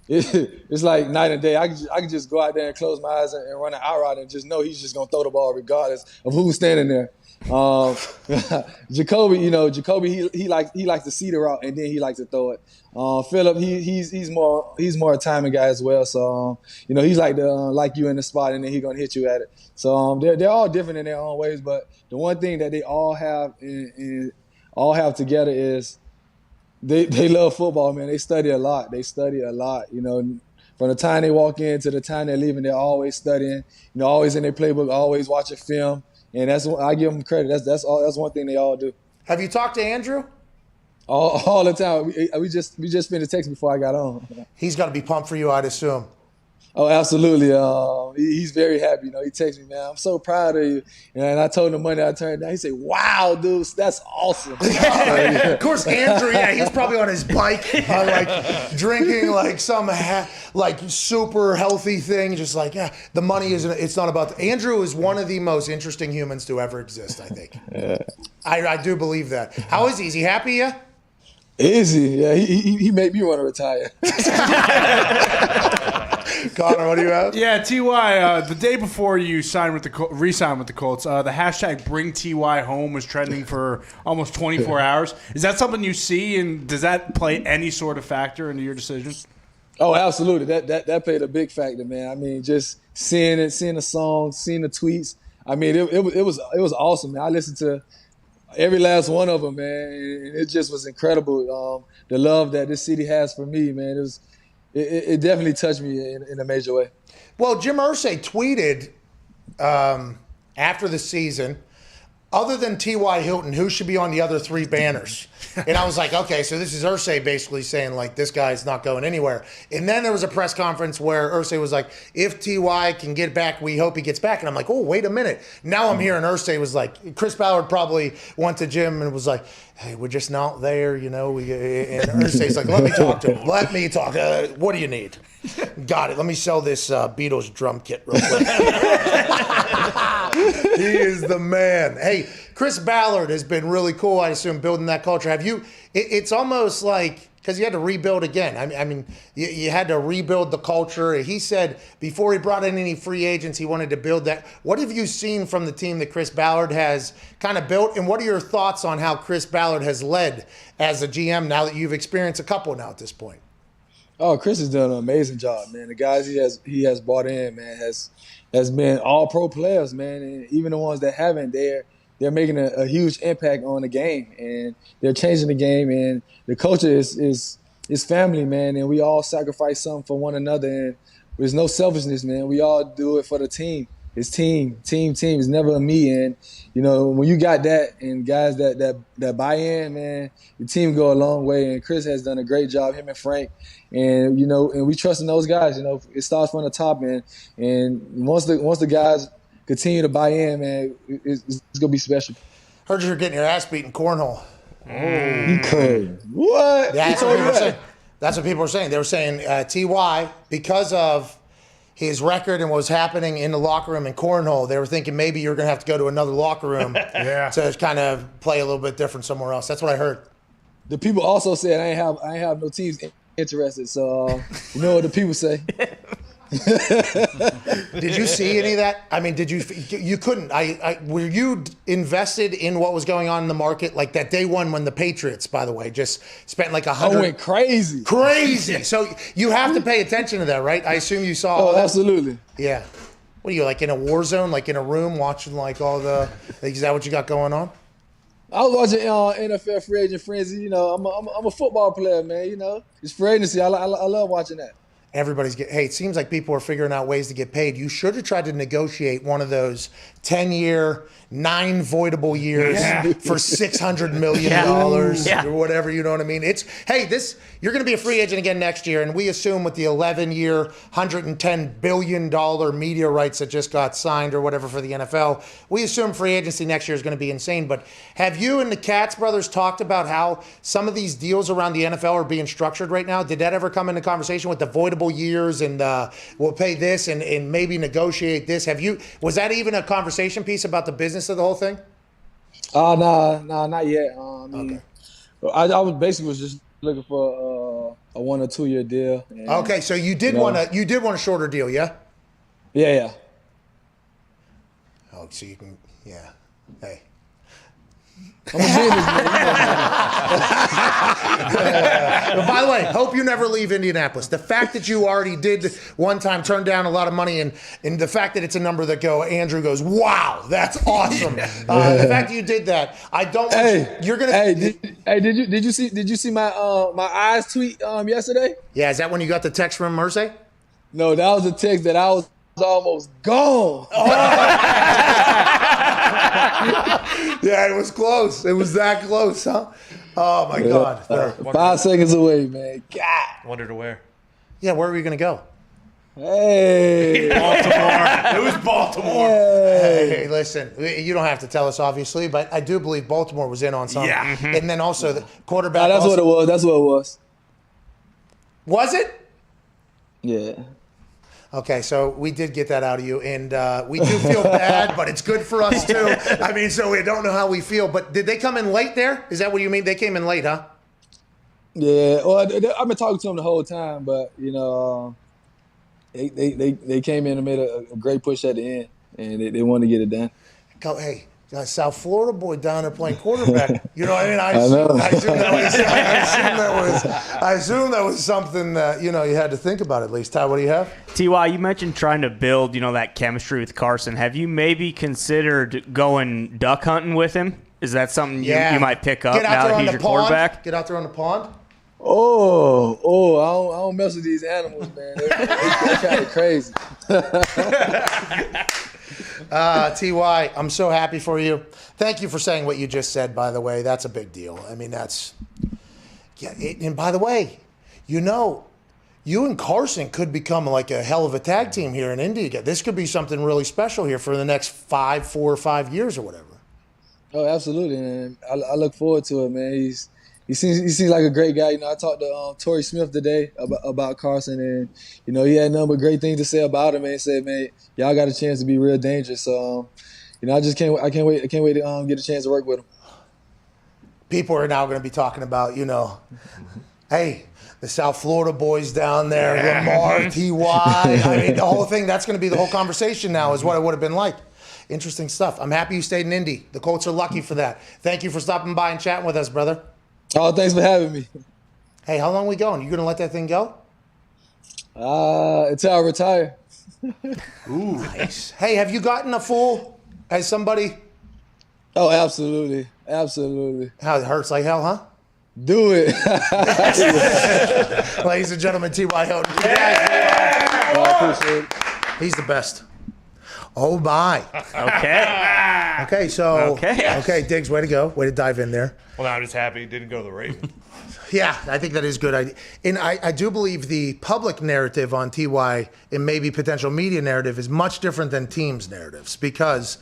it's like night and day. I can just go out there and close my eyes and run an out route and just know he's just gonna throw the ball regardless of who's standing there. Jacoby, he likes to see the route and then he likes to throw it. Phillip, he's more a timing guy as well. So he's like you in the spot and then he's gonna hit you at it. So they're all different in their own ways, but the one thing that they all have together is they love football, man. They study a lot. From the time they walk in to the time they're leaving, they're always studying. Always in their playbook, always watching film. And I give them credit. That's one thing they all do. Have you talked to Andrew? All the time. We just spent a text before I got on. He's got to be pumped for you, I'd assume. Oh, absolutely. He's very happy. He texts me, man, I'm so proud of you. And I told him the money I turned down. He said, wow, dude, that's awesome. Of course, Andrew, he's probably on his bike, drinking some super healthy thing. Just the money it's not about. Andrew is one of the most interesting humans to ever exist, I think. Yeah. I do believe that. How is he? Is he happy yet? Is he? Yeah, he made me want to retire. Connor, what do you have? Yeah, T.Y., the day before you re-signed with the Colts, the hashtag Bring T.Y. Home was trending for almost 24 hours. Is that something you see, and does that play any sort of factor into your decision? Oh, absolutely. That played a big factor, man. I mean, just seeing the songs, seeing the tweets. I mean, it was awesome, man. I listened to every last one of them, man, and it just was incredible. The love that this city has for me, man, it definitely touched me in a major way. Well, Jim Irsay tweeted after the season, other than T.Y. Hilton, who should be on the other 3 banners? And I was like, okay, so this is Irsay basically saying, this guy's not going anywhere. And then there was a press conference where Irsay was like, if T.Y. can get back, we hope he gets back. And I'm like, oh, wait a minute. Now I'm hearing Irsay was like, Chris Ballard probably went to Jim and was like, hey, we're just not there, and Irsay's like, let me talk to him. Let me talk. What do you need? Got it. Let me sell this Beatles drum kit real quick. He is the man. Hey, Chris Ballard has been really cool, I assume, building that culture. Have you? It's almost like, because you had to rebuild again. I mean, you had to rebuild the culture. He said before he brought in any free agents, he wanted to build that. What have you seen from the team that Chris Ballard has kind of built? And what are your thoughts on how Chris Ballard has led as a GM now that you've experienced a couple now at this point? Oh, Chris has done an amazing job, man. The guys he has brought in, man, has been all pro players, man. And even the ones that haven't, they're making a huge impact on the game, and they're changing the game. And the culture is family, man. And we all sacrifice something for one another. And there's no selfishness, man. We all do it for the team. It's team. It's never a me. And, you know, when you got that and guys that buy in, man, the team go a long way. And Chris has done a great job, him and Frank. And, you know, and we trust in those guys. You know, it starts from the top, man. And once the guys continue to buy in, man, it's going to be special. Heard you were getting your ass beat in cornhole. You could. What? Yeah, Who told you that? That's what people were saying. They were saying T.Y., because of his record and what was happening in the locker room in cornhole, they were thinking maybe you're going to have to go to another locker room to kind of play a little bit different somewhere else. That's what I heard. The people also said I ain't have no teams interested. So you know what the people say. Did you see any of that? I mean, you couldn't. Were you invested in what was going on in the market? Like that day one when the Patriots, by the way, just spent like 100. I went crazy. Crazy. So you have to pay attention to that, right? I assume you saw all that. Absolutely. Yeah. What are you, like in a war zone, like in a room watching like all the, is that what you got going on? I was watching NFL Free Agent Frenzy. You know, I'm a football player, man. You know, it's free agency. I love watching that. Everybody's hey, it seems like people are figuring out ways to get paid. You should have tried to negotiate one of those 10-year, 9 voidable years for $600 million or whatever, you know what I mean? You're going to be a free agent again next year, and we assume with the 11-year, $110 billion media rights that just got signed or whatever for the NFL, we assume free agency next year is going to be insane. But have you and the Katz brothers talked about how some of these deals around the NFL are being structured right now? Did that ever come into conversation with the voidable years and we'll pay this and maybe negotiate this? Was that even a conversation piece about the business of the whole thing? Nah, not yet. I was basically just looking for a 1 or 2 year deal. And, okay, so you did want a shorter deal, yeah? Yeah. Oh, so you can, yeah. Hey. I'm a businessman. But by the way, hope you never leave Indianapolis. The fact that you already did one time turn down a lot of money, and the fact that it's a number that Andrew goes, wow, that's awesome. The fact that you did that, I don't. You're gonna. Did you see my eyes tweet yesterday? Yeah, is that when you got the text from Mersey? No, that was a text that I was almost gone. Yeah, it was close. It was that close, huh? Oh, my God. 5 seconds away, man. God. Wonder to where. Yeah, where were you going to go? Hey. Baltimore. It was Baltimore. Hey, listen, you don't have to tell us, obviously, but I do believe Baltimore was in on something. Yeah. Mm-hmm. And then also the quarterback. That's what it was. Was it? Yeah. Okay, so we did get that out of you, and we do feel bad, but it's good for us, too. I mean, so we don't know how we feel. But did they come in late there? Is that what you mean? They came in late, huh? Yeah, well, I've been talking to them the whole time, but, you know, they came in and made a great push at the end, and they wanted to get it done. Hey, South Florida boy down there playing quarterback. You know what I mean? I assume that was something that, you know, you had to think about at least. Ty, what do you have? T.Y., you mentioned trying to build, you know, that chemistry with Carson. Have you maybe considered going duck hunting with him? Is that something you might pick up now that he's your quarterback? Get out there on the pond? I don't mess with these animals, man. They're kind of crazy. T.Y., I'm so happy for you. Thank you for saying what you just said, by the way. That's a big deal. I mean, and by the way, you know, you and Carson could become like a hell of a tag team here in Indy. This could be something really special here for the next 4 or 5 years or whatever. Oh, absolutely, man. I look forward to it, man. He seems like a great guy. You know, I talked to Torrey Smith today about Carson, and you know, he had nothing but great things to say about him. And he said, "Man, y'all got a chance to be real dangerous." So, you know, I can't wait to get a chance to work with him. People are now going to be talking about, you know, hey, the South Florida boys down there, Lamar, T.Y. I mean, the whole thing. That's going to be the whole conversation now. Is what it would have been like. Interesting stuff. I'm happy you stayed in Indy. The Colts are lucky for that. Thank you for stopping by and chatting with us, brother. Oh, thanks for having me. Hey, how long are we going? You going to let that thing go? Until I retire. Ooh, nice. Hey, have you gotten a full as somebody? Oh, absolutely. Absolutely. How it hurts like hell, huh? Do it. Ladies and gentlemen, T.Y. Hilton. I appreciate it. He's the best. Oh, my. Okay. Okay, so. Okay. Okay, Diggs, way to go. Way to dive in there. Well, now I'm just happy he didn't go to the Ravens. Yeah, I think that is good. And I do believe the public narrative on TY and maybe potential media narrative is much different than teams' narratives because,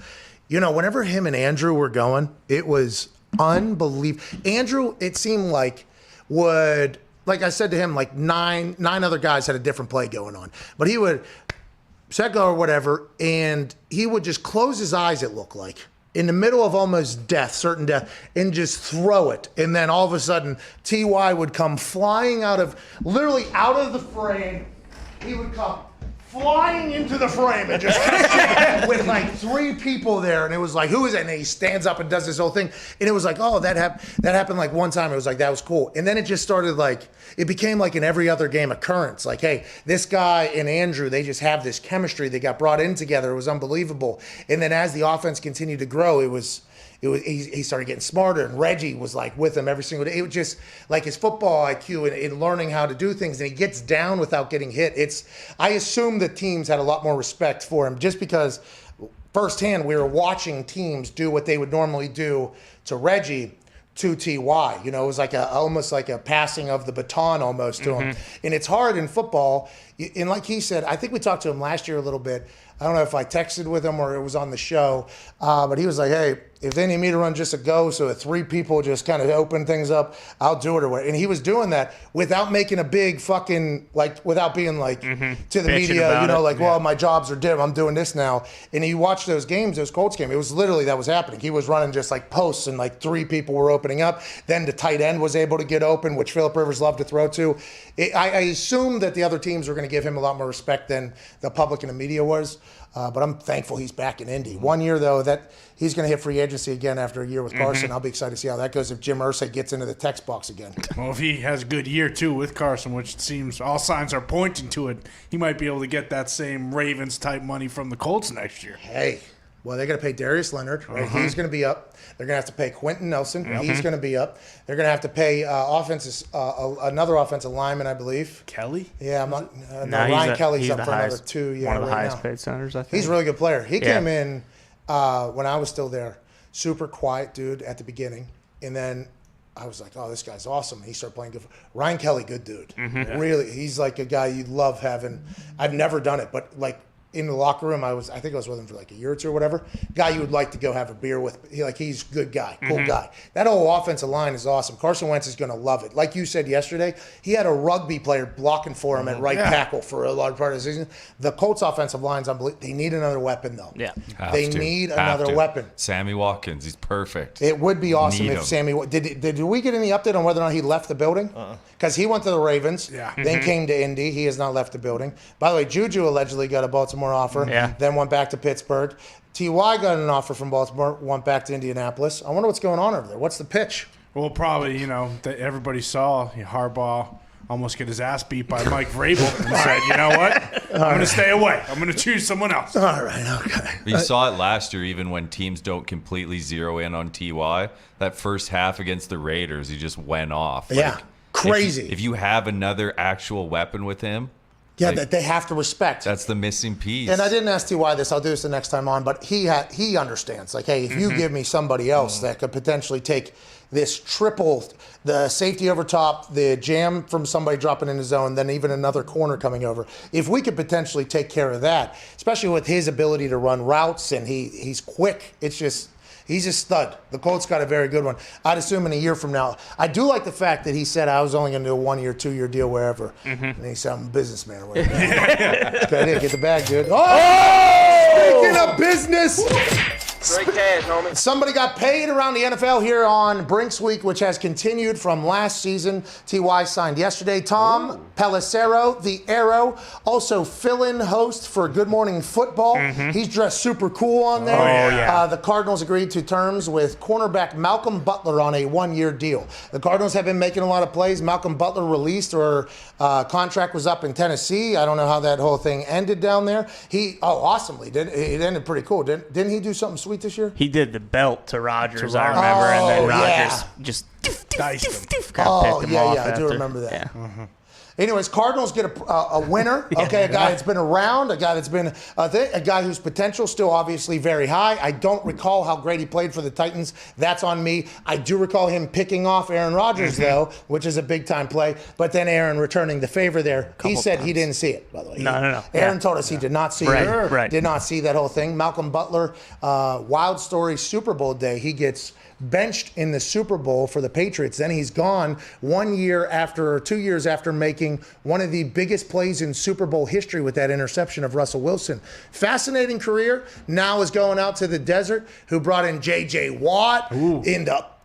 whenever him and Andrew were going, it was unbelievable. Andrew, it seemed like like I said to him, like nine other guys had a different play going on. But he would set go or whatever, and he would just close his eyes, it looked like, in the middle of almost certain death, and just throw it. And then all of a sudden, TY would come flying literally out of the frame. He would come flying into the frame and just with like 3 people there. And it was like, who is it? And he stands up and does this whole thing. And it was like, oh, that happened like one time. It was like, that was cool. And then it just started it became like an every other game occurrence. Like, hey, this guy and Andrew, they just have this chemistry. They got brought in together. It was unbelievable. And then as the offense continued to grow, he started getting smarter, and Reggie was like with him every single day. It was just like his football IQ and learning how to do things, and he gets down without getting hit. I assume that teams had a lot more respect for him just because firsthand we were watching teams do what they would normally do to Reggie to TY. It was like almost like a passing of the baton almost to him. And it's hard in football. And like he said, I think we talked to him last year a little bit. I don't know if I texted with him or it was on the show, but he was like, hey, if they need me to run just a go, so if 3 people just kind of open things up, I'll do it or whatever. And he was doing that without making a big fucking, without being to the media, well, my jobs are different. I'm doing this now. And he watched those Colts games. It was literally that was happening. He was running just like posts and 3 people were opening up. Then the tight end was able to get open, which Phillip Rivers loved to throw to. I assume that the other teams were going to give him a lot more respect than the public and the media was. But I'm thankful he's back in Indy. 1 year, though, that he's going to hit free agency again after a year with Carson. I'll be excited to see how that goes if Jim Irsay gets into the text box again. Well, if he has a good year, too, with Carson, which seems all signs are pointing to it, he might be able to get that same Ravens-type money from the Colts next year. Hey. Well, they're going to pay Darius Leonard. Right? He's going to be up. They're going to have to pay Quentin Nelson. He's going to be up. They're going to have to pay another offensive lineman, I believe. Kelly? Yeah, I'm not. Ryan Kelly's up for another 2. Yeah, one of the right highest now. paid centers, I think. He's a really good player. He came in when I was still there. Super quiet dude at the beginning, and then I was like, oh, this guy's awesome. He started playing good. Ryan Kelly, good dude. Really, he's like a guy you'd love having. I've never done it, but in the locker room, I think I was with him for a year or 2 or whatever. Guy you would like to go have a beer with. He's a good guy, cool guy. That whole offensive line is awesome. Carson Wentz is going to love it. Like you said yesterday, he had a rugby player blocking for him at right tackle for a large part of the season. The Colts offensive line's unbelievable. They need another weapon, though. Yeah. They need another weapon. Sammy Watkins, he's perfect. It would be awesome if Sammy... Did we get any update on whether or not he left the building? Because he went to the Ravens, then came to Indy. He has not left the building. By the way, Juju allegedly got a Baltimore offer, then went back to Pittsburgh. T.Y. got an offer from Baltimore, went back to Indianapolis. I wonder what's going on over there. What's the pitch? Well, probably, everybody saw Harbaugh almost get his ass beat by Mike Vrabel and said, you know what? I'm going to stay away. I'm going to choose someone else. All right, okay. You saw it last year, even when teams don't completely zero in on T.Y. That first half against the Raiders, he just went off. Yeah, crazy. If you have another actual weapon with him, that they have to respect. That's the missing piece. And I didn't ask T.Y. this. I'll do this the next time on. But he understands. Hey, if you give me somebody else that could potentially take this triple, the safety over top, the jam from somebody dropping in the zone, then even another corner coming over. If we could potentially take care of that, especially with his ability to run routes and he's quick, he's a stud. The Colts got a very good one. I'd assume in a year from now. I do like the fact that he said I was only going to do a 1 year, 2 year deal wherever. And he said I'm a businessman or whatever. Okay, get the bag, dude. Oh! Speaking of business. Great cash, homie. Somebody got paid around the NFL here on Brinks Week, which has continued from last season. T.Y. signed yesterday. Tom Pelissero, the Arrow, also fill-in host for Good Morning Football. He's dressed super cool on there. The Cardinals agreed to terms with cornerback Malcolm Butler on a 1 year deal. The Cardinals have been making a lot of plays. Malcolm Butler released, or contract was up in Tennessee. I don't know how that whole thing ended down there. Awesomely. It ended pretty cool. Didn't he do something sweet this year? He did the belt to Rodgers, I remember, and then Rodgers just diced him. kind of picked him off I do remember that. Yeah. Anyways, Cardinals get a winner. Okay, a guy that's been around, a guy that's been a guy whose potential still obviously very high. I don't recall how great he played for the Titans. That's on me. I do recall him picking off Aaron Rodgers though, which is a big time play. But then Aaron returning the favor there. He said he didn't see it. By the way, no. Aaron told us he did not see it. Right. Did not see that whole thing. Malcolm Butler, wild story. Super Bowl day, he gets benched in the Super Bowl for the Patriots. Then he's gone 2 years after making one of the biggest plays in Super Bowl history with that interception of Russell Wilson. Fascinating career. Now is going out to the desert, who brought in J.J. Watt,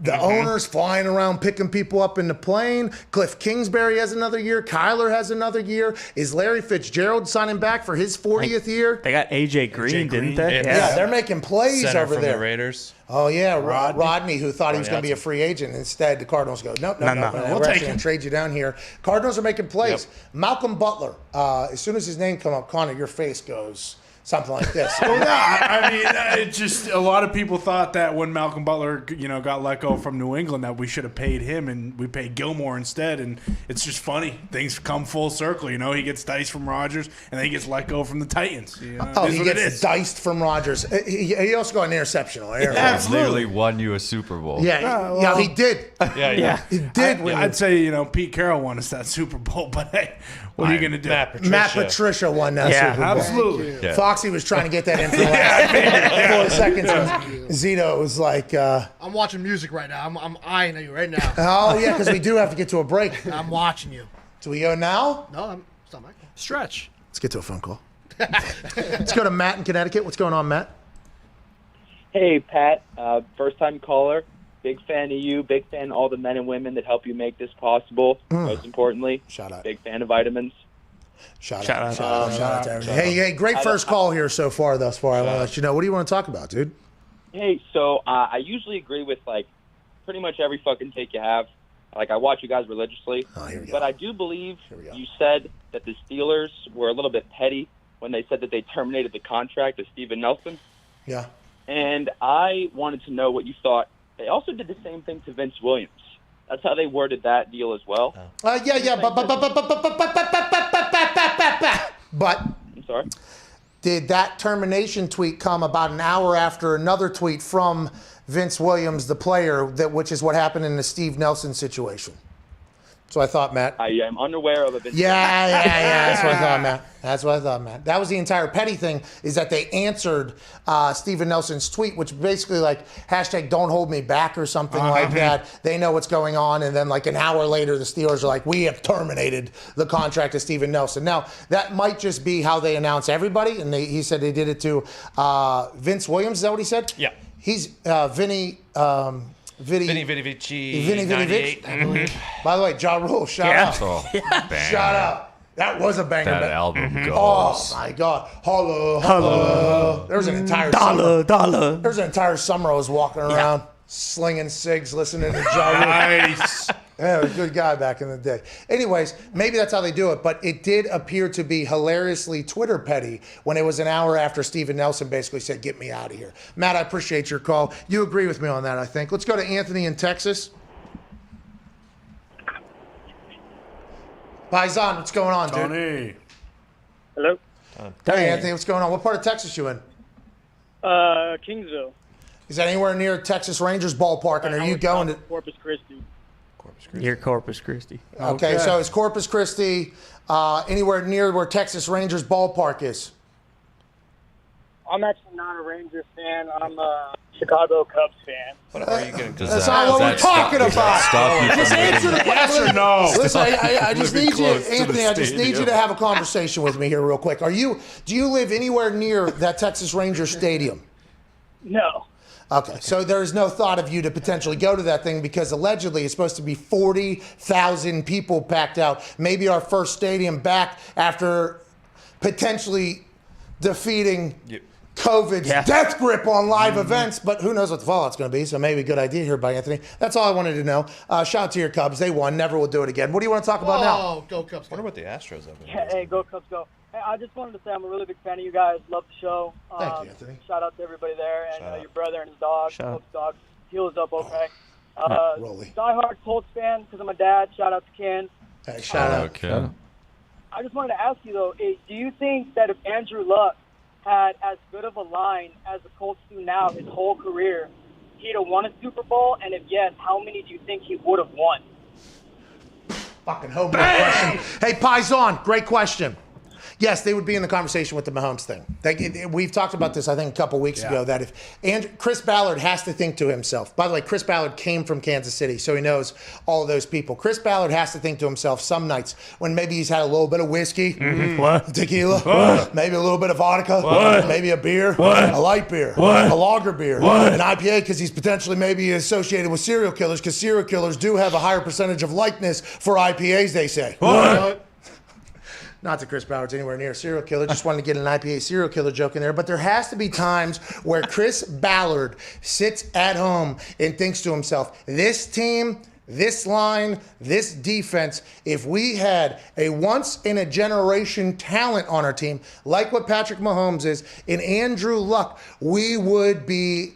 the owners flying around picking people up in the plane. Cliff Kingsbury has another year. Kyler has another year. Is Larry Fitzgerald signing back for his 40th year? They got A.J. Green, didn't they? Yeah, they're making plays Center over from there. The Raiders. Oh, yeah, Rodney, who thought he was going to be a free agent. Instead, the Cardinals go, no. We're actually going to trade you down here. Cardinals are making plays. Yep. Malcolm Butler, as soon as his name come up, Connor, your face goes something like this. Well, no, I mean, it just a lot of people thought that when Malcolm Butler, got let go from New England, that we should have paid him and we paid Gilmore instead. And it's just funny. Things come full circle. He gets diced from Rodgers and then he gets let go from the Titans. He gets diced from Rodgers. He also got an interceptional error. Literally won you a Super Bowl. Yeah, he did. Yeah. He did. I'd say, Pete Carroll won us that Super Bowl, but hey, what are you going to do? Matt Patricia won that Super Bowl. Absolutely. Yeah. Foxy was trying to get that in for the last 4 seconds. Zito was like... I'm watching music right now. I'm eyeing you right now. Oh, yeah, because we do have to get to a break. I'm watching you. Do we go now? No, it's not my call. Stretch. Let's get to a phone call. Let's go to Matt in Connecticut. What's going on, Matt? Hey, Pat. First-time caller. Big fan of you. Big fan of all the men and women that help you make this possible. Most importantly, shout out. Big fan of vitamins. Shout out to everybody. Hey, great first call here so far thus far. I want to let you know. What do you want to talk about, dude? Hey, so I usually agree with, pretty much every fucking take you have. I watch you guys religiously. Oh, here we go. But I do believe you said that the Steelers were a little bit petty when they said that they terminated the contract of Steven Nelson. Yeah. And I wanted to know what you thought. They also did the same thing to Vince Williams. That's how they worded that deal as well. But I'm sorry? Did that termination tweet come about an hour after another tweet from Vince Williams, the player, which is what happened in the Steve Nelson situation? So I thought, Matt. I am unaware of it. Yeah. That's what I thought, Matt. That was the entire petty thing, is that they answered Steven Nelson's tweet, which basically hashtag don't hold me back or something like that. They know what's going on. And then an hour later, the Steelers are like, we have terminated the contract of Steven Nelson. Now, that might just be how they announce everybody. And he said they did it to Vince Williams. Is that what he said? Yeah. He's Vinny Vici. By the way, Ja Rule, shout out. Shout out. That was a banger. That album goes. Oh my God. Holla. There's an entire dollar. There's an entire summer I was walking around slinging cigs, listening to Ja Rule. Nice. Yeah, a good guy back in the day. Anyways, maybe that's how they do it, but it did appear to be hilariously Twitter petty when it was an hour after Steven Nelson basically said, get me out of here. Matt, I appreciate your call. You agree with me on that, I think. Let's go to Anthony in Texas. Paisan, what's going on, dude? Tony. Hello? Hey, Anthony, what's going on? What part of Texas you in? Kingsville. Is that anywhere near Texas Rangers ballpark, and are you going to... Corpus Christi. Near Corpus Christi. Okay, so is Corpus Christi anywhere near where Texas Rangers ballpark is? I'm actually not a Rangers fan. I'm a Chicago Cubs fan. What are you going to do? That's not what we're talking about. Just answer the question. Yes or no? Listen, I just need you, Anthony, I just need you to have a conversation with me here real quick. Do you live anywhere near that Texas Rangers stadium? No. Okay, so there's no thought of you to potentially go to that thing because allegedly it's supposed to be 40,000 people packed out. Maybe our first stadium back after potentially defeating COVID's death grip on live events, but who knows what the fallout's going to be, so maybe a good idea here by Anthony. That's all I wanted to know. Shout out to your Cubs. They won. Never will do it again. What do you want to talk about now? Oh, go Cubs. I wonder what the Astros have. Hey, go Cubs, go. Hey, I just wanted to say I'm a really big fan of you guys. Love the show. Thank you, Anthony. Shout out to everybody there and your brother and his dog. Shout out. Hope his dog heals up okay. Rolly. Diehard Colts fan because I'm a dad. Shout out to Ken. Hey, shout out. Okay. I just wanted to ask you, though, do you think that if Andrew Luck had as good of a line as the Colts do now his whole career, he'd have won a Super Bowl? And if yes, how many do you think he would have won? Fucking homework question. Hey, Paisan, great question. Yes, they would be in the conversation with the Mahomes thing. We've talked about this, I think, a couple weeks ago, that if Chris Ballard has to think to himself. By the way, Chris Ballard came from Kansas City, so he knows all of those people. Chris Ballard has to think to himself some nights when maybe he's had a little bit of whiskey, tequila, maybe a little bit of vodka, maybe a beer, a light beer, a lager beer, an IPA, because he's potentially maybe associated with serial killers, because serial killers do have a higher percentage of likeness for IPAs, they say. Not that Chris Ballard's anywhere near a serial killer. Just wanted to get an IPA serial killer joke in there. But there has to be times where Chris Ballard sits at home and thinks to himself, this team, this line, this defense, if we had a once-in-a-generation talent on our team, like what Patrick Mahomes is, and Andrew Luck, we would be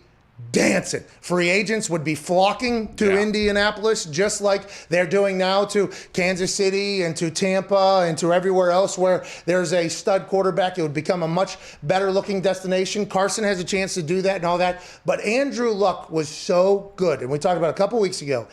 dancing. Free agents would be flocking to Indianapolis, just like they're doing now to Kansas City and to Tampa and to everywhere else where there's a stud quarterback. It would become a much better looking destination. Carson has a chance to do that and all that. But Andrew Luck was so good. And we talked about a couple weeks ago.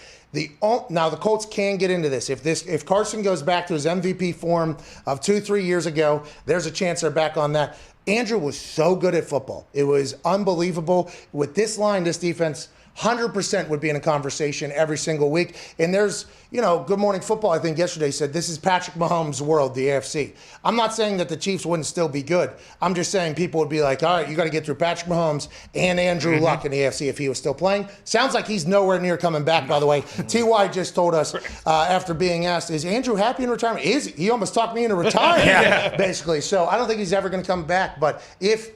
Now the Colts can get into this. If Carson goes back to his MVP form of 2-3 years ago, there's a chance they're back on that. Andrew was so good at football. It was unbelievable. With this line, this defense, 100% would be in a conversation every single week. And there's, Good Morning Football, I think yesterday said, this is Patrick Mahomes' world, the AFC. I'm not saying that the Chiefs wouldn't still be good. I'm just saying people would be like, all right, you got to get through Patrick Mahomes and Andrew Luck in the AFC if he was still playing. Sounds like he's nowhere near coming back, by the way. T.Y. just told us after being asked, is Andrew happy in retirement? He almost talked me into retirement, basically. So I don't think he's ever going to come back. But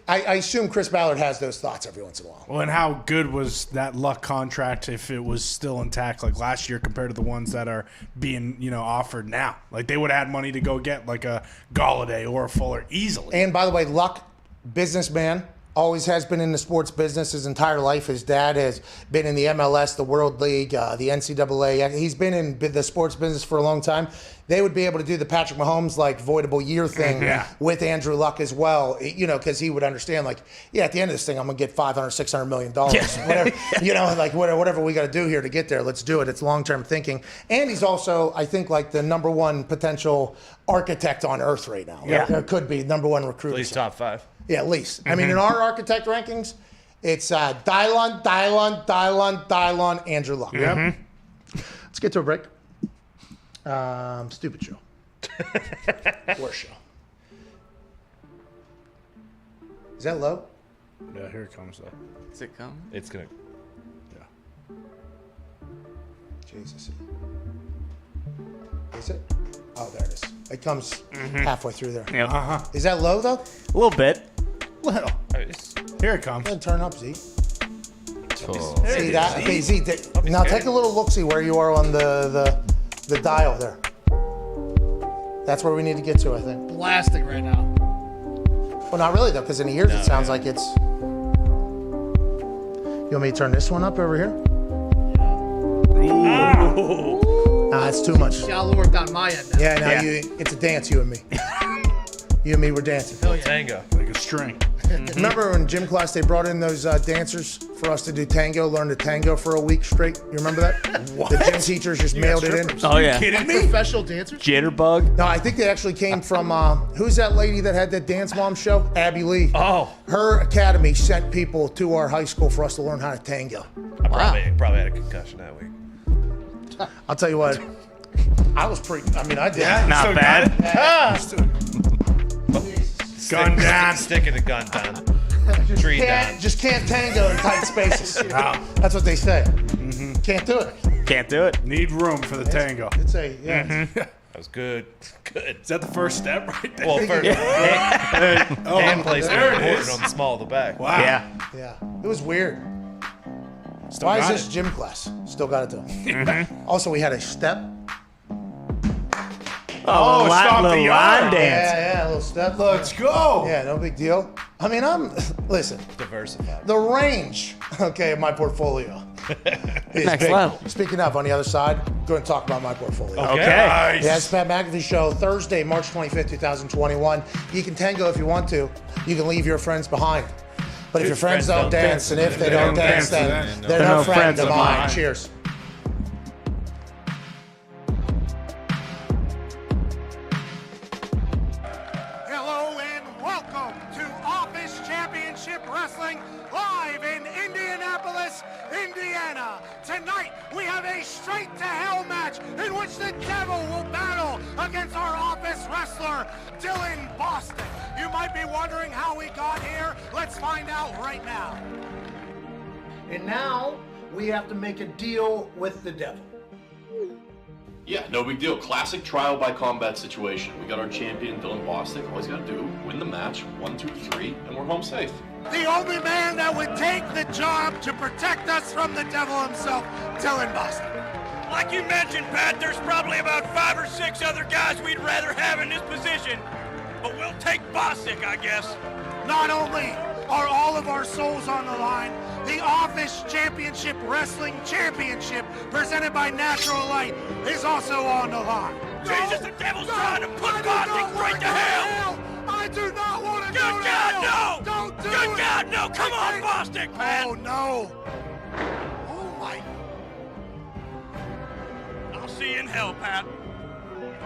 I assume Chris Ballard has those thoughts every once in a while. Well, and how good was that Luck contract if it was still intact like last year compared to the ones that are being, offered now? Like they would have had money to go get like a Galladay or a Fuller easily. And by the way, Luck, businessman, always has been in the sports business his entire life. His dad has been in the MLS, the World League, the NCAA. He's been in the sports business for a long time. They would be able to do the Patrick Mahomes voidable year thing with Andrew Luck as well, because he would understand at the end of this thing, I'm going to get $500-600 million. Whatever, whatever we got to do here to get there, let's do it. It's long-term thinking. And he's also, I think, the number one potential architect on earth right now. Yeah. Could be number one recruit. At least top 5. Yeah, at least. I mean, in our architect rankings, it's Dylon, Andrew Luck. Yep. Let's get to a break. Stupid show. Worst show. Is that low? Yeah, here it comes though. Is it coming? It's gonna. Yeah. Jesus. Is it? Oh, there it is. It comes halfway through there. Yeah. Is that low though? A little bit. Little. Here it comes. Go ahead and turn up, Z. Oh. See that? Okay, Z. Now take a little look-see where you are on the dial there. That's where we need to get to, I think. Blasting right now. Well, not really though, because in the ears it sounds like it's. You want me to turn this one up over here? Nah, it's too much. Y'all worked on my end now. Yeah, now it's a dance, you and me. You and me were dancing. Hell yeah. Tango. Like a string. Remember in gym class they brought in those dancers for us to do tango, learn the tango for a week straight? You remember that? What? The gym teachers just mailed it in. Oh, yeah. Kidding me? Professional dancers? Jitterbug. No, I think they actually came from, who's that lady that had that Dance Mom show? Abby Lee. Oh. Her academy sent people to our high school for us to learn how to tango. I probably had a concussion that week. I'll tell you what, I was I did. Yeah, Not bad. Gun down. Sticking the gun down. Tree down. Just can't tango in tight spaces. No. That's what they say. Can't do it. Can't do it. Need room for the tango. It's a, That was good. Good. Is that the first step right there? Well, first, hand placement important on the small of the back. Wow. Yeah. Yeah. It was weird. Still Why is got this it. gym class? Still got it though. Also, we had a step. Oh, stomp the little yard. line dance. Yeah, a little step. Let's go. Yeah, no big deal. I mean, listen, Diversified. the range, of my portfolio is Next big. level. Speaking of, on the other side, go and talk about my portfolio. Okay. Yeah, it's Pat McAfee Show, Thursday, March 25th, 2021. You can tango if you want to. You can leave your friends behind. But if your friends don't dance, and if they don't dance, then they're no friends of mine. Cheers. Hello and welcome to Office Championship Wrestling live in Indianapolis, Indiana. Tonight we have a straight to hell match in which the Devil will battle against our office wrestler, Dylan Boston. You might be wondering how we got here. Let's find out right now. And now we have to make a deal with the devil. Yeah, no big deal. Classic trial by combat situation. We got our champion, Dylan Bostic. All he's got to do, win the match, 1, 2, 3, and we're home safe. The only man that would take the job to protect us from the devil himself, Dylan Boston. Like you mentioned, Pat, there's probably about 5 or 6 other guys we'd rather have in this position, but we'll take Bostic, I guess. Not only are all of our souls on the line, the Office Championship Wrestling Championship, presented by Natural Light, is also on the line. Jesus, the devil's trying to put Bostic right to hell! I do not want to go to Good God, hell! no! Don't do Good it! God, no! Come on, Bostic, Pat! Oh, no! Oh, my... I'll see you in hell, Pat.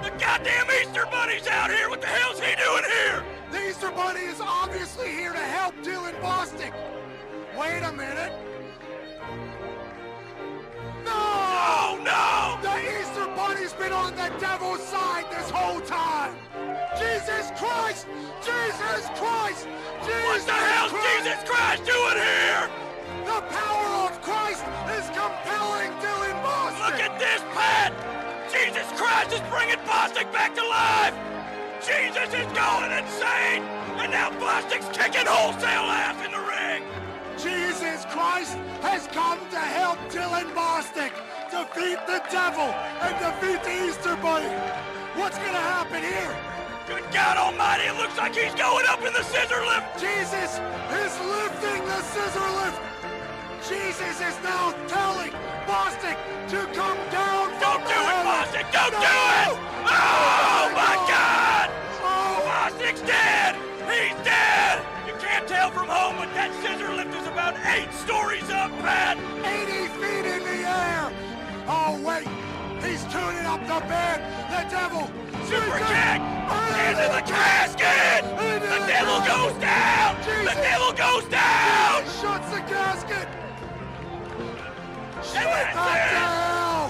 The goddamn Easter Bunny's out here! What the hell's he doing here? The Easter Bunny is obviously here to help Dylan Bostic. Wait a minute. No! Oh, no! The Easter Bunny's been on the devil's side this whole time. Jesus Christ! Jesus Christ! Jesus What the hell's Jesus Christ doing here? The power of Christ is compelling Dylan Bostic. Look at this, Pat! Jesus Christ is bringing Bostic back to life! Jesus is going insane! And now Bostic's kicking wholesale ass in the ring! Jesus Christ has come to help Dylan Bostic defeat the devil and defeat the Easter Bunny. What's gonna happen here? Good God Almighty, it looks like he's going up in the scissor lift! Jesus is lifting the scissor lift! Jesus is now telling Bostic to come down from Don't do it, Bostic! Don't do it! Oh, my God! Oh, Bostic's dead! He's dead! You can't tell from home, but that scissor lift is about 8 stories up, Pat! 80 feet in the air! Oh, wait! He's tuning up the bed! The devil! Super kick! Into the casket! The devil goes down! The devil goes down! Shuts the casket! And Back to that's hell!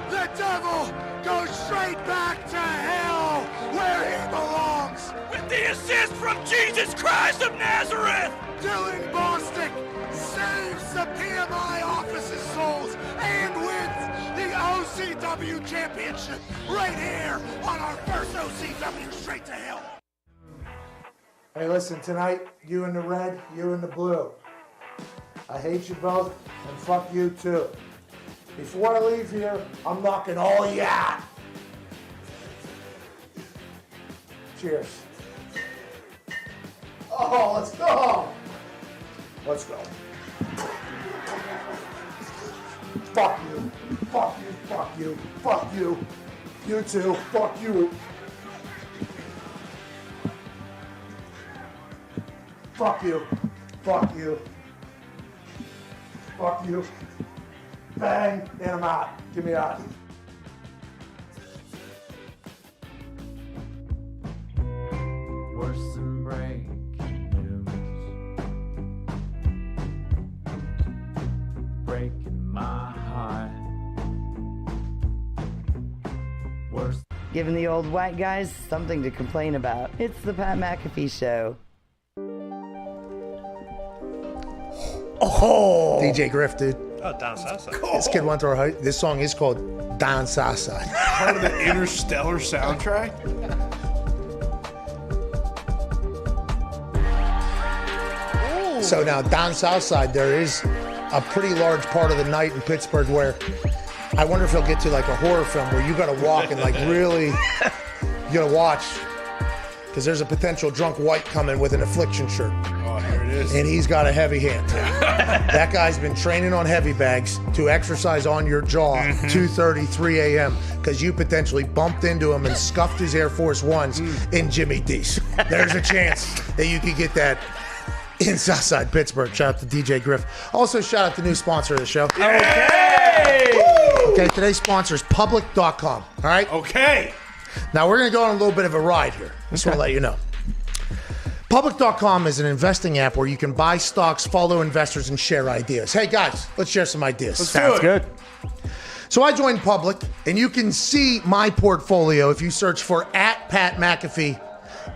The devil goes straight back to hell, where he belongs! With the assist from Jesus Christ of Nazareth! Dylan Bostic saves the PMI office's souls and wins the OCW championship right here on our first OCW Straight to Hell. Hey, listen, tonight, you in the red, you in the blue. I hate you both, and fuck you too. Before I leave here, I'm knocking all you out. Cheers. Oh, let's go. Let's go. Fuck you. Fuck you. Fuck you. Fuck you. You too. Fuck you. Fuck you. Fuck you. Fuck you. Bang. And I'm out. Get me out. Worse than breaking news, breaking my heart. Worse. Giving the old white guys something to complain about. It's the Pat McAfee Show. Oh, DJ Griff, dude. Oh, Down Southside. This kid went to our high. This song is called Down Southside. Part of the Interstellar soundtrack. So now down Southside, there is a pretty large part of the night in Pittsburgh where I wonder if he'll get to like a horror film where you got to walk and like really, you got to watch because there's a potential drunk white coming with an Affliction shirt. Oh, here it is. is. And he's got a heavy hand. That guy's been training on heavy bags to exercise on your jaw 2:30, 3 a.m. because you potentially bumped into him and scuffed his Air Force Ones in Jimmy D's. There's a chance that you could get that in Southside Pittsburgh. Shout out to DJ Griff. Also, shout out to the new sponsor of the show. Okay, today's sponsor is public.com. All right? Okay. Now, we're going to go on a little bit of a ride here. Just want to let you know. Public.com is an investing app where you can buy stocks, follow investors, and share ideas. Hey, guys, let's share some ideas. Sounds good. So I joined Public, and you can see my portfolio if you search for @Pat McAfee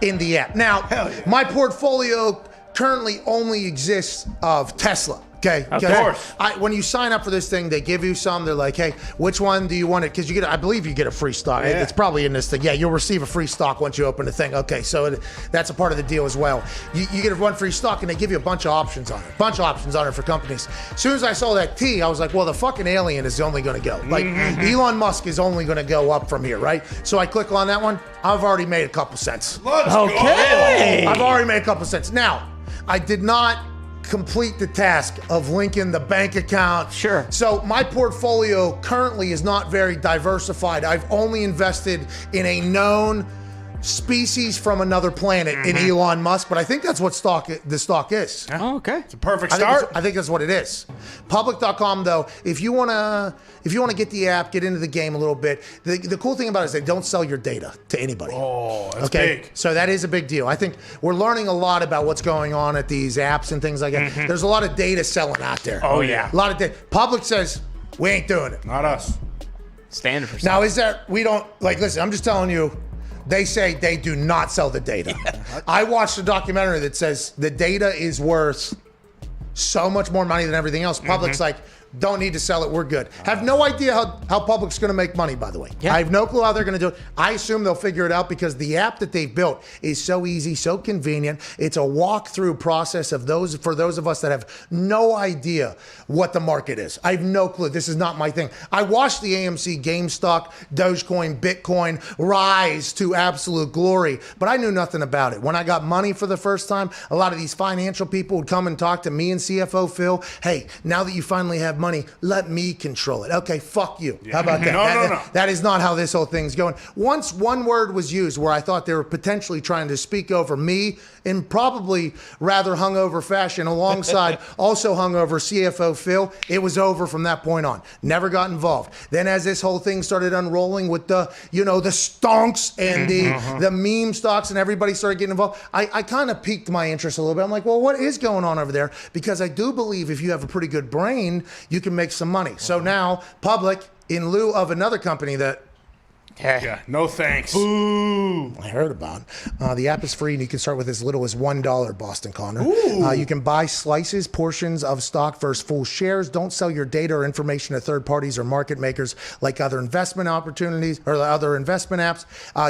in the app. Now, my portfolio currently only exists of Tesla. Okay. Of course. When you sign up for this thing, they give you some. They're like, hey, which one do you want it? Because you get, I believe you get a free stock. Yeah. It's probably in this thing. Yeah, you'll receive a free stock once you open the thing. Okay, so that's a part of the deal as well. You get one free stock, and they give you a bunch of options on it. For companies. As soon as I saw that T, I was like, well, the fucking alien is only going to go. Like, Elon Musk is only going to go up from here, right? So I click on that one. I've already made a couple cents. Let's go. I've already made a couple cents. Now, I did not complete the task of linking the bank account. Sure. So my portfolio currently is not very diversified. I've only invested in a known species from another planet in Elon Musk, but I think that's what the stock is. Oh, okay. It's a perfect start. I think that's what it is. Public.com, though, if you wanna get the app, get into the game a little bit, the cool thing about it is they don't sell your data to anybody. Oh, that's big. So that is a big deal. I think we're learning a lot about what's going on at these apps and things like that. There's a lot of data selling out there. Oh, yeah. A lot of data. Public says, we ain't doing it. Not us. Standard for Now, listen, I'm just telling you, they say they do not sell the data. I watched a documentary that says the data is worth so much more money than everything else. Public's like, don't need to sell it. We're good. Have no idea how Public's going to make money, by the way. Yeah. I have no clue how they're going to do it. I assume they'll figure it out because the app that they've built is so easy, so convenient. It's a walkthrough process for those of us that have no idea what the market is. I have no clue. This is not my thing. I watched the AMC GameStop, Dogecoin, Bitcoin rise to absolute glory, but I knew nothing about it. When I got money for the first time, a lot of these financial people would come and talk to me and CFO Phil. Hey, now that you finally have money, let me control it. Okay, fuck you. Yeah. How about that? No. That is not how this whole thing's going. Once one word was used where I thought they were potentially trying to speak over me in probably rather hungover fashion alongside also hungover CFO Phil, it was over from that point on. Never got involved. Then as this whole thing started unrolling with the stonks and the meme stocks and everybody started getting involved, I kind of piqued my interest a little bit. I'm like, well, what is going on over there? Because I do believe if you have a pretty good brain, you can make some money. So now, Public, in lieu of another company that no thanks. Boo. I heard about. The app is free, and you can start with as little as $1, Boston Connor. You can buy slices, portions of stock versus full shares. Don't sell your data or information to third parties or market makers like other investment opportunities or other investment apps.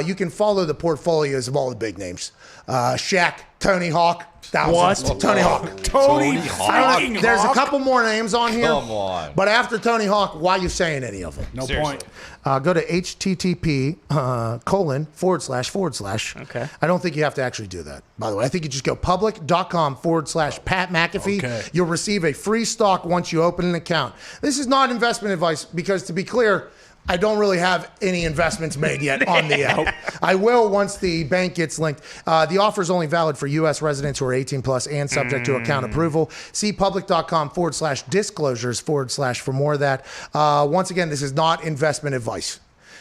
You can follow the portfolios of all the big names. Shaq, Tony Hawk. Thousands. What? Tony Hawk. Tony fucking Hawk. There's a couple more names on here. Come on. But after Tony Hawk, why are you saying any of them? No Seriously. point. Go to http:// Okay. I don't think you have to actually do that, by the way. I think you just go public.com/Pat McAfee. Okay. You'll receive a free stock once you open an account. This is not investment advice because, to be clear, I don't really have any investments made yet on the app. I will once the bank gets linked. The offer is only valid for U.S. residents who are 18 plus and subject to account approval. See public.com/disclosures/ for more of that. Once again, this is not investment advice.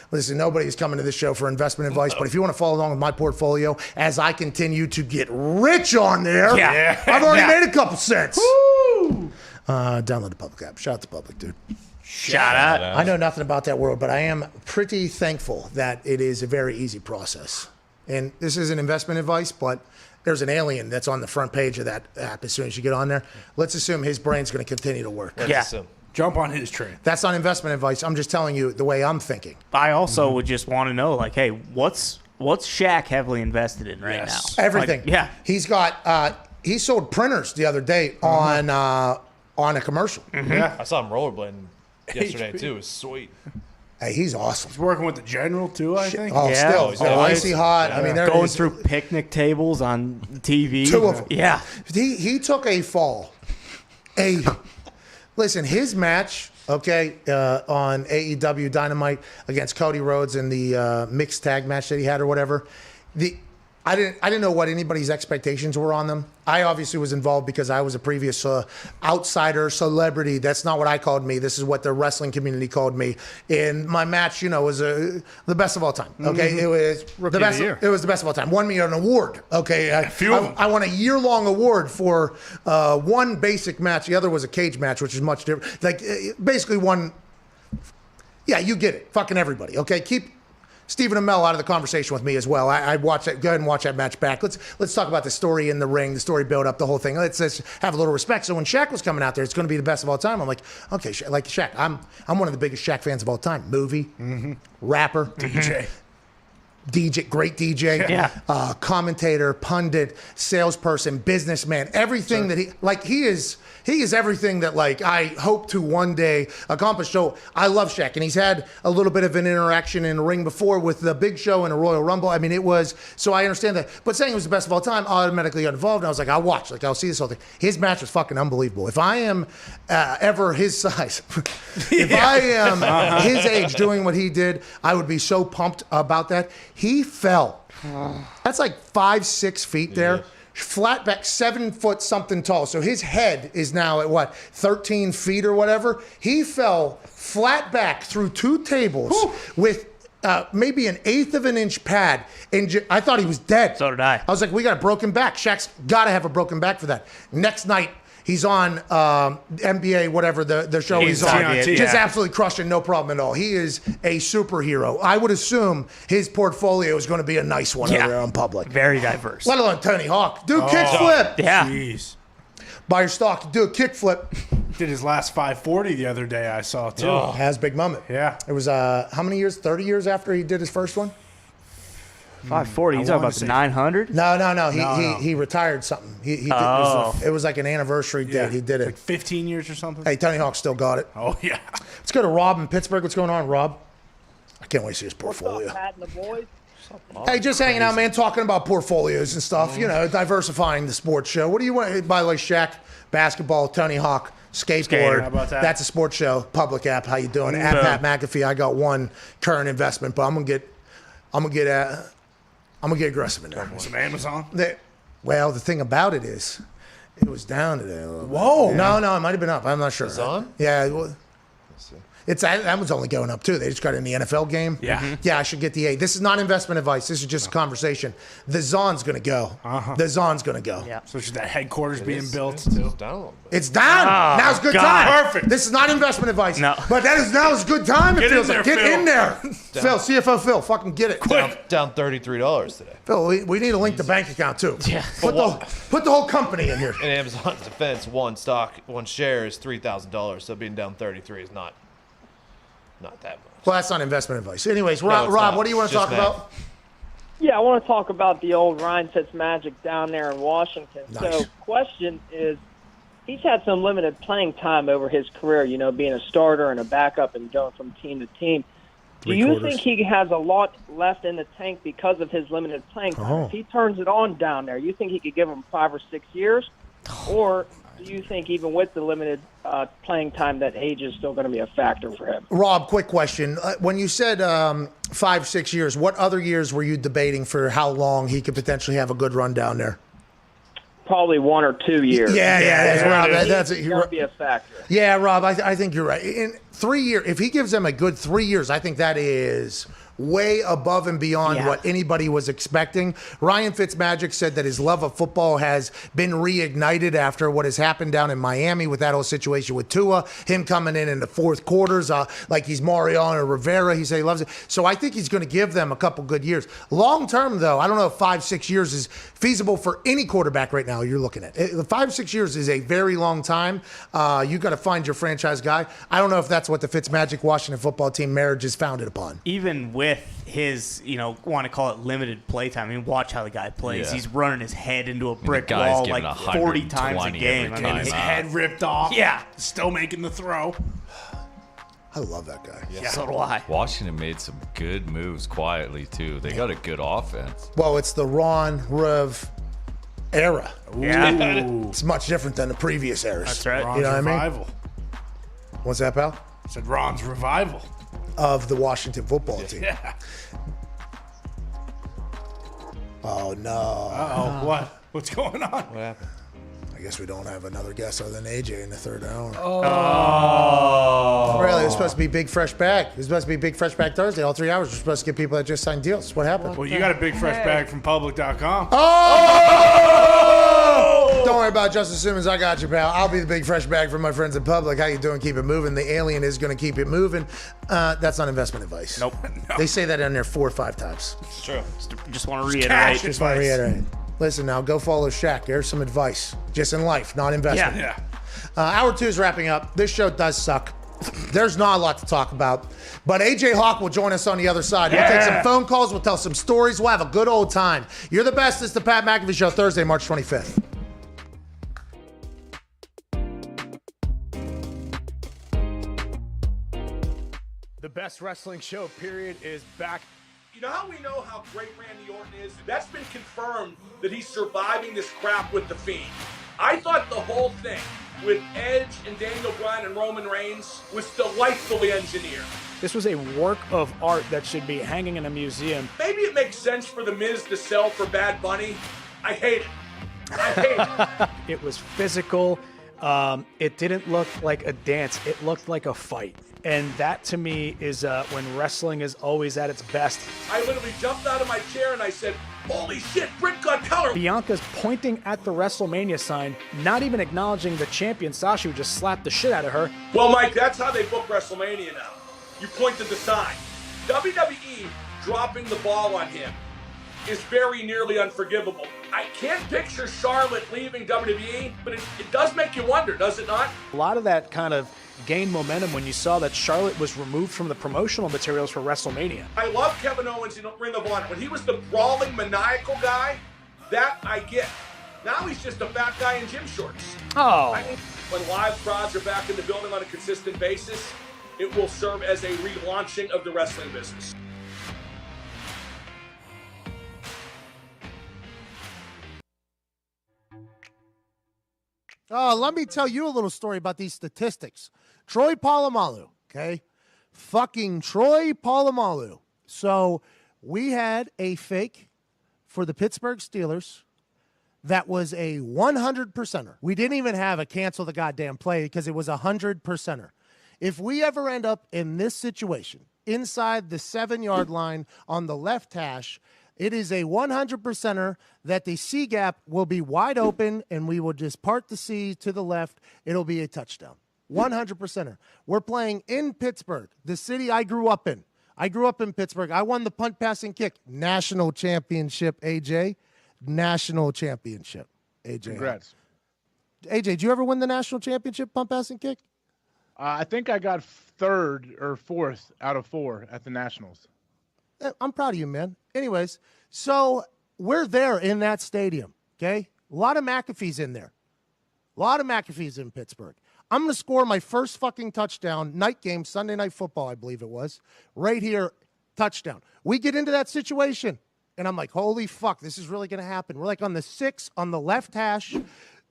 Listen, nobody's coming to this show for investment advice, but if you want to follow along with my portfolio as I continue to get rich on there, I've already made a couple cents. Download the Public app. Shout out to Public, dude. Shout out. I know nothing about that world, but I am pretty thankful that it is a very easy process. And this isn't investment advice, but there's an alien that's on the front page of that app as soon as you get on there. Let's assume his brain's going to continue to work. Jump on his train. That's not investment advice. I'm just telling you the way I'm thinking. I also would just want to know, like, hey, what's Shaq heavily invested in right now? Everything. Like, He's got, he sold printers the other day on a commercial. Yeah. I saw him rollerblading yesterday, too. It was sweet. Hey, he's awesome. He's working with the general too, I think. Oh, still. He's icy hot. Yeah. I mean, going through picnic tables on TV. 2 of them. Yeah. He took a fall. Listen, his match, okay, on AEW Dynamite against Cody Rhodes in the mixed tag match that he had or whatever. I didn't know what anybody's expectations were on them. I obviously was involved because I was a previous outsider celebrity. That's not what I called me. This is what the wrestling community called me. And my match, was the best of all time. Okay, It was Rookie the best. of the year. It was the best of all time. Won me an award. Okay, I won a year-long award for one basic match. The other was a cage match, which is much different. Like basically one. Yeah, you get it. Fucking everybody. Okay, keep Stephen Amell out of the conversation with me as well. I watch that. Go ahead and watch that match back. Let's talk about the story in the ring, the story build up, the whole thing. Let's have a little respect. So when Shaq was coming out there, it's going to be the best of all time. I'm like, okay, like Shaq. I'm one of the biggest Shaq fans of all time. Movie, rapper, DJ, great DJ, commentator, pundit, salesperson, businessman, everything that he is everything that I hope to one day accomplish. So I love Shaq, and he's had a little bit of an interaction in the ring before with the Big Show and a Royal Rumble. I mean, so I understand that. But saying it was the best of all time automatically got involved, and I was like, I'll watch, I'll see this whole thing. His match was fucking unbelievable. If I am ever his size, if I am his age doing what he did, I would be so pumped about that. He fell. That's like 5-6 feet there. Flat back, 7 foot something tall. So his head is now at 13 feet or whatever. He fell flat back through 2 tables with maybe an 1/8 of an inch pad. And I thought he was dead. So did I. I was like, we got a broken back. Shaq's got to have a broken back for that. Next night, he's on NBA, whatever the show he's on. Just absolutely crushing, no problem at all. He is a superhero. I would assume his portfolio is going to be a nice one over there in public. Very diverse. Let alone Tony Hawk. Do a kickflip. Yeah. Jeez. Buy your stock. Do a kickflip. Did his last 540 the other day, I saw, too. Has Big Mama. Yeah. It was, how many years? 30 years after he did his first one? 540. You talking about the 900? No. He retired something. He did, it was like an anniversary date. He did it. Like 15 years or something? Hey, Tony Hawk still got it. Oh, yeah. Let's go to Rob in Pittsburgh. What's going on, Rob? I can't wait to see his portfolio. What's up, Pat and the boys? Hey, just hanging out, man, talking about portfolios and stuff, diversifying the sports show. What do you want? By the way, Shaq, basketball, Tony Hawk, skateboard. How about that? That's a sports show, public app. How you doing? At Pat McAfee, I got one current investment, but I'm gonna get aggressive in there. Some Amazon? Well, the thing about it is, it was down today a little bit. Whoa. No, it might have been up. I'm not sure. It's on? Yeah. That was only going up too. They just got in the NFL game. Yeah. Mhm. Yeah, I should get the A. This is not investment advice. This is just a conversation. The Zon's going to go. The Zon's going to go. Yeah. So should that headquarters being built too? It's down a little bit. It's down. Oh, Now's a good God. time. Perfect. This is not investment advice. No. But now's a good time. It Get feels in like. there, Get Phil. in there. Phil, CFO Phil, fucking get it. Down $33 today. Phil, we need to link the bank account too. Yeah. Put the whole company in here. In Amazon's defense, one share is $3,000, so being down 33 is not that much. Well, that's not investment advice. Anyways, No, Rob, it's not. what do you want to Just talk math. about? Yeah, I want to talk about the old Ryan Fitzmagic down there in Washington. Nice. So, question is, he's had some limited playing time over his career, being a starter and a backup and going from team to team. Do you think he has a lot left in the tank because of his limited playing time? If he turns it on down there, you think he could give him 5 or 6 years? Or do you think even with the limited playing time that age is still going to be a factor for him? Rob, quick question. When you said 5-6 years, what other years were you debating for how long he could potentially have a good run down there? Probably 1 or 2 years. Yeah. Rob, that's He's going to be a factor. Yeah, Rob, I think you're right. In 3 years, if he gives them a good 3 years, I think that is way above and beyond what anybody was expecting. Ryan Fitzmagic said that his love of football has been reignited after what has happened down in Miami with that whole situation with Tua, him coming in the fourth quarters like he's Mariano Rivera. He said he loves it. So I think he's going to give them a couple good years. Long term, though, I don't know if 5-6 years is feasible for any quarterback right now you're looking at. 5-6 years is a very long time. You got to find your franchise guy. I don't know if that's what the Fitzmagic Washington football team marriage is founded upon. Even with his, want to call it limited play time. I mean, watch how the guy plays. Yeah. He's running his head into a brick the guy's wall giving like 40 times a 120 game. every I mean, time His it's- head ripped off. Yeah. Still making the throw. I love that guy. Yeah, so do I. Washington made some good moves quietly, too. They got a good offense. Well, it's the Ron Rev era. Yeah. It's much different than the previous eras. That's right. Ron's You know what I mean? revival. What's that, pal? I said Ron's revival. Of the Washington football team. Yeah. Oh, no. Uh-oh. What? What's going on? What happened? I guess we don't have another guest other than AJ in the third hour. Oh. Really? It was supposed to be Big Fresh Bag. It was supposed to be Big Fresh Bag Thursday. All 3 hours we're supposed to get people that just signed deals. What happened? Well, you got a big fresh bag from public.com. Oh! Don't worry about it, Justin Simmons. I got you, pal. I'll be the Big Fresh Bag from my friends at Public. How you doing? Keep it moving. The alien is going to keep it moving. That's not investment advice. Nope. No. They say that in there 4 or 5 times. It's true. Just want to reiterate. Just want to reiterate. Listen now, go follow Shaq. There's some advice. Just in life, not investment. Yeah. Hour 2 is wrapping up. This show does suck. There's not a lot to talk about. But AJ Hawk will join us on the other side. We'll take some phone calls. We'll tell some stories. We'll have a good old time. You're the best. It's the Pat McAfee Show, Thursday, March 25th. The best wrestling show, period, is back. You know how we know how great Randy Orton is? That's been confirmed that he's surviving this crap with The Fiend. I thought the whole thing with Edge and Daniel Bryan and Roman Reigns was delightfully engineered. This was a work of art that should be hanging in a museum. Maybe it makes sense for The Miz to sell for Bad Bunny. I hate it. I hate it. It was physical. It didn't look like a dance. It looked like a fight. And that, to me, is when wrestling is always at its best. I literally jumped out of my chair and I said, holy shit, Britt got color. Bianca's pointing at the WrestleMania sign, not even acknowledging the champion, Sasha, who just slapped the shit out of her. Well, Mike, that's how they book WrestleMania now. You point to the sign. WWE dropping the ball on him is very nearly unforgivable. I can't picture Charlotte leaving WWE, but it does make you wonder, does it not? A lot of that kind of gained momentum when you saw that Charlotte was removed from the promotional materials for WrestleMania. I love Kevin Owens in Ring of Honor. When he was the brawling, maniacal guy, that I get. Now he's just a fat guy in gym shorts. Oh. I mean, when live crowds are back in the building on a consistent basis, it will serve as a relaunching of the wrestling business. Let me tell you a little story about these statistics. Troy Polamalu, okay? Fucking Troy Polamalu. So we had a fake for the Pittsburgh Steelers that was a 100%er. We didn't even have a cancel the goddamn play because it was a 100%er. If we ever end up in this situation, inside the 7-yard line on the left hash, it is a 100%er that the C gap will be wide open and we will just part the C to the left. It'll be a touchdown. 100%er. We're playing in Pittsburgh, the city I grew up in. I grew up in Pittsburgh. I won the punt, pass, and kick national championship, AJ. National championship, AJ. Congrats. AJ, did you ever win the national championship, punt, pass, and kick? I think I got 3rd or 4th out of 4 at the Nationals. I'm proud of you, man. Anyways, so we're there in that stadium, okay? A lot of McAfee's in there. A lot of McAfee's in Pittsburgh. I'm going to score my first fucking touchdown, night game, Sunday Night Football, I believe it was, right here, touchdown. We get into that situation, and I'm like, holy fuck, this is really going to happen. We're like on the 6, on the left hash.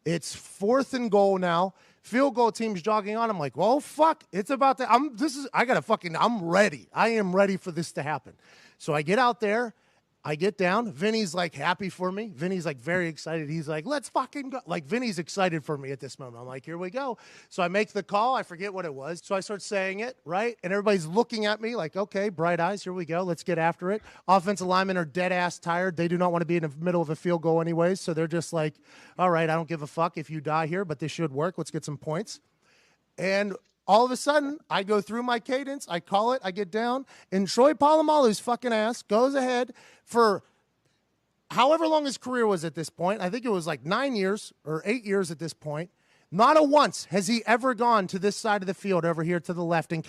It's 4th and goal now. Field goal team's jogging on. I'm like, well, fuck, it's about to, I'm ready. I am ready for this to happen. So I get out there. I get down. Vinny's like happy for me. Vinny's like very excited. He's like, let's fucking go. Like Vinny's excited for me at this moment. I'm like, here we go. So I make the call. I forget what it was. So I start saying it, right? And everybody's looking at me like, okay, bright eyes. Here we go. Let's get after it. Offensive linemen are dead ass tired. They do not want to be in the middle of a field goal anyways. So they're just like, all right, I don't give a fuck if you die here, but this should work. Let's get some points. And all of a sudden, I go through my cadence, I call it, I get down, and Troy Polamalu's fucking ass goes ahead for however long his career was at this point. I think it was like 9 years or 8 years at this point. Not a once has he ever gone to this side of the field over here to the left and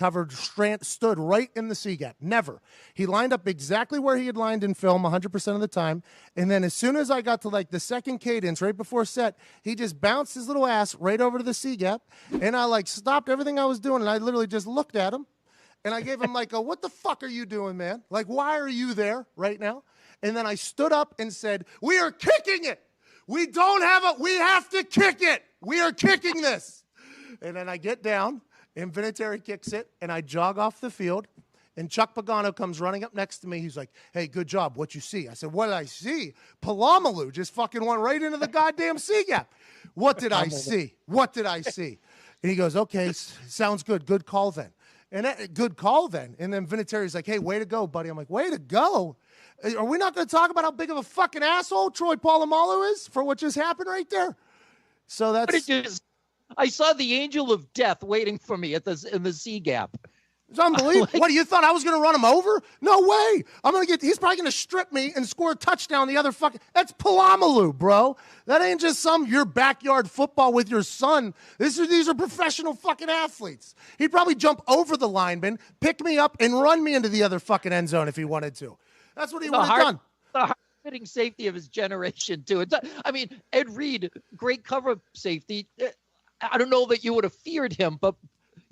stood right in the C gap. Never. He lined up exactly where he had lined in film 100% of the time. And then as soon as I got to like the second cadence right before set, he just bounced his little ass right over to the C gap. And I like stopped everything I was doing and I literally just looked at him. And I gave him like what the fuck are you doing, man? Like, why are you there right now? And then I stood up and said, we are kicking it. We have to kick it. We are kicking this. And then I get down, and Vinatieri kicks it, and I jog off the field. And Chuck Pagano comes running up next to me. He's like, hey, good job. What you see? I said, what did I see? Palamalu just fucking went right into the goddamn C gap. What did I see? What did I see? And he goes, okay, sounds good. Good call then. And good call then. And then Vinatieri's like, hey, way to go, buddy. I'm like, way to go? Are we not going to talk about how big of a fucking asshole Troy Polamalu is for what just happened right there? So that's... I saw the angel of death waiting for me in the C gap. It's unbelievable. What, you thought I was going to run him over? No way. He's probably going to strip me and score a touchdown the other fucking. That's Palamalu, bro. That ain't just your backyard football with your son. These are professional fucking athletes. He'd probably jump over the lineman, pick me up, and run me into the other fucking end zone if he wanted to. That's what he would have done. The hard-hitting safety of his generation, too. I mean, Ed Reed, great cover safety. I don't know that you would have feared him, but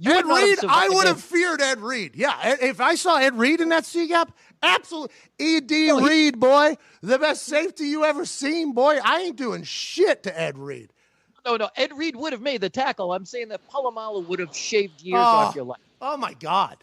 Ed Reed, I would have feared Ed Reed. Yeah, if I saw Ed Reed in that C gap, absolutely. E.D. Reed, boy, the best safety you ever seen, boy. I ain't doing shit to Ed Reed. No, Ed Reed would have made the tackle. I'm saying that Polamalu would have shaved years off your life. Oh, my God.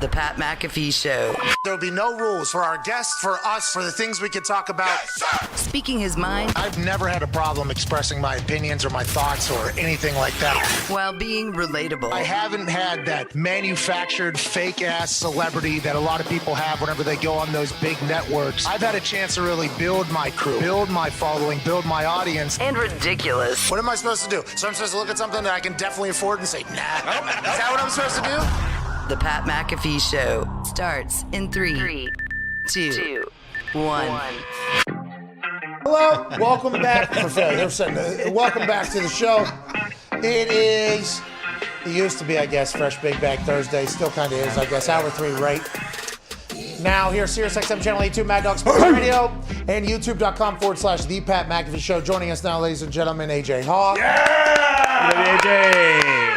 The Pat McAfee Show. There'll be no rules for our guests, for us, for the things we can talk about. Yes, speaking his mind. I've never had a problem expressing my opinions or my thoughts or anything like that. While being relatable. I haven't had that manufactured fake-ass celebrity that a lot of people have whenever they go on those big networks. I've had a chance to really build my crew, build my following, build my audience. And ridiculous. What am I supposed to do? So I'm supposed to look at something that I can definitely afford and say, nah. Is that what I'm supposed to do? The Pat McAfee Show starts in 3, 2, 1. Hello, welcome back. Welcome back to the show. It used to be, I guess, Fresh Big Bag Thursday. Still kind of is, I guess. Hour 3, right? Now, here, SiriusXM Channel 82, Mad Dog Sports Radio, and YouTube.com/The Pat McAfee Show. Joining us now, ladies and gentlemen, AJ Hawk.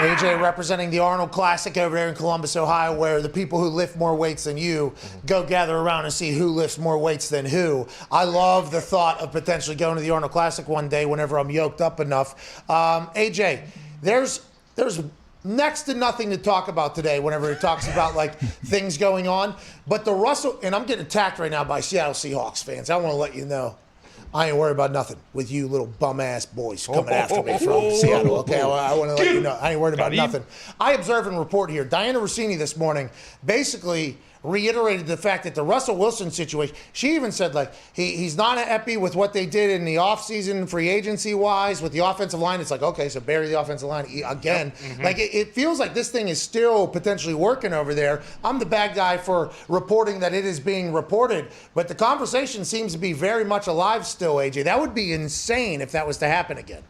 AJ representing the Arnold Classic over there in Columbus, Ohio, where the people who lift more weights than you go gather around and see who lifts more weights than who. I love the thought of potentially going to the Arnold Classic one day whenever I'm yoked up enough. AJ, there's next to nothing to talk about today whenever it talks about like things going on. But the Russell, and I'm getting attacked right now by Seattle Seahawks fans. I want to let you know. I ain't worried about nothing with you little bum-ass boys coming after me from Seattle, okay? I want to let you know. I ain't worried about nothing. I observe and report here. Diana Rossini this morning basically reiterated the fact that the Russell Wilson situation, she even said, like, he's not happy with what they did in the offseason free agency-wise with the offensive line. It's like, okay, so bury the offensive line again. Yep. Like, it feels like this thing is still potentially working over there. I'm the bad guy for reporting that it is being reported, but the conversation seems to be very much alive still, AJ. That would be insane if that was to happen again.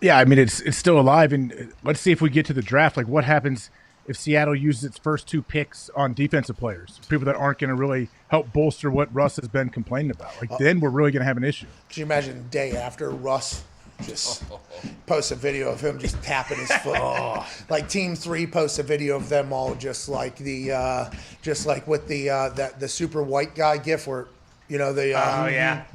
Yeah, I mean, it's still alive, and let's see if we get to the draft. Like, what happens if Seattle uses its first 2 picks on defensive players, people that aren't going to really help bolster what Russ has been complaining about? Like, then we're really going to have an issue. Can you imagine the day after Russ just posts a video of him just tapping his foot? Like Team 3 posts a video of them all just like the the super white guy gif where, you know, that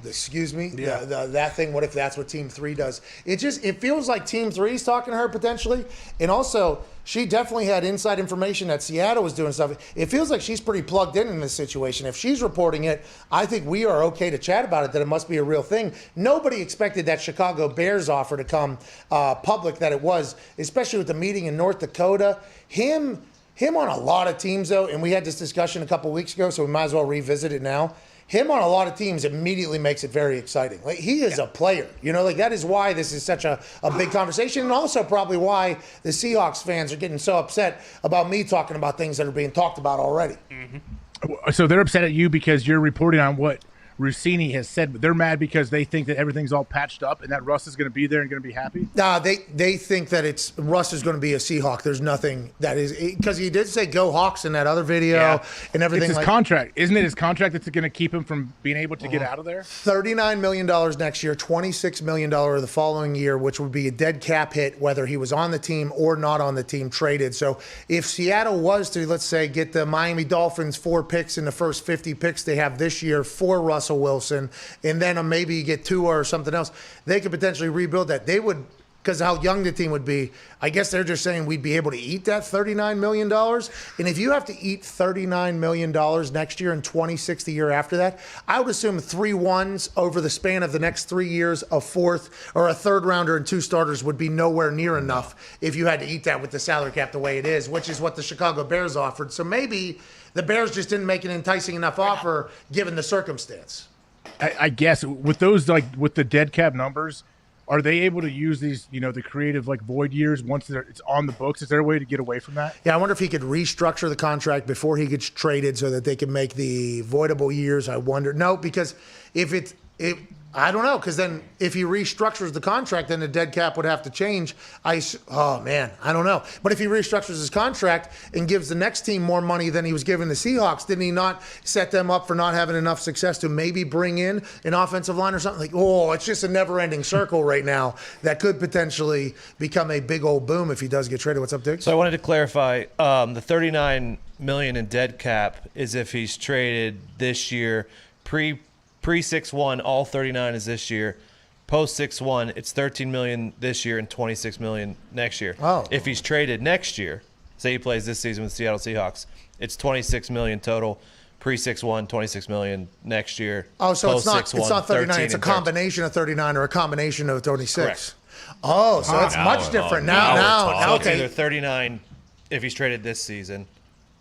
thing. What if that's what Team 3 does? It feels like Team 3's talking to her potentially, and also she definitely had inside information that Seattle was doing stuff. It feels like she's pretty plugged in this situation. If she's reporting it, I think we are okay to chat about it, that it must be a real thing. Nobody expected that Chicago Bears offer to come public that it was, especially with the meeting in North Dakota. Him on a lot of teams, though, and we had this discussion a couple weeks ago, so we might as well revisit it now. him on a lot of teams immediately makes it very exciting. Like, he is a player, like that is why this is such a big conversation, and also probably why the Seahawks fans are getting so upset about me talking about things that are being talked about already. So they're upset at you because you're reporting on what Rossini has said, but they're mad because they think that everything's all patched up and that Russ is going to be there and going to be happy? Nah, they think that Russ is going to be a Seahawk. There's nothing that is, because he did say go Hawks in that other video and everything. It's his contract. Isn't it his contract that's going to keep him from being able to get out of there? $39 million next year, $26 million the following year, which would be a dead cap hit whether he was on the team or not on the team, traded. So if Seattle was to, let's say, get the Miami Dolphins 4 picks in the first 50 picks they have this year for Russell Wilson, and then maybe get Tua or something else, they could potentially rebuild that. They would, because how young the team would be. I guess they're just saying we'd be able to eat that $39 million. And if you have to eat $39 million next year and 26 the year after that, I would assume 3 ones over the span of the next 3 years, a fourth or a third rounder and 2 starters would be nowhere near enough if you had to eat that with the salary cap the way it is, which is what the Chicago Bears offered. So maybe the Bears just didn't make an enticing enough offer given the circumstance. I guess with those, like with the dead cap numbers, are they able to use these, the creative void years once it's on the books? Is there a way to get away from that? Yeah, I wonder if he could restructure the contract before he gets traded so that they can make the voidable years. I wonder. No, because I don't know, because then if he restructures the contract, then the dead cap would have to change. Oh, man, I don't know. But if he restructures his contract and gives the next team more money than he was giving the Seahawks, didn't he not set them up for not having enough success to maybe bring in an offensive line or something? It's just a never-ending circle right now that could potentially become a big old boom if he does get traded. What's up, Diggs? So I wanted to clarify, the $39 million in dead cap is if he's traded this year, pre 6-1, all 39 is this year. Post 6-1, it's $13 million this year and $26 million next year. Oh. If he's traded next year, say he plays this season with Seattle Seahawks, it's $26 million total. Pre 6-1, $26 million next year. Oh, so Post it's not 39. It's a combination of 39 or a combination of 26. Correct. Oh, so that's much different now. It's either 39 if he's traded this season,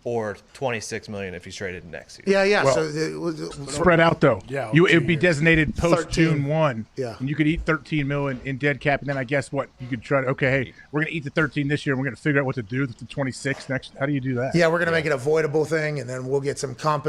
or $26 million if he's traded next year. Yeah. Well, so spread out though. Yeah, it would be designated post 13. June 1. Yeah, and you could eat $13 million in dead cap, and then I guess what you could try to we're gonna eat the 13 this year, and we're gonna figure out what to do with the 26 next. How do you do that? Yeah, we're gonna make it a voidable thing, and then we'll get some comp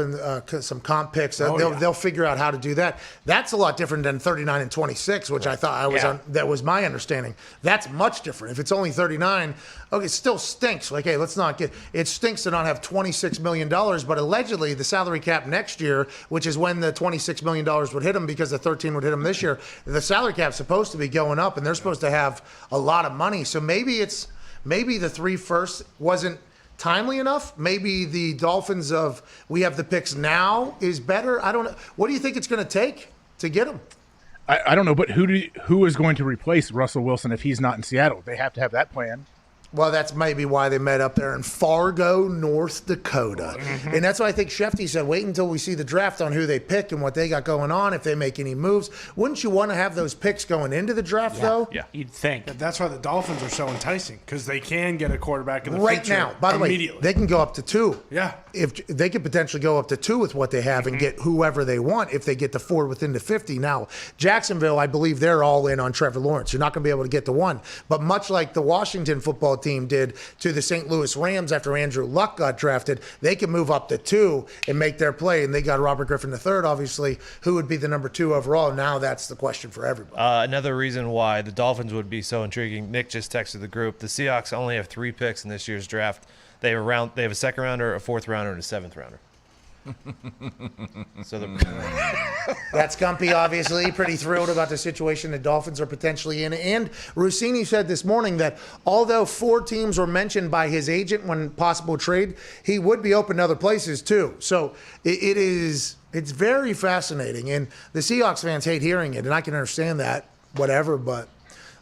picks. They'll figure out how to do that. That's a lot different than 39 and 26, which I thought that was my understanding. That's much different. If it's only 39, it still stinks. Hey, let's not get it stinks to not have $26 million, but allegedly the salary cap next year, which is when the $26 million would hit them because the 13 would hit them this year, the salary cap's supposed to be going up, and they're supposed to have a lot of money. So maybe the 3 firsts wasn't timely enough. Maybe the Dolphins we have the picks now is better. I don't know. What do you think it's going to take to get them? I don't know, but who is going to replace Russell Wilson if he's not in Seattle? They have to have that plan. Well, that's maybe why they met up there in Fargo, North Dakota. Mm-hmm. And that's why I think Shefty said, wait until we see the draft on who they pick and what they got going on, if they make any moves. Wouldn't you want to have those picks going into the draft, though? Yeah, you'd think. That's why the Dolphins are so enticing, because they can get a quarterback in the right future now. By the way, they can go up to 2. Yeah. If they could potentially go up to 2 with what they have and get whoever they want if they get to 4 within the 50. Now, Jacksonville, I believe they're all in on Trevor Lawrence. You're not going to be able to get to 1. But much like the Washington football team did to the St. Louis Rams after Andrew Luck got drafted, they can move up to 2 and make their play. And they got Robert Griffin III, obviously, who would be the number 2 overall. Now that's the question for everybody. Another reason why the Dolphins would be so intriguing, Nick just texted the group, the Seahawks only have 3 picks in this year's draft. They have a second rounder, a 4th rounder, and a 7th rounder. So that's Gumpy, obviously pretty thrilled about the situation the Dolphins are potentially in. And Rossini said this morning that although 4 teams were mentioned by his agent when possible trade, he would be open to other places too. So it's very fascinating. And the Seahawks fans hate hearing it, and I can understand that, whatever. But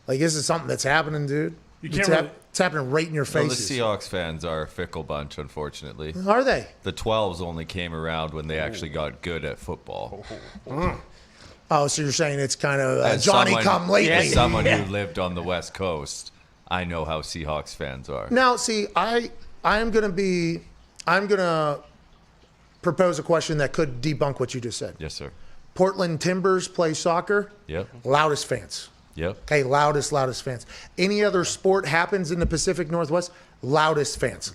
this is something that's happening, dude. It's happening right in your faces. The Seahawks fans are a fickle bunch, unfortunately. Are they? The 12s only came around when they actually got good at football. Oh, so you're saying it's kind of Johnny come lately. As someone who lived on the West Coast, I know how Seahawks fans are. Now, see, I'm gonna propose a question that could debunk what you just said. Yes, sir. Portland Timbers play soccer. Yep. Loudest fans. Yep. Okay, loudest fans. Any other sport happens in the Pacific Northwest, loudest fans.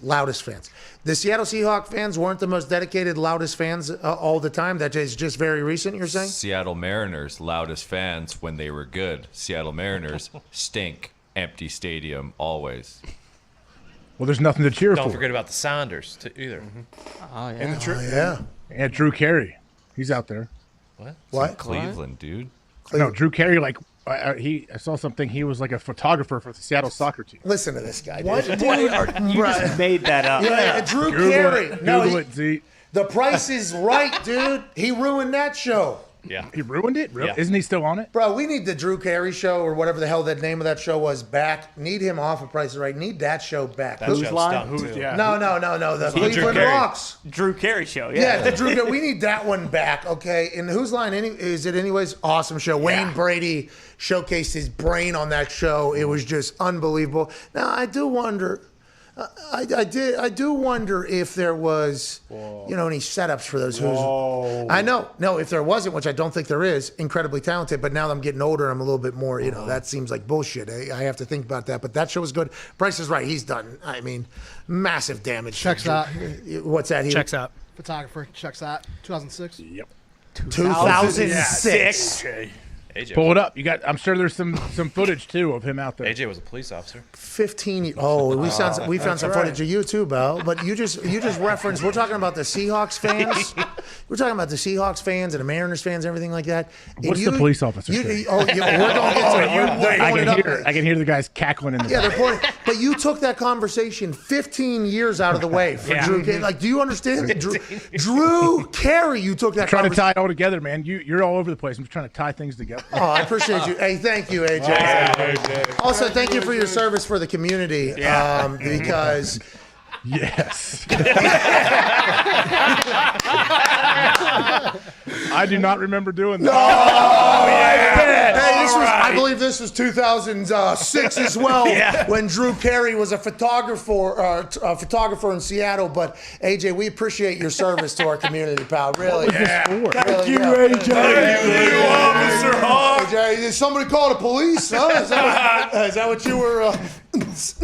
The Seattle Seahawks fans weren't the most dedicated, loudest fans all the time. That is just very recent, you're saying? Seattle Mariners, loudest fans when they were good. Seattle Mariners stink. Empty stadium, always. Well, there's nothing to cheer for. Don't forget about the Sounders either. Oh, yeah. Yeah. And Drew Carey. He's out there. What? Cleveland, dude. No, Drew Carey, I saw something. He was like a photographer for the Seattle soccer team. Listen to this guy. What? Dude. You just made that up. Yeah, Drew Google Carey. Google it, Z. The Price is Right, dude. He ruined that show. Yeah. He ruined it? Really? Yeah. Isn't he still on it? Bro, we need the Drew Carey show or whatever the hell that name of that show was back. Need him off of Price is Right. Need that show back. That show's done, too. No. The Drew Cleveland Carey. Rocks. Drew Carey show. Yeah, the Drew Carey. We need that one back, okay? And Whose Line is it anyways? Awesome show. Wayne Brady showcased his brain on that show. It was just unbelievable. Now, I do wonder... I do wonder if there was, any setups for those. I know. No, if there wasn't, which I don't think there is, incredibly talented. But now that I'm getting older, I'm a little bit more, that seems like bullshit. I have to think about that. But that show was good. Price is Right. He's done. I mean, massive damage. Checks out. What's that? Checks out. Photographer. Checks out. 2006. Yep. 2006. AJ Pull it up. I'm sure there's some footage too of him out there. AJ was a police officer. 15 years. Oh, we found some footage of you too, Bell. But you just referenced. We're talking about the Seahawks fans. We're talking about the Seahawks fans and the Mariners fans, and everything like that. And What's the police officer say? We're going to get to it. I can hear the guys cackling in the they're pointing. But you took that conversation 15 years out of the way for Drew Carey. Like, do you understand? Drew Carey, you took that I'm trying to conversation. tie it all together, man. You're all over the place. I'm just trying to tie things together. Oh, I appreciate you. Hey, thank you, AJ. Also, thank you for your service for the community. Because... Yes. I do not remember doing that. I believe this was 2006 as well, when Drew Carey was a photographer in Seattle. But AJ, we appreciate your service to our community, pal. Really. Thank you, AJ. Thank you, Officer Hawk. AJ, did somebody call the police? Huh? Is that what you were? Is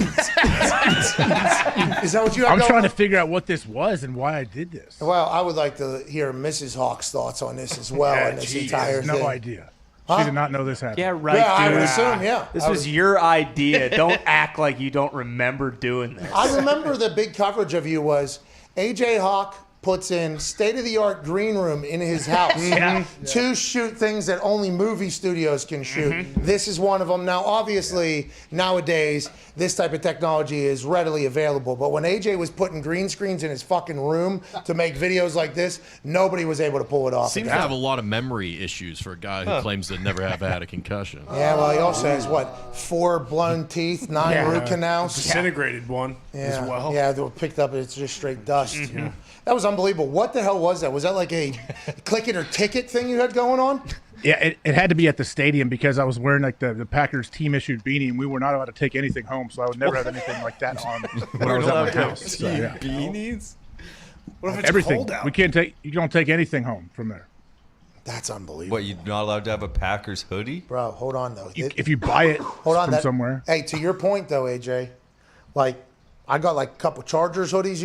that what you? I'm trying to figure out what this was and why I did this. Well, I would like to hear Mrs. Hawk's thoughts on this as well. And this entire thing. No idea. She did not know this happened. Yeah, right. Yeah, I dude. would assume. Yeah, This was your idea. Don't act like you don't remember doing this. I remember the big coverage of you was AJ Hawk puts in state-of-the-art green room in his house to shoot things that only movie studios can shoot. This is one of them. Now, obviously, nowadays, this type of technology is readily available. But when AJ was putting green screens in his fucking room to make videos like this, nobody was able to pull it off. Seems to have a lot of memory issues for a guy who claims to never have had a concussion. Yeah, well, he also has, 4 blown teeth, 9 root canals. Disintegrated one as well. Yeah, they were picked up. It's just straight dust. That was unbelievable. What the hell was that? Was that like a click it or ticket thing you had going on? Yeah, it had to be at the stadium because I was wearing like the Packers team issued beanie, and we were not allowed to take anything home, so I would never have anything like that on when I was at my house. So, yeah. Beanies? What if it's Everything. cold out? You don't take anything home from there. That's unbelievable. What, you're not allowed to have a Packers hoodie? Bro, hold on, though. If you buy it from somewhere. Hey, to your point, though, AJ, I got a couple Chargers hoodies,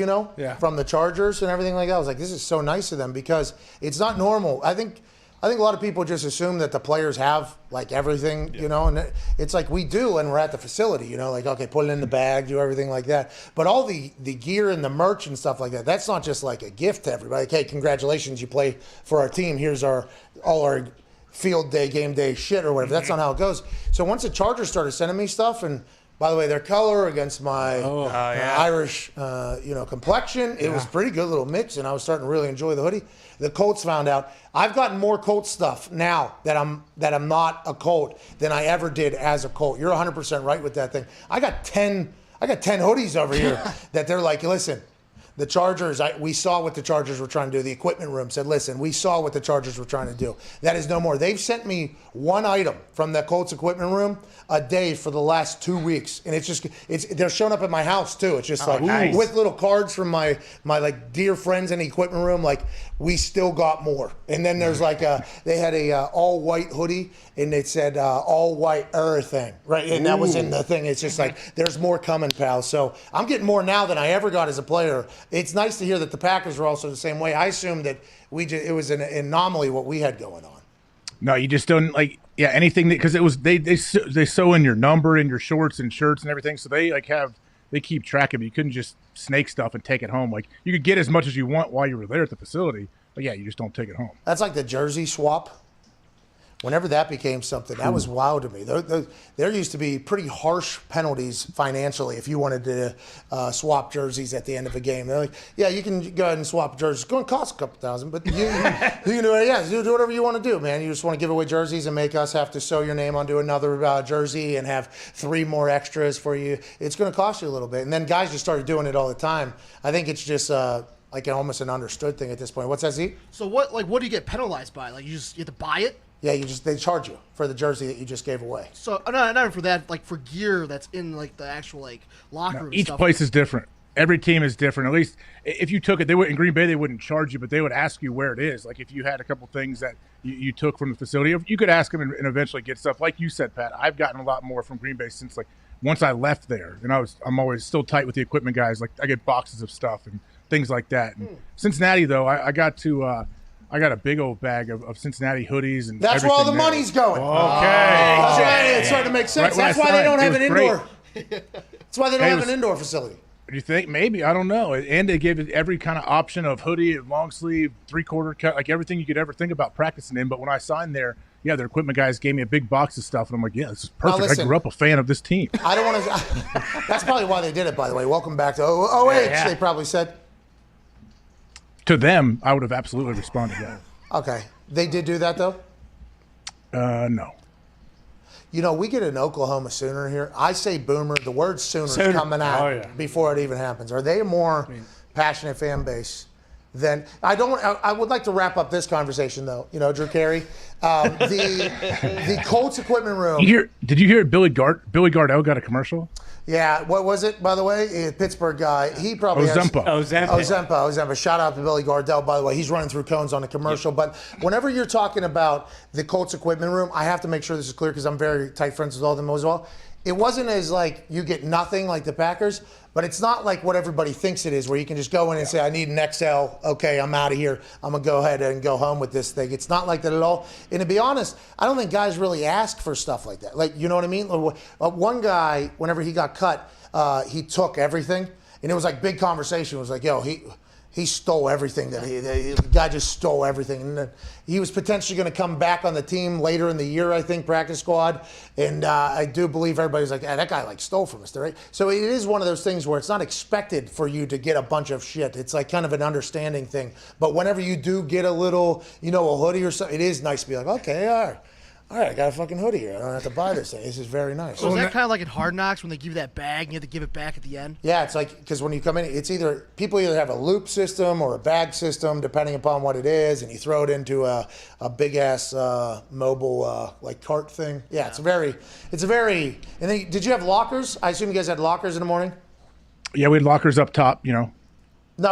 from the Chargers and everything like that. I was like, this is so nice of them because it's not normal. I think a lot of people just assume that the players have everything, and it's like we do when we're at the facility, okay, put it in the bag, do everything like that. But all the gear and the merch and stuff like that, that's not just like a gift to everybody. Like, hey, congratulations, you play for our team. Here's all our field day, game day shit or whatever. That's not how it goes. So once the Chargers started sending me stuff, and by the way, their color against my Irish, complexion, it was pretty good little mix, and I was starting to really enjoy the hoodie. The Colts found out. I've gotten more Colts stuff now that I'm not a Colt than I ever did as a Colt. You're 100% right with that thing. I got 10 hoodies over here that they're like, listen, The Chargers, we saw what the Chargers were trying to do. The equipment room said, listen, we saw what the Chargers were trying to do. That is no more. They've sent me one item from the Colts equipment room a day for the last 2 weeks. And they're showing up at my house too. It's just nice. With little cards from my like dear friends in the equipment room, like we still got more. And then there's like they had a all white hoodie and it said all white everything, right? And that was in the thing. It's just like, there's more coming, pal. So I'm getting more now than I ever got as a player. It's nice to hear that the Packers were also the same way. I assumed that it was an anomaly what we had going on. No, you just don't anything because it was they sew in your number in your shorts and shirts and everything, so they keep track of it. You couldn't just snake stuff and take it home. Like you could get as much as you want while you were there at the facility, but you just don't take it home. That's like the jersey swap. Whenever that became something, that was wild to me. There used to be pretty harsh penalties financially if you wanted to swap jerseys at the end of a game. They're like, yeah, you can go ahead and swap jerseys. It's going to cost a couple $1,000, but you can do it. Yeah, do whatever you want to do, man. You just want to give away jerseys and make us have to sew your name onto another jersey and have 3 more extras for you. It's going to cost you a little bit. And then guys just started doing it all the time. I think it's just like almost an understood thing at this point. What's that, Z? So what do you get penalized by? Like you have to buy it? Yeah, they charge you for the jersey that you just gave away. So not even for that, like for gear that's in like the actual locker room. Each stuff. place is different. Every team is different. At least if you took it, in Green Bay they wouldn't charge you, but they would ask you where it is. Like if you had a couple things that you took from the facility, you could ask them and eventually get stuff. Like you said, Pat, I've gotten a lot more from Green Bay since once I left there, and I'm always still tight with the equipment guys. Like I get boxes of stuff and things like that. And Cincinnati though, I got a big old bag of Cincinnati hoodies and that's where all the money's going. Okay. It's starting to make sense. That's why they don't have an indoor. That's why they don't have an indoor facility. Do you think? Maybe. I don't know. And they gave it every kind of option of hoodie, long sleeve, 3/4 cut, like everything you could ever think about practicing in. But when I signed there, their equipment guys gave me a big box of stuff. And I'm like, yeah, this is perfect. Listen, I grew up a fan of this team. I don't want to. That's probably why they did it, by the way. Welcome back to OH, they probably said. To them, I would have absolutely responded, yeah. Okay. They did do that, though? No. You know, we get an Oklahoma Sooner here. I say Boomer. The word Sooner's coming out before it even happens. Are they a more passionate fan base than – I would like to wrap up this conversation, though. You know, Drew Carey. The Colts equipment room. Did you hear Billy Gardell got a commercial? Yeah, what was it, by the way? Pittsburgh guy. He probably Ozempa. Shout out to Billy Gardell, by the way. He's running through cones on a commercial. Yep. But whenever you're talking about the Colts equipment room, I have to make sure this is clear because I'm very tight friends with all of them as well. It wasn't as like you get nothing like the Packers, but it's not like what everybody thinks it is where you can just go in and say, I need an XL. Okay, I'm out of here. I'm going to go ahead and go home with this thing. It's not like that at all. And to be honest, I don't think guys really ask for stuff like that. Like, you know what I mean? One guy, whenever he got cut, he took everything. And it was like big conversation. It was like, yo, he stole everything. The guy just stole everything. And then he was potentially going to come back on the team later in the year, I think, practice squad. And I do believe everybody's like, that guy stole from us, right? So it is one of those things where it's not expected for you to get a bunch of shit. It's like kind of an understanding thing. But whenever you do get a little, a hoodie or something, it is nice to be like, okay, all right, I got a fucking hoodie here. I don't have to buy this thing. This is very nice. So is that kind of like in Hard Knocks when they give you that bag and you have to give it back at the end? Yeah, it's like, because when you come in, people either have a loop system or a bag system, depending upon what it is, and you throw it into a big-ass mobile, cart thing. Yeah, it's a very, and then, did you have lockers? I assume you guys had lockers in the morning? Yeah, we had lockers up top, No,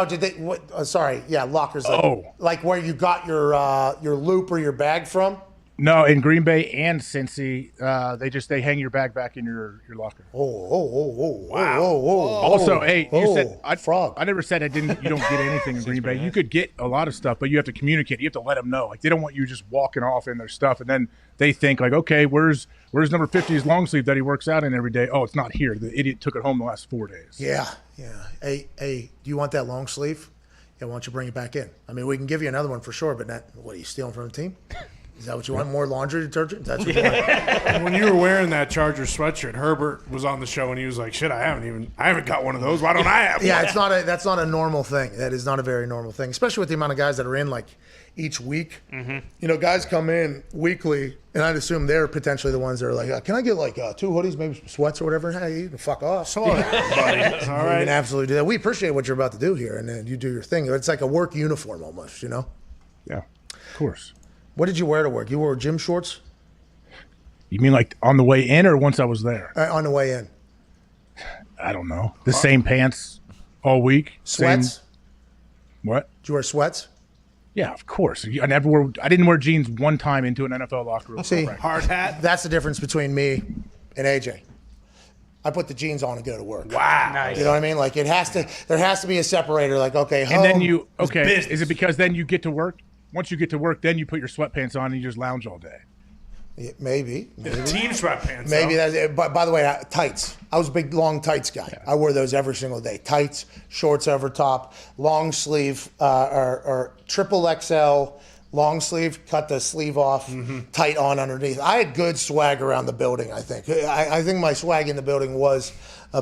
did they, sorry, yeah, lockers. Like where you got your loop or your bag from? No, in Green Bay and Cincy, they hang your bag back in your locker. Wow. Also, hey, you said I never said you don't get anything in Green Bay. You could get a lot of stuff, but you have to communicate. You have to let them know. Like they don't want you just walking off in their stuff, and then they think like, okay, where's number 50's long sleeve that he works out in every day? Oh, it's not here. The idiot took it home the last 4 days. Yeah. Hey, do you want that long sleeve? Yeah, why don't you bring it back in? I mean, we can give you another one for sure, but what are you stealing from the team? Is that what you want? More laundry detergent? That's what you want? When you were wearing that Chargers sweatshirt, Herbert was on the show and he was like, "Shit, I haven't got one of those. Why don't I have one?" Yeah, that's not a normal thing. That is not a very normal thing, especially with the amount of guys that are in like each week. Mm-hmm. You know, guys come in weekly, and I'd assume they're potentially the ones that are like, "Can I get like 2 hoodies, maybe some sweats or whatever?" Hey, you can fuck off. All right, buddy. All You right. can absolutely do that. We appreciate what you're about to do here, and then you do your thing. It's like a work uniform almost, you know? Yeah, of course. What did you wear to work? You wore gym shorts? You mean like on the way in or once I was there? On the way in. I don't know. The same pants all week. Sweats? Same, what? Did you wear sweats? Yeah, of course. I didn't wear jeans one time into an NFL locker room. See, hard hat. That's the difference between me and AJ. I put the jeans on and go to work. Wow. Nice. You know what I mean? Like there has to be a separator. Like, okay, home. And then is it because then you get to work? Once you get to work, then you put your sweatpants on and you just lounge all day. Yeah, maybe. Team sweatpants. Maybe that's it. But by the way, tights. I was a big long tights guy. Yeah. I wore those every single day. Tights, shorts over top, long sleeve, or triple XL, long sleeve, cut the sleeve off, tight on underneath. I had good swag around the building, I think. I think my swag in the building was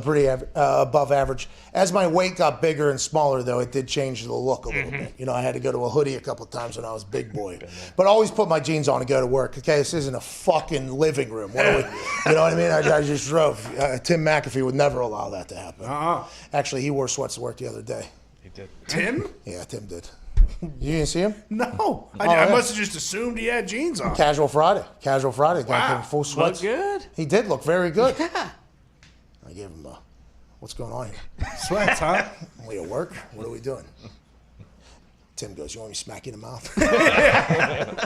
pretty above average. As my weight got bigger and smaller, though, it did change the look a little bit. You know, I had to go to a hoodie a couple of times when I was big boy. But always put my jeans on and go to work. Okay, this isn't a fucking living room. You know what I mean? I just drove. Tim McAfee would never allow that to happen. Actually, he wore sweats to work the other day. He did. Tim? Yeah, Tim did. You didn't see him? No. I must have just assumed he had jeans on. Casual Friday. Guy Wow. came full sweats. Look good. He did look very good. Yeah. I gave him what's going on here? Sweats, huh? We at work? What are we doing? Tim goes, "You want me to smack you in the mouth?"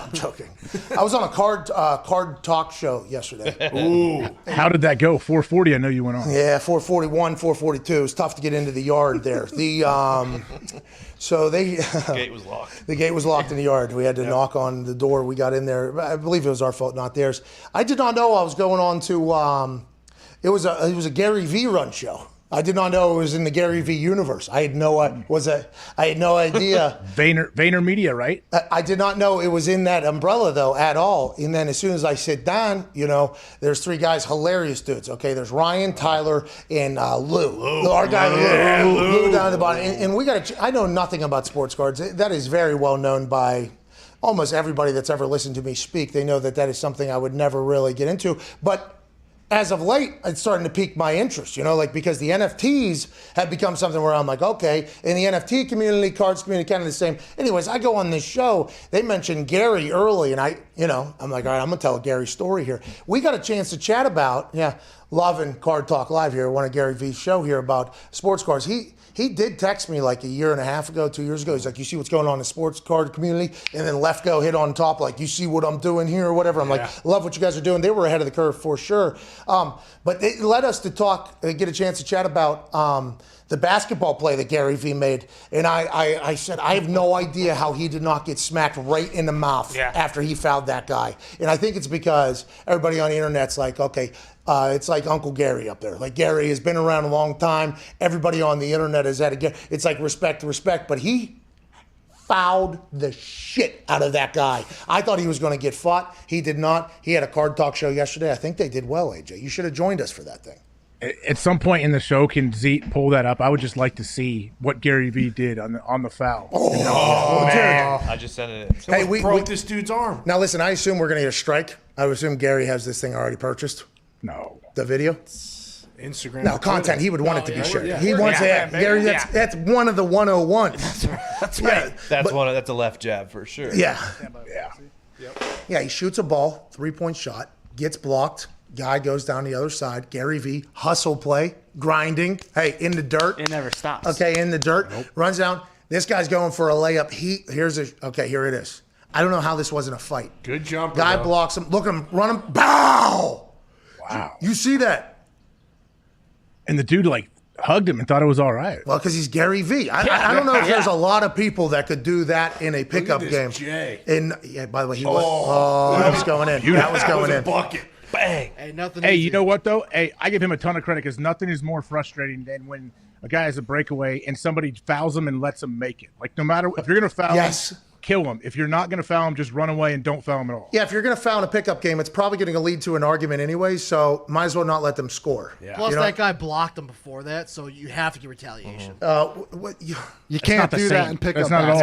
I'm joking. I was on a card talk show yesterday. Ooh. How did that go? 440, I know you went on. Yeah, 441, 442. It was tough to get into the yard there. So they The gate was locked. The gate was locked in the yard. We had to knock on the door. We got in there. I believe it was our fault, not theirs. I did not know I was going on to. It was a Gary V run show. I did not know it was in the Gary V universe. I had no idea. Vayner Media, right? I did not know it was in that umbrella though at all. And then as soon as I sit down, you know, there's 3 guys, hilarious dudes. Okay, there's Ryan, Tyler, and Lou. Our guy Lou down at the bottom. And we got. I know nothing about sports cards. That is very well known by almost everybody that's ever listened to me speak. They know that is something I would never really get into, but. As of late, it's starting to pique my interest, you know, like because the NFTs have become something where I'm like, okay, in the NFT community, cards community, kind of the same. Anyways, I go on this show, they mentioned Gary early, and I'm like, all right, I'm going to tell a Gary story here. We got a chance to chat about, loving Card Talk Live here, one of Gary V's show here about sports cards. He did text me like a year and a half ago, 2 years ago. He's like, "You see what's going on in the sports card community?" And then left go hit on top, like, "You see what I'm doing here or whatever." I'm like, "Love what you guys are doing." They were ahead of the curve for sure. But it led us to talk, get a chance to chat about the basketball play that Gary V made. And I said, I have no idea how he did not get smacked right in the mouth after he fouled that guy. And I think it's because everybody on the internet's like, okay, it's like Uncle Gary up there. Like Gary has been around a long time. Everybody on the internet has had it's like respect to respect, but he fouled the shit out of that guy. I thought he was going to get fought. He did not. He had a card talk show yesterday. I think they did well, AJ. You should have joined us for that thing. At some point in the show, can Zeke pull that up? I would just like to see what Gary V did on the foul. Man. I just sent it. Hey, we broke this dude's arm. Now listen, I assume we're going to get a strike. I would assume Gary has this thing already purchased. No. The video? Instagram. No, content. He would want it to be shared. He wants it. Gary, that's one of the 101s. That's right. That's a left jab for sure. Yeah. Yeah, he shoots a ball, 3-point shot, gets blocked. Guy goes down the other side. Gary V, hustle play, grinding. Hey, in the dirt. It never stops. Okay, in the dirt. Nope. Runs down. This guy's going for a layup. Here it is. I don't know how this wasn't a fight. Good jumper. Guy blocks him. Look at him. Run him. Bow! Wow. You see that? And the dude hugged him and thought it was all right. Well, because he's Gary V. I don't know if there's a lot of people that could do that in a pickup game. Jay. And by the way, he was. That was going in. That was going in. Bucket. Bang. Hey, nothing. Hey, easy. you know what though? Hey, I give him a ton of credit because nothing is more frustrating than when a guy has a breakaway and somebody fouls him and lets him make it. Like no matter if you're gonna foul, yes, kill him. If you're not going to foul him, just run away and don't foul him at all. Yeah, if you're going to foul in a pickup game, it's probably going to lead to an argument anyway, so might as well not let them score. Yeah. Plus, that guy blocked him before that, so you have to get retaliation. You can't do that in pickup. That's not at all.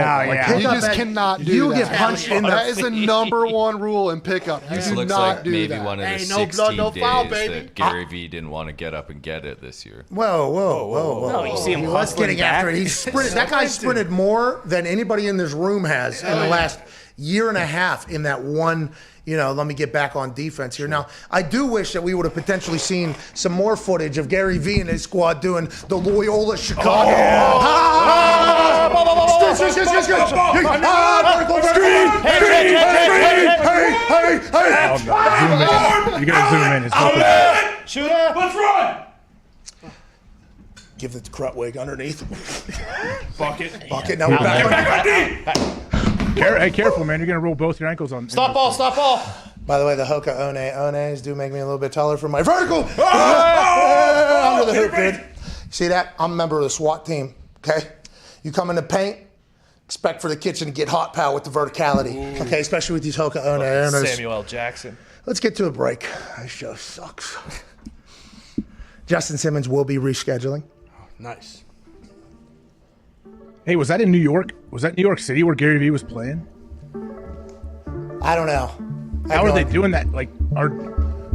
You just cannot do you that. get punched in That is the number one rule in pickup. You This do looks not like do maybe that. one of the Hey, 16 no blood, no days foul, baby. that Gary Vee didn't want to get up and get it this year. Whoa. No, you see him He was hustling getting back. after it. He sprinted. That guy sprinted more than anybody in this room has in the last year and a half in that one, let me get back on defense here. Now, I do wish that we would have potentially seen some more footage of Gary Vee and his squad doing the Loyola Chicago. You got to zoom in. Shoot up. Let's run. Give the Crutwig underneath. Bucket. Now we're back on D. Hey, careful, man. You're going to roll both your ankles on. Stop ball. By the way, the Hoka Ones do make me a little bit taller for my vertical. Under the hoop, dude. See that? I'm a member of the SWAT team, okay? You come in the paint, expect for the kitchen to get hot power with the verticality, okay? Especially with these Hoka Ones. Samuel L. Jackson. Let's get to a break. This show sucks. Justin Simmons will be rescheduling. Nice. Hey, was that in New York? Was that New York City where Gary Vee was playing? I don't know. How are they doing that? Like, are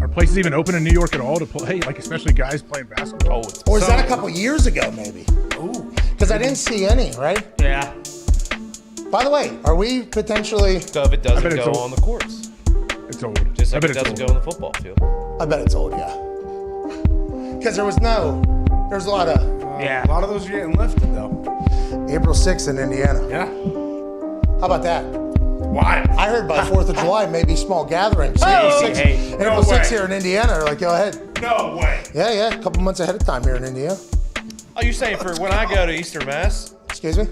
places even open in New York at all to play? Like, especially guys playing basketball? Or is that a couple years ago, maybe? Ooh. Because I didn't see any, right? Yeah. By the way, are we potentially... So if it doesn't go on the course. It's old. Just like it doesn't go on the football field. I bet it's old, yeah. Because there's a lot of... A lot of those are getting lifted, though. April 6th in Indiana. Yeah. How about that? Why? I heard by 4th of July, maybe small gatherings. April 6th here in Indiana are like, go ahead. No way. Yeah, a couple months ahead of time here in Indiana. Oh, you're saying for when I go to Easter Mass? Excuse me?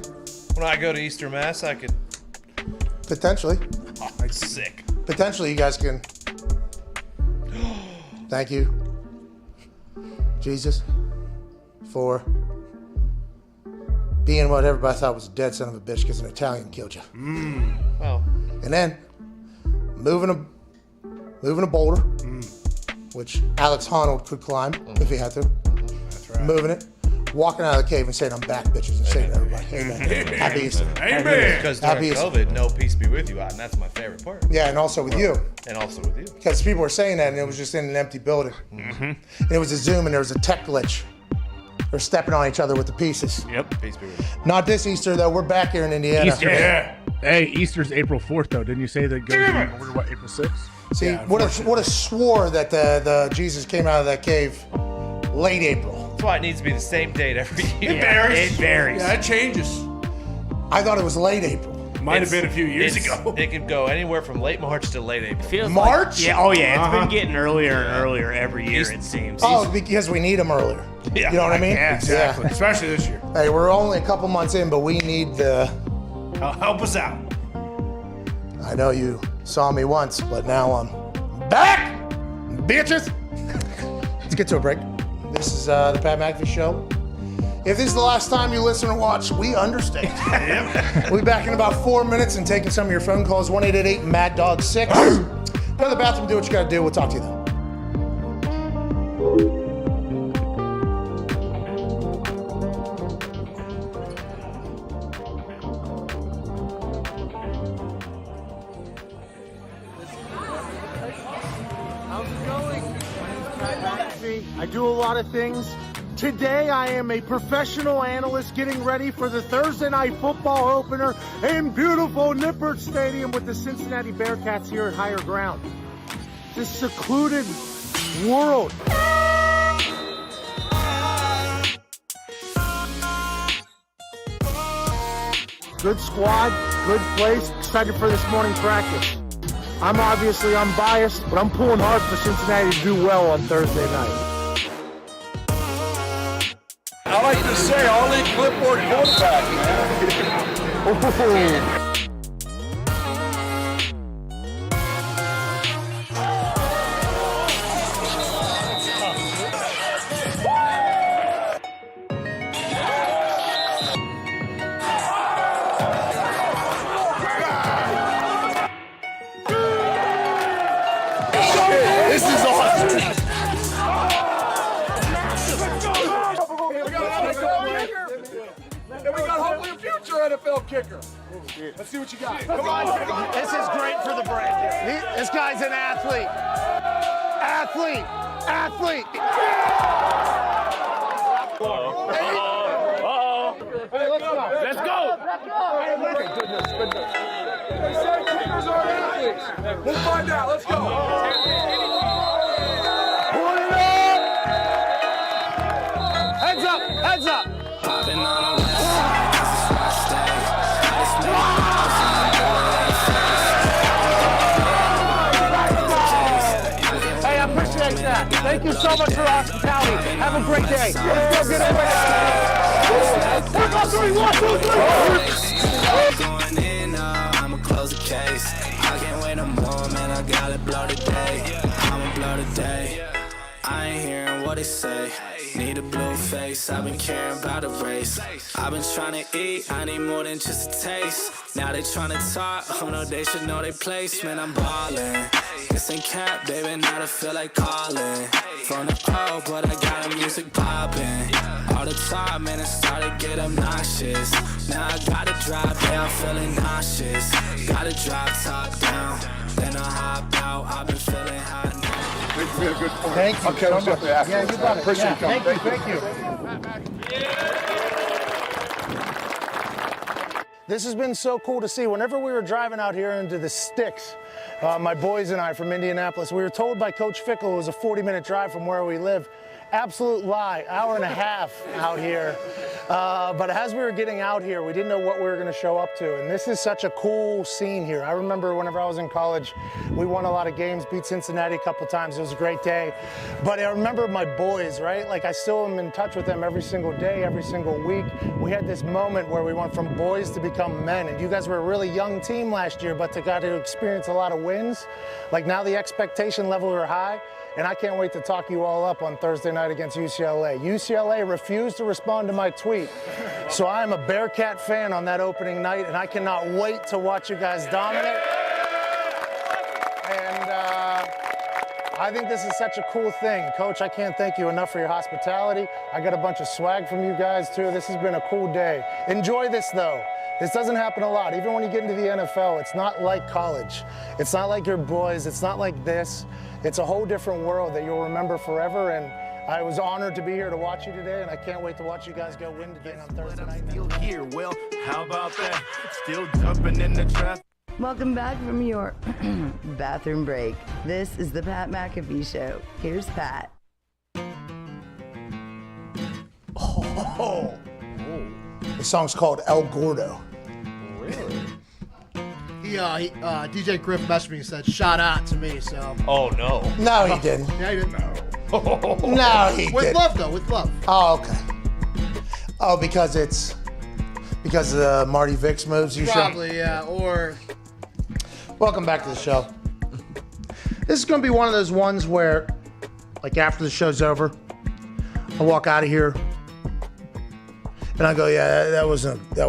When I go to Easter Mass, I could... Potentially. Oh, I'm sick. Potentially, you guys can... Thank you, Jesus, for being what everybody thought was a dead son of a bitch because an Italian killed you. Well. And then moving a boulder, which Alex Honnold could climb if he had to. That's right. Moving it, walking out of the cave and saying, I'm back, bitches, and saying to everybody, amen. Happy Easter. Amen. Because during COVID, no peace be with you, and that's my favorite part. Yeah, and also with you. And also with you. Because people were saying that, and it was just in an empty building. And it was a Zoom, and there was a tech glitch. They're stepping on each other with the pieces. Yep. Peace be with you. Not this Easter, though. We're back here in Indiana. Easter. Yeah. Hey, Easter's April 4th, though. Didn't you say that goes in order, April 6th? See, would have swore that the Jesus came out of that cave late April. That's why it needs to be the same date every year. It varies. Yeah, it changes. I thought it was late April. Might have been a few years ago. It could go anywhere from late March to late April. Feels March? It's been getting earlier and earlier every year, it seems. Oh, because we need them earlier. Yeah. You know what I mean? Yeah, exactly. Yeah. Especially this year. Hey, we're only a couple months in, but we need the... Help us out. I know you saw me once, but now I'm back, bitches. Let's get to a break. This is the Pat McAfee Show. If this is the last time you listen or watch, we understand. We'll be back in about 4 minutes and taking some of your phone calls. 1-888-MAD-DOG-6. Go to the bathroom, do what you got to do. We'll talk to you then. How's it going? My name's Pat McAfee. I do a lot of things. Today I am a professional analyst getting ready for the Thursday night football opener in beautiful Nippert Stadium with the Cincinnati Bearcats here at Higher Ground. This secluded world. Good squad, good place, excited for this morning practice. I'm obviously unbiased, but I'm pulling hard for Cincinnati to do well on Thursday night. I like to say, all in clipboard quarterback. NFL kicker. Let's see what you got. Come on. This is great for the brand. This guy's an athlete. Athlete. Hey, let's go. Hey, goodness. They say kickers are athletes. We'll find out. Let's go. Pull it up. Heads up. Popping on the west side, this is where I stay. Hey, I appreciate that. Thank you so much for hospitality. Have a great day. Let's go get away. 1, 2, 3. Going in, I'ma close the case. I can't wait no more, man. I gotta blow today. I'ma blow today. I ain't hearing what they say. Need a blue face, I've been caring about a race. I've been trying to eat, I need more than just a taste. Now they trying to talk, oh no, they should know their place. Man, I'm ballin'. This ain't cap, baby, now I feel like calling. From the O, but I got the music poppin'. All the time, man, it started to get obnoxious. Now I gotta drive down, feeling nauseous. Gotta drive top down, then I hop out. I've been feeling hot now. Thank you. Okay, let's get the athletes. Yeah, you got it. Appreciate you. Thank you. This has been so cool to see. Whenever we were driving out here into the sticks, my boys and I from Indianapolis, we were told by Coach Fickle it was a 40-minute drive from where we live. Absolute lie, hour and a half out here. But as we were getting out here, we didn't know what we were going to show up to. And this is such a cool scene here. I remember whenever I was in college, we won a lot of games, beat Cincinnati a couple times. It was a great day. But I remember my boys, right? Like I still am in touch with them every single day, every single week. We had this moment where we went from boys to become men. And you guys were a really young team last year, but got to experience a lot of wins. Like now the expectation level are high. And I can't wait to talk you all up on Thursday night against UCLA. UCLA refused to respond to my tweet. So I am a Bearcat fan on that opening night, and I cannot wait to watch you guys dominate. And I think this is such a cool thing. Coach, I can't thank you enough for your hospitality. I got a bunch of swag from you guys, too. This has been a cool day. Enjoy this, though. This doesn't happen a lot. Even when you get into the NFL, it's not like college. It's not like your boys. It's not like this. It's a whole different world that you'll remember forever, and I was honored to be here to watch you today, and I can't wait to watch you guys go win today on Thursday night. Here, well, how about that? Still jumping in the traffic. Welcome back from your bathroom break. This is the Pat McAfee Show. Here's Pat. Oh. The song's called El Gordo. Really? DJ Griff messaged me and said, shout out to me, so. Oh, no. No, he didn't. Yeah, he didn't. No, he didn't. With love, though, with love. Oh, okay. Oh, because of the Marty Vicks moves you Probably, yeah, or... Welcome back to the show. This is going to be one of those ones where, like, after the show's over, I walk out of here, and I go, yeah, that wasn't a good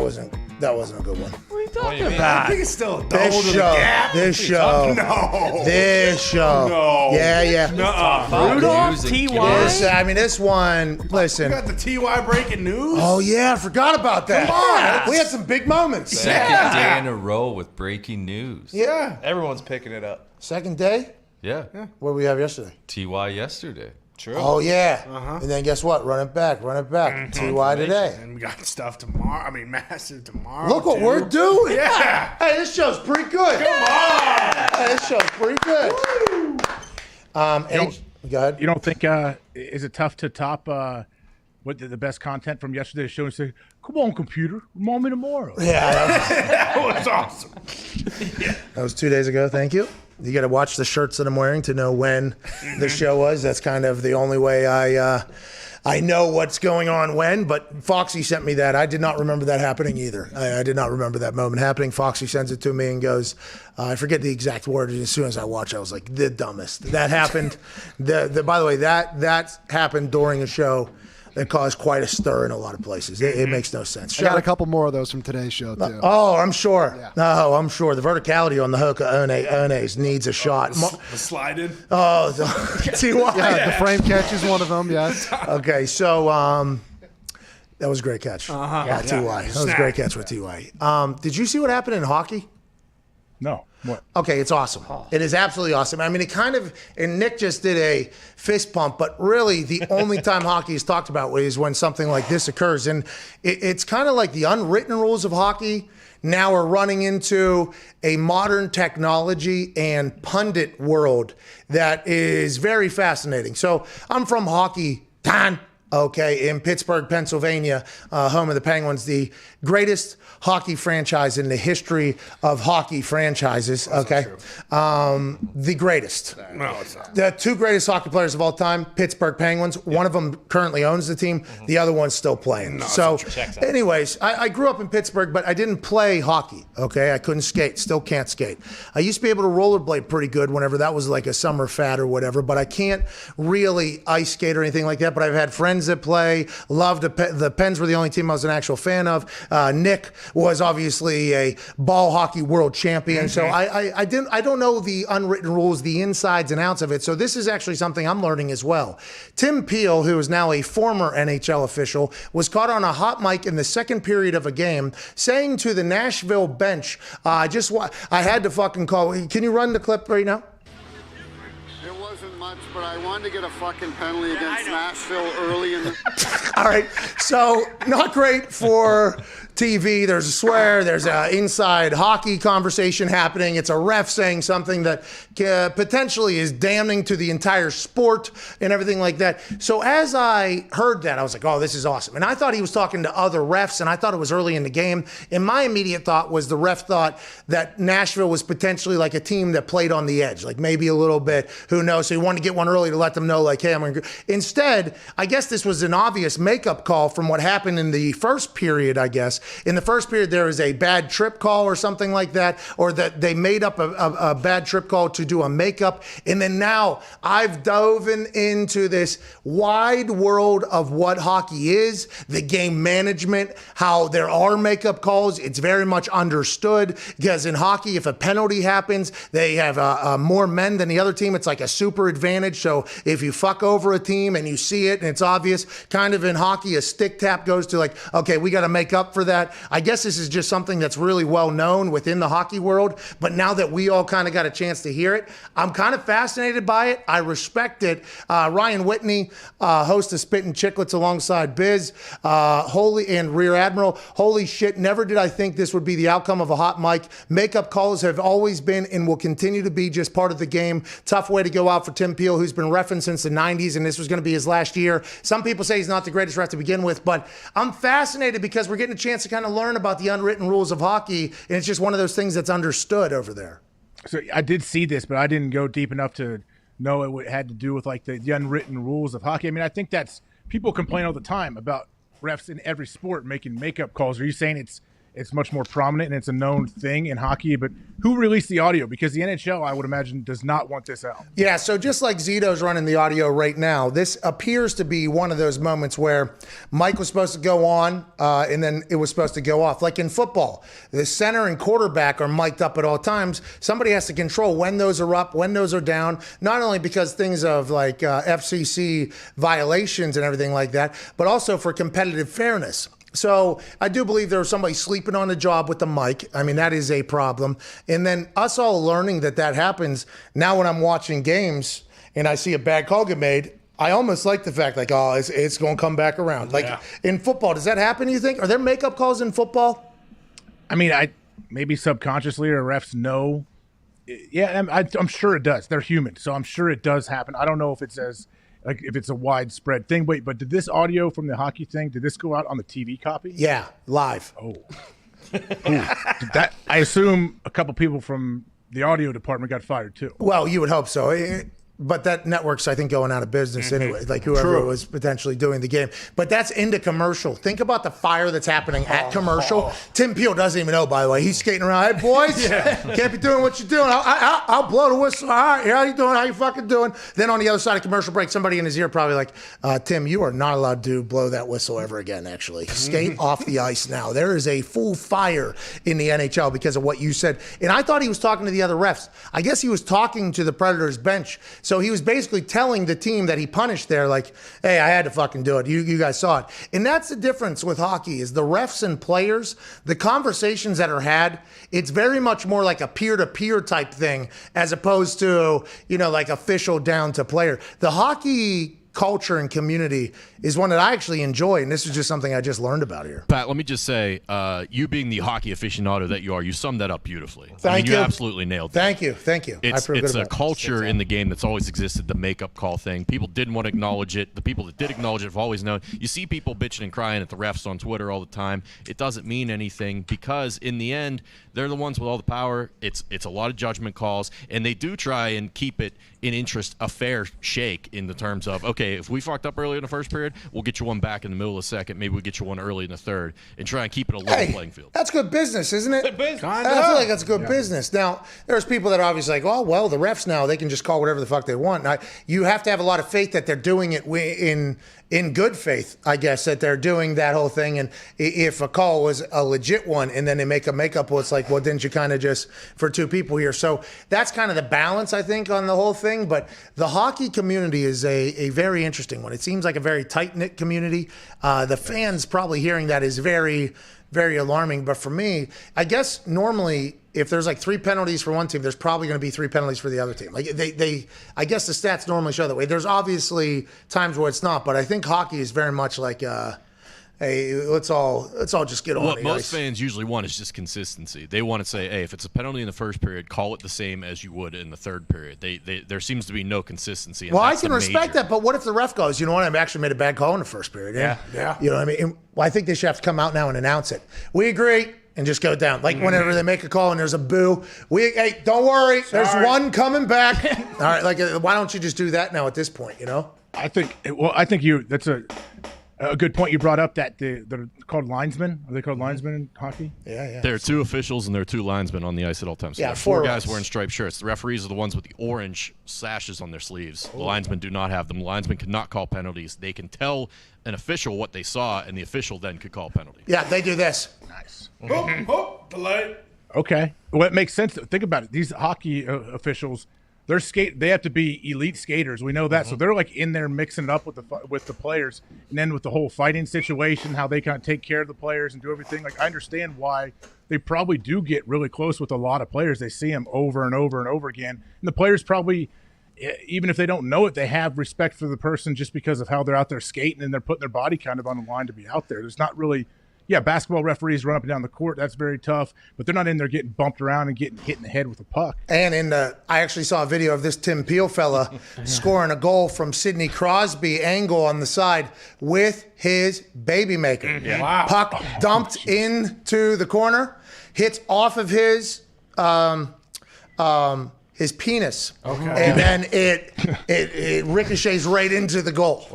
one. What are you talking about? I think it's still a double This to the show. gap. This show. No. This show. No. Yeah. Nuh-uh. Rudolph, T.Y. This one, listen. You got the T.Y. breaking news? Oh, yeah, I forgot about that. Come on. We had some big moments. Second day in a row with breaking news. Yeah. Everyone's picking it up. Second day? Yeah. What did we have yesterday? T.Y. yesterday. True. Oh, yeah. And then guess what? Run it back. T.Y. today. And we got stuff tomorrow. I mean, massive tomorrow. Look what too. we're doing. Yeah. Hey, this show's pretty good. Come on. Hey, this show's pretty good. Go ahead. You don't think is it tough to top what the best content from yesterday's show and say, "Come on, computer, remind me tomorrow"? Yeah, That was awesome. that was 2 days ago. Thank you. You got to watch the shirts that I'm wearing to know when the show was. That's kind of the only way I know what's going on when. But Foxy sent me that. I did not remember that happening either. I did not remember that moment happening. Foxy sends it to me and goes, I forget the exact word. As soon as I watch, I was like, the dumbest. That happened. By the way, that happened during a show that caused quite a stir in a lot of places. It makes no sense. I got a couple more of those from today's show, too. Oh, I'm sure. Yeah. Oh, I'm sure. The verticality on the hook of One's needs a shot. The slide-in? Oh, T.Y. Yeah, the frame catch is one of them, yes. Okay, so That was a great catch. Uh-huh. T.Y. That was a great catch with T.Y. Did you see what happened in hockey? No. What? Okay, it's awesome. It is absolutely awesome. I mean, and Nick just did a fist pump, but really the only time hockey is talked about is when something like this occurs. And it's kind of like the unwritten rules of hockey now are running into a modern technology and pundit world that is very fascinating. So I'm from Hockey Town, okay, in Pittsburgh, Pennsylvania, home of the Penguins, the greatest hockey franchise in the history of hockey franchises, okay? The greatest. No, it's not. The two greatest hockey players of all time, Pittsburgh Penguins. One of them currently owns the team. The other one's still playing. No, so it's not true. anyways, I grew up in Pittsburgh, but I didn't play hockey, okay? I couldn't skate, still can't skate. I used to be able to rollerblade pretty good whenever that was like a summer fad or whatever, but I can't really ice skate or anything like that. But I've had friends that play, loved the Pens were the only team I was an actual fan of. Nick was obviously a ball hockey world champion. So I don't know the unwritten rules, the insides and outs of it. So this is actually something I'm learning as well. Tim Peel, who is now a former NHL official, was caught on a hot mic in the second period of a game saying to the Nashville bench, I had to fucking call. Can you run the clip right now? It wasn't much, but I wanted to get a fucking penalty against Nashville early in the... All right. So not great for TV. There's a swear. There's an inside hockey conversation happening. It's a ref saying something that potentially is damning to the entire sport and everything like that. So as I heard that, I was like, oh, this is awesome. And I thought he was talking to other refs, and I thought it was early in the game. And my immediate thought was the ref thought that Nashville was potentially like a team that played on the edge, like maybe a little bit, who knows. So he wanted to get one early to let them know, like, hey, I'm going to... Instead, I guess this was an obvious makeup call from what happened in the first period, I guess. In the first period, there was a bad trip call or something like that, or that they made up a bad trip call to do a makeup. And then now I've dove into this wide world of what hockey is, the game management, how there are makeup calls. It's very much understood because in hockey, if a penalty happens, they have more men than the other team. It's like a super advantage. So if you fuck over a team and you see it and it's obvious, kind of in hockey, a stick tap goes to like, okay, we got to make up for that. I guess this is just something that's really well known within the hockey world. But now that we all kind of got a chance to hear it, I'm kind of fascinated by it. I respect it. Ryan Whitney, host of Spittin' Chicklets alongside Biz, and Rear Admiral. Holy shit, never did I think this would be the outcome of a hot mic. Makeup calls have always been and will continue to be just part of the game. Tough way to go out for Tim Peel, who's been reffing since the 90s, and this was going to be his last year. Some people say he's not the greatest ref to begin with, but I'm fascinated because we're getting a chance to kind of learn about the unwritten rules of hockey, and it's just one of those things that's understood over there. So I did see this, but I didn't go deep enough to know it had to do with like the unwritten rules of hockey. I mean, I think that's people complain all the time about refs in every sport making makeup calls. Are you saying it's much more prominent and it's a known thing in hockey? But who released the audio? Because the NHL, I would imagine, does not want this out. Yeah, so just like Zito's running the audio right now, this appears to be one of those moments where Mike was supposed to go on and then it was supposed to go off. Like in football, the center and quarterback are mic'd up at all times. Somebody has to control when those are up, when those are down, not only because things of like FCC violations and everything like that, but also for competitive fairness. So I do believe there was somebody sleeping on the job with the mic. I mean, that is a problem. And then us all learning that happens. Now when I'm watching games and I see a bad call get made, I almost like the fact like, oh, it's going to come back around. Like in football, does that happen, you think? Are there makeup calls in football? I mean, maybe subconsciously or refs know. Yeah, I'm sure it does. They're human, so I'm sure it does happen. I don't know if it's if it's a widespread thing. Wait, but did this audio from the hockey thing, did this go out on the TV copy? Yeah, live. Oh. I assume a couple people from the audio department got fired too. Well, you would hope so. But that network's, I think, going out of business anyway, like whoever was potentially doing the game. But that's into commercial. Think about the fire that's happening at commercial. Tim Peel doesn't even know, by the way. He's skating around. Hey, boys, can't be doing what you're doing. I'll blow the whistle. All right, how you doing? How you fucking doing? Then on the other side of commercial break, somebody in his ear probably like, Tim, you are not allowed to blow that whistle ever again, actually. Skate off the ice now. There is a full fire in the NHL because of what you said. And I thought he was talking to the other refs. I guess he was talking to the Predators bench. So he was basically telling the team that he punished there, like, hey, I had to fucking do it. You guys saw it. And that's the difference with hockey is the refs and players, the conversations that are had, it's very much more like a peer-to-peer type thing as opposed to, like official down to player. The hockey culture and community is one that I actually enjoy, and this is just something I just learned about here. Pat, let me just say, you being the hockey aficionado that you are, you summed that up beautifully. Thank you. You absolutely nailed that. Thank you. It's a culture in the game that's always existed, the makeup call thing. People didn't want to acknowledge it. The people that did acknowledge it have always known. You see people bitching and crying at the refs on Twitter all the time. It doesn't mean anything because in the end, they're the ones with all the power. It's a lot of judgment calls, and they do try and keep it in interest, a fair shake in the terms of, okay, if we fucked up early in the first period, we'll get you one back in the middle of the second. Maybe we'll get you one early in the third and try and keep it a level playing field. That's good business, isn't it? Good business. I feel like that's good business. Now, there's people that are obviously like, oh, well, the refs now, they can just call whatever the fuck they want. Now, you have to have a lot of faith that they're doing it in good faith, I guess, that they're doing that whole thing. And if a call was a legit one and then they make a makeup, well, it's like, well, didn't you kind of just for two people here? So that's kind of the balance, I think, on the whole thing. But the hockey community is a very interesting one. It seems like a very tight-knit community. The fans probably hearing that is very, very alarming. But for me, I guess normally if there's like 3 penalties for one team, there's probably going to be 3 penalties for the other team. Like I guess the stats normally show that way. There's obviously times where it's not, but I think hockey is very much like, hey, let's all just get on What the most ice. fans usually want is just consistency. They want to say, hey, if it's a penalty in the first period, call it the same as you would in the third period. There seems to be no consistency. And Well, I that's can the respect major. that, but what if the ref goes, you know what, I actually made a bad call in the first period. Yeah. You know what I mean? And, well, I think they should have to come out now and announce it. We agree. And just go down. Like whenever they make a call and there's a boo, hey, don't worry, there's one coming back. All right, like why don't you just do that now at this point, I think that's a good point you brought up that they're called linesmen. Are they called linesmen in hockey? Yeah. There are 2 officials and there are 2 linesmen on the ice at all times. So Yeah, there are 4 4 guys of us. wearing striped shirts. The referees are the ones with the orange sashes on their sleeves. The linesmen do not have them. The linesmen cannot call penalties. They can tell an official what they saw, and the official then could call penalty. Yeah, they do this. Nice. Delay. Okay. Well, it makes sense. Think about it. These hockey officials, they have to be elite skaters. We know that. So they're like in there mixing it up with the players, and then with the whole fighting situation, how they kind of take care of the players and do everything. Like I understand why they probably do get really close with a lot of players. They see them over and over and over again, and the players probably, even if they don't know it, they have respect for the person just because of how they're out there skating and they're putting their body kind of on the line to be out there. There's not really. Yeah, basketball referees run up and down the court. That's very tough. But they're not in there getting bumped around and getting hit in the head with a puck. And I actually saw a video of this Tim Peel fella scoring a goal from Sidney Crosby angle on the side with his baby maker. Yeah. Wow. Puck dumped into the corner, hits off of his penis. Okay. And then it ricochets right into the goal.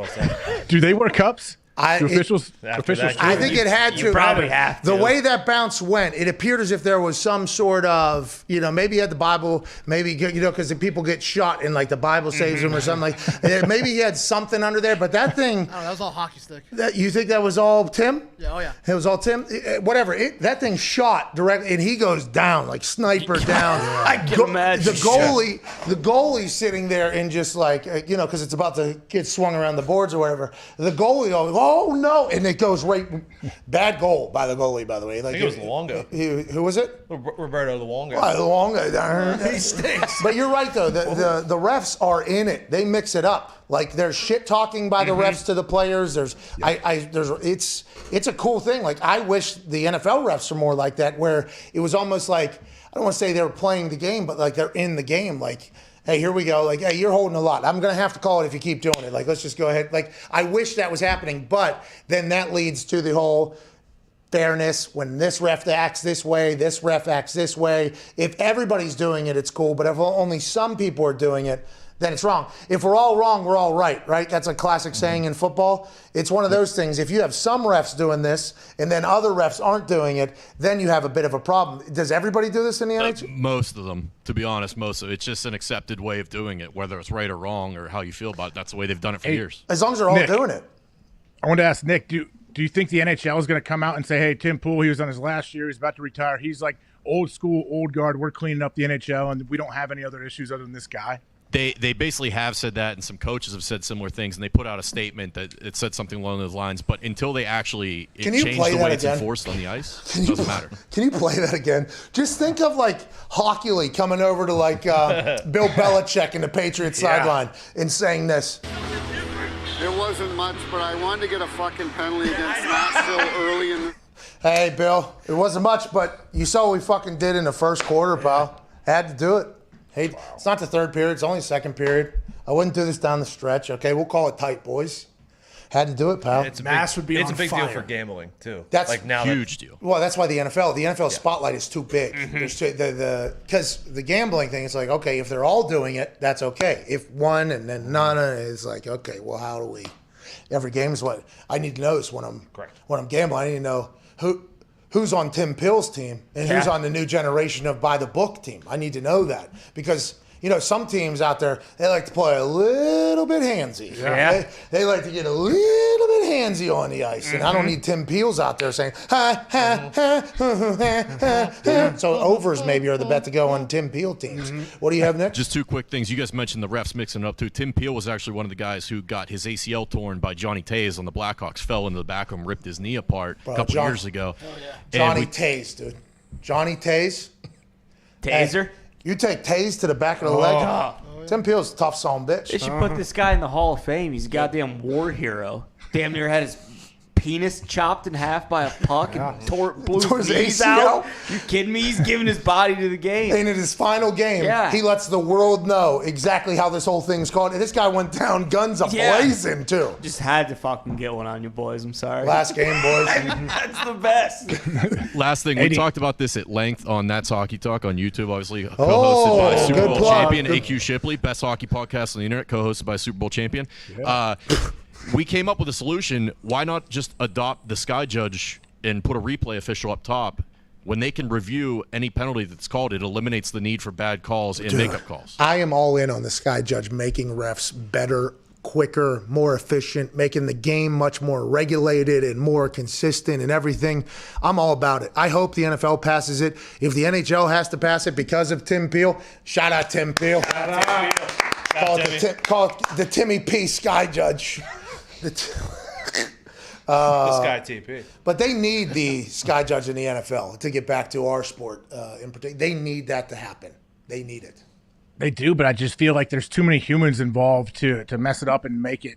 Do they wear cups? Officials. I think it had to. You probably have to. The way that bounce went, it appeared as if there was some sort of, maybe he had the Bible, maybe, because the people get shot and like the Bible saves them or something like. Maybe he had something under there, but that thing. Oh, that was all hockey stick. You think that was all Tim? Yeah. Oh yeah. It was all Tim. Whatever. That thing shot directly, and he goes down like sniper down. I can imagine. The goalie sitting there and just like because it's about to get swung around the boards or whatever. The goalie goes, oh no, and it goes right. Bad goal by the goalie, by the way. Like I think it was Luongo. Who was it? Roberto Luongo. Luongo. He stinks. But you're right though. The refs are in it. They mix it up. Like there's shit talking by the refs to the players. It's a cool thing. Like I wish the NFL refs were more like that, where it was almost like, I don't want to say they were playing the game, but like they're in the game. Like, hey, here we go. Like, hey, you're holding a lot. I'm going to have to call it if you keep doing it. Like, let's just go ahead. Like, I wish that was happening, but then that leads to the whole fairness. When this ref acts this way, this ref acts this way. If everybody's doing it, it's cool. But if only some people are doing it, then it's wrong. If we're all wrong, we're all right, right? That's a classic saying in football. It's one of those things. If you have some refs doing this and then other refs aren't doing it, then you have a bit of a problem. Does everybody do this in the NHL? Most of them, to be honest, most of it. It's just an accepted way of doing it, whether it's right or wrong or how you feel about it. That's the way they've done it for years. As long as they're all doing it. I wanted to ask Nick, do you think the NHL is going to come out and say, hey, Tim Pool, he was on his last year, he's about to retire, he's like old school, old guard, we're cleaning up the NHL and we don't have any other issues other than this guy? They basically have said that, and some coaches have said similar things, and they put out a statement that it said something along those lines. But until they actually change the way it's enforced on the ice, it doesn't matter. Can you play that again? Just think of like Hockey League coming over to like Bill Belichick in the Patriots sideline and saying this. It wasn't much, but I wanted to get a fucking penalty against Nashville early in the... Hey, Bill, it wasn't much, but you saw what we fucking did in the first quarter, pal. Had to do it. Hey, It's not the third period. It's only the second period. I wouldn't do this down the stretch. Okay, we'll call it tight, boys. Had to do it, pal. It's a big deal for gambling too. That's like now huge deal. Well, that's why the NFL spotlight is too big. There's because the gambling thing is like, okay, if they're all doing it, that's okay. If one and then none, it's like, okay, well, how do we? Every game is what I need to know is when I'm gambling. I need to know who's on Tim Pill's team and who's on the new generation of by the book team. I need to know that because. Some teams out there, they like to play a little bit handsy. Yeah. They like to get a little bit handsy on the ice. And I don't need Tim Peels out there saying, ha, ha, ha, ha, ha. So overs maybe are the bet to go on Tim Peel teams. What do you have next? Just two quick things. You guys mentioned the refs mixing it up too. Tim Peel was actually one of the guys who got his ACL torn by Johnny Taze on the Blackhawks, fell into the back of him, ripped his knee apart a couple years ago. Johnny Taze, dude. Johnny Taze. Taser? Hey, you take Taze to the back of the leg. Tim Peel's a tough son bitch. They should put this guy in the Hall of Fame. He's a goddamn war hero. Damn near had his penis chopped in half by a puck and blew his knees out. You kidding me? He's giving his body to the game. And in his final game, he lets the world know exactly how this whole thing's called. And this guy went down guns a-blazing, too. Just had to fucking get one on you boys. I'm sorry. Last game, boys. That's the best. Last thing, we talked about this at length on That's Hockey Talk on YouTube, obviously co-hosted by Super Bowl champion AQ Shipley, best hockey podcast on the internet, co-hosted by Super Bowl champion. Yeah. We came up with a solution. Why not just adopt the Sky Judge and put a replay official up top? When they can review any penalty that's called, it eliminates the need for bad calls and makeup calls. I am all in on the Sky Judge making refs better, quicker, more efficient, making the game much more regulated and more consistent and everything. I'm all about it. I hope the NFL passes it. If the NHL has to pass it because of Tim Peel, shout out Tim Peel. Call it the Timmy P Sky Judge. The Sky TP. But they need the Sky Judge in the NFL to get back to our sport in particular. They need that to happen. They need it. They do, but I just feel like there's too many humans involved to mess it up and make it.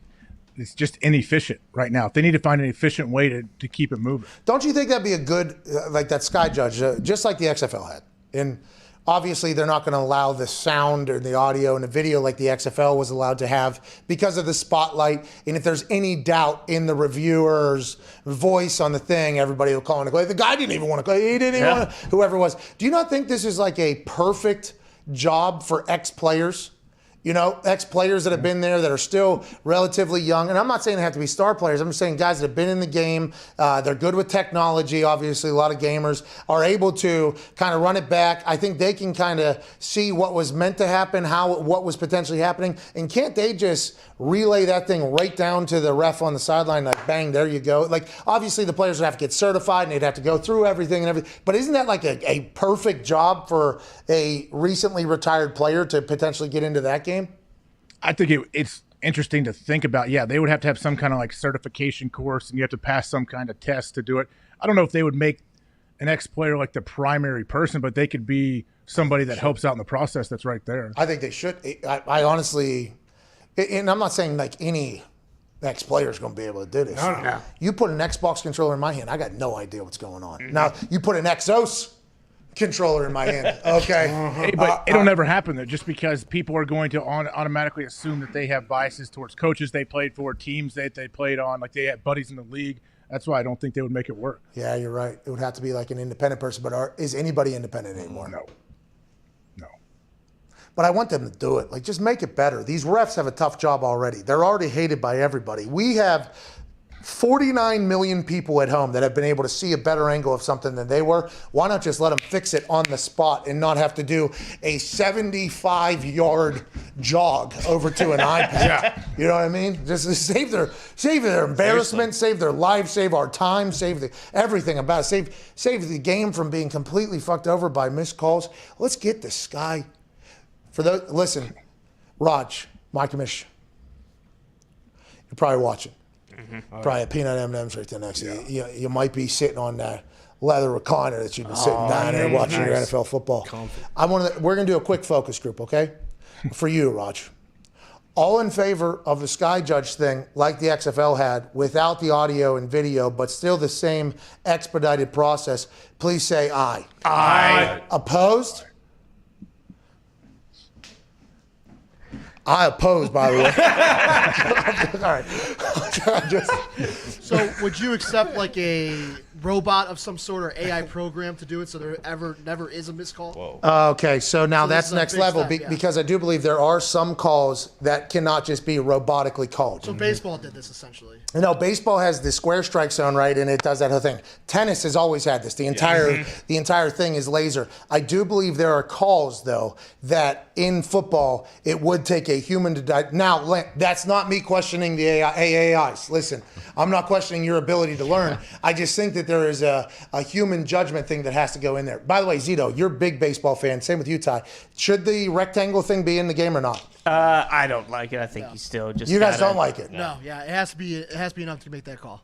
It's just inefficient right now. They need to find an efficient way to keep it moving. Don't you think that'd be a good, like that Sky Judge, just like the XFL had? And obviously, they're not going to allow the sound or the audio and the video like the XFL was allowed to have because of the spotlight. And if there's any doubt in the reviewer's voice on the thing, everybody will call in to play. The guy didn't even want to play. He didn't even want to, whoever it was. Do you not think this is like a perfect job for ex-players? Ex-players that have been there that are still relatively young. And I'm not saying they have to be star players. I'm just saying guys that have been in the game. They're good with technology. Obviously, a lot of gamers are able to kind of run it back. I think they can kind of see what was meant to happen, what was potentially happening. And can't they just relay that thing right down to the ref on the sideline, like, bang, there you go? Like, obviously, the players would have to get certified, and they'd have to go through everything and everything. But isn't that like a perfect job for a recently retired player to potentially get into that game? I think it's interesting to think about. Yeah, they would have to have some kind of like certification course, and you have to pass some kind of test to do it. I don't know if they would make an ex-player like the primary person, but they could be somebody that helps out in the process that's right there. I think they should. I honestly, and I'm not saying like any ex-player is going to be able to do this. No. You put an Xbox controller in my hand, I got no idea what's going on. Now, you put an Exos controller in my hand. Okay. Hey, but it'll never happen though, just because people are going to automatically assume that they have biases towards coaches they played for, teams that they played on, like they had buddies in the league. That's why I don't think they would make it work. Yeah, you're right. It would have to be like an independent person. But is anybody independent anymore? No. But I want them to do it. Like, just make it better. These refs have a tough job already. They're already hated by everybody. We have 49 million people at home that have been able to see a better angle of something than they were. Why not just let them fix it on the spot and not have to do a 75-yard jog over to an iPad? Yeah. You know what I mean? Just save their embarrassment, save their lives, save our time, save everything about it. Save the game from being completely fucked over by missed calls. Let's get the Sky. Listen, Raj, my commission. You're probably watching. Probably a peanut M&M's right there next to you. You might be sitting on that leather recliner that you've been sitting down there watching your NFL football. We're going to do a quick focus group, okay? For you, Raj. All in favor of the Sky Judge thing, like the XFL had, without the audio and video, but still the same expedited process, please say aye. Aye. Opposed? I oppose, by the way. All right. So would you accept like a robot of some sort or AI program to do it so there never is a missed call? Okay, so now that's next level because I do believe there are some calls that cannot just be robotically called. So baseball did this essentially. No, baseball has the square strike zone, right, and it does that whole thing. Tennis has always had this. The entire thing is laser. I do believe there are calls, though, that in football it would take a human to die. Now, that's not me questioning the AIs. Listen, I'm not questioning your ability to learn. I just think that there is a human judgment thing that has to go in there. By the way, Zito, you're a big baseball fan. Same with you, Ty. Should the rectangle thing be in the game or not? I don't like it. I think you still just. You guys don't like it? No, yeah, it has to be enough to make that call.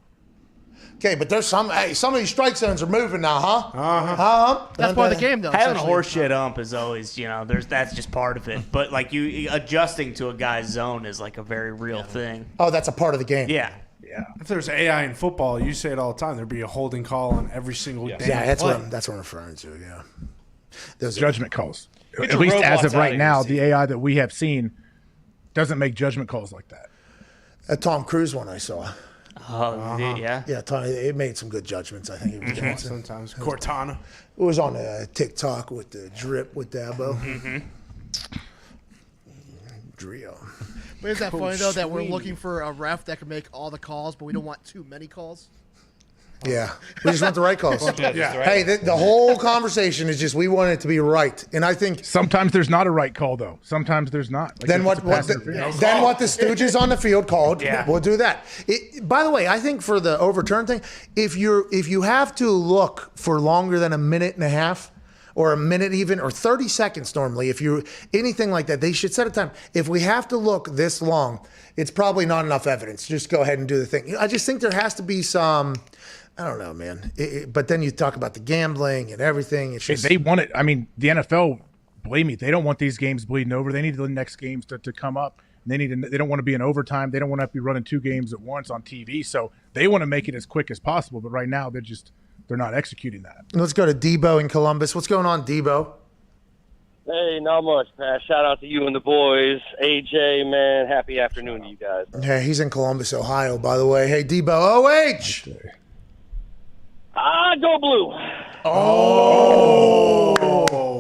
Okay, but there's some of these strike zones are moving now, huh? That's part of the game, though. Having a horseshit ump is always, that's just part of it. But like you adjusting to a guy's zone is like a very real thing. Oh, that's a part of the game. Yeah. If there's AI in football, you say it all the time. There'd be a holding call on every single day. Yeah, that's what I'm referring to. Yeah, those judgment calls. At least as of right now, the AI that we have seen doesn't make judgment calls like that. A Tom Cruise one I saw. Oh, yeah. Yeah, Tom, it made some good judgments. I think it was sometimes Cortana. It was on TikTok with the drip with Dabo. Drio. But is that funny though that we're looking for a ref that can make all the calls, but we don't want too many calls? Yeah, we just want the right calls. Hey, the whole conversation is just we want it to be right, and I think sometimes there's not a right call though. Sometimes there's not. Like then what the Stooges on the field called, we'll do that. By the way, I think for the overturn thing, if you have to look for longer than a minute and a half, or a minute even, or 30 seconds normally, if you anything like that, they should set a time. If we have to look this long, it's probably not enough evidence. Just go ahead and do the thing. I just think there has to be some. I don't know, man. But then you talk about the gambling and everything. It's just, they want it. I mean, the NFL, believe me, they don't want these games bleeding over. They need the next games to come up. They don't want to be in overtime. They don't want to be running 2 games at once on TV. So they want to make it as quick as possible. But right now, they're not executing that. Let's go to Debo in Columbus. What's going on, Debo? Hey, not much, Pat. Shout out to you and the boys. AJ, man, happy afternoon to you guys. Yeah, he's in Columbus, Ohio, by the way. Hey, Debo, OH! Go blue. Oh,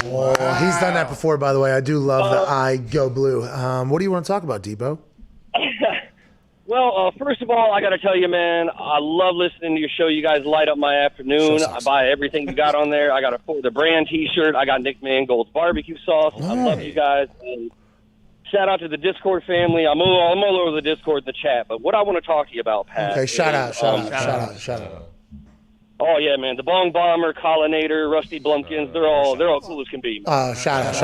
wow. He's done that before, by the way. I do love the I go blue. What do you want to talk about, Debo? Well, first of all, I got to tell you, man, I love listening to your show. You guys light up my afternoon. I buy everything you got on there. I got a For the Brand T-shirt. I got Nick Mangold's barbecue sauce. I love you guys. And shout out to the Discord family. I'm all over the Discord, the chat. But what I want to talk to you about, Pat. Okay, shout out. Oh yeah, man! The Bong Bomber, Collinator, Rusty Blumpkins, they're all cool as can be. Shout out.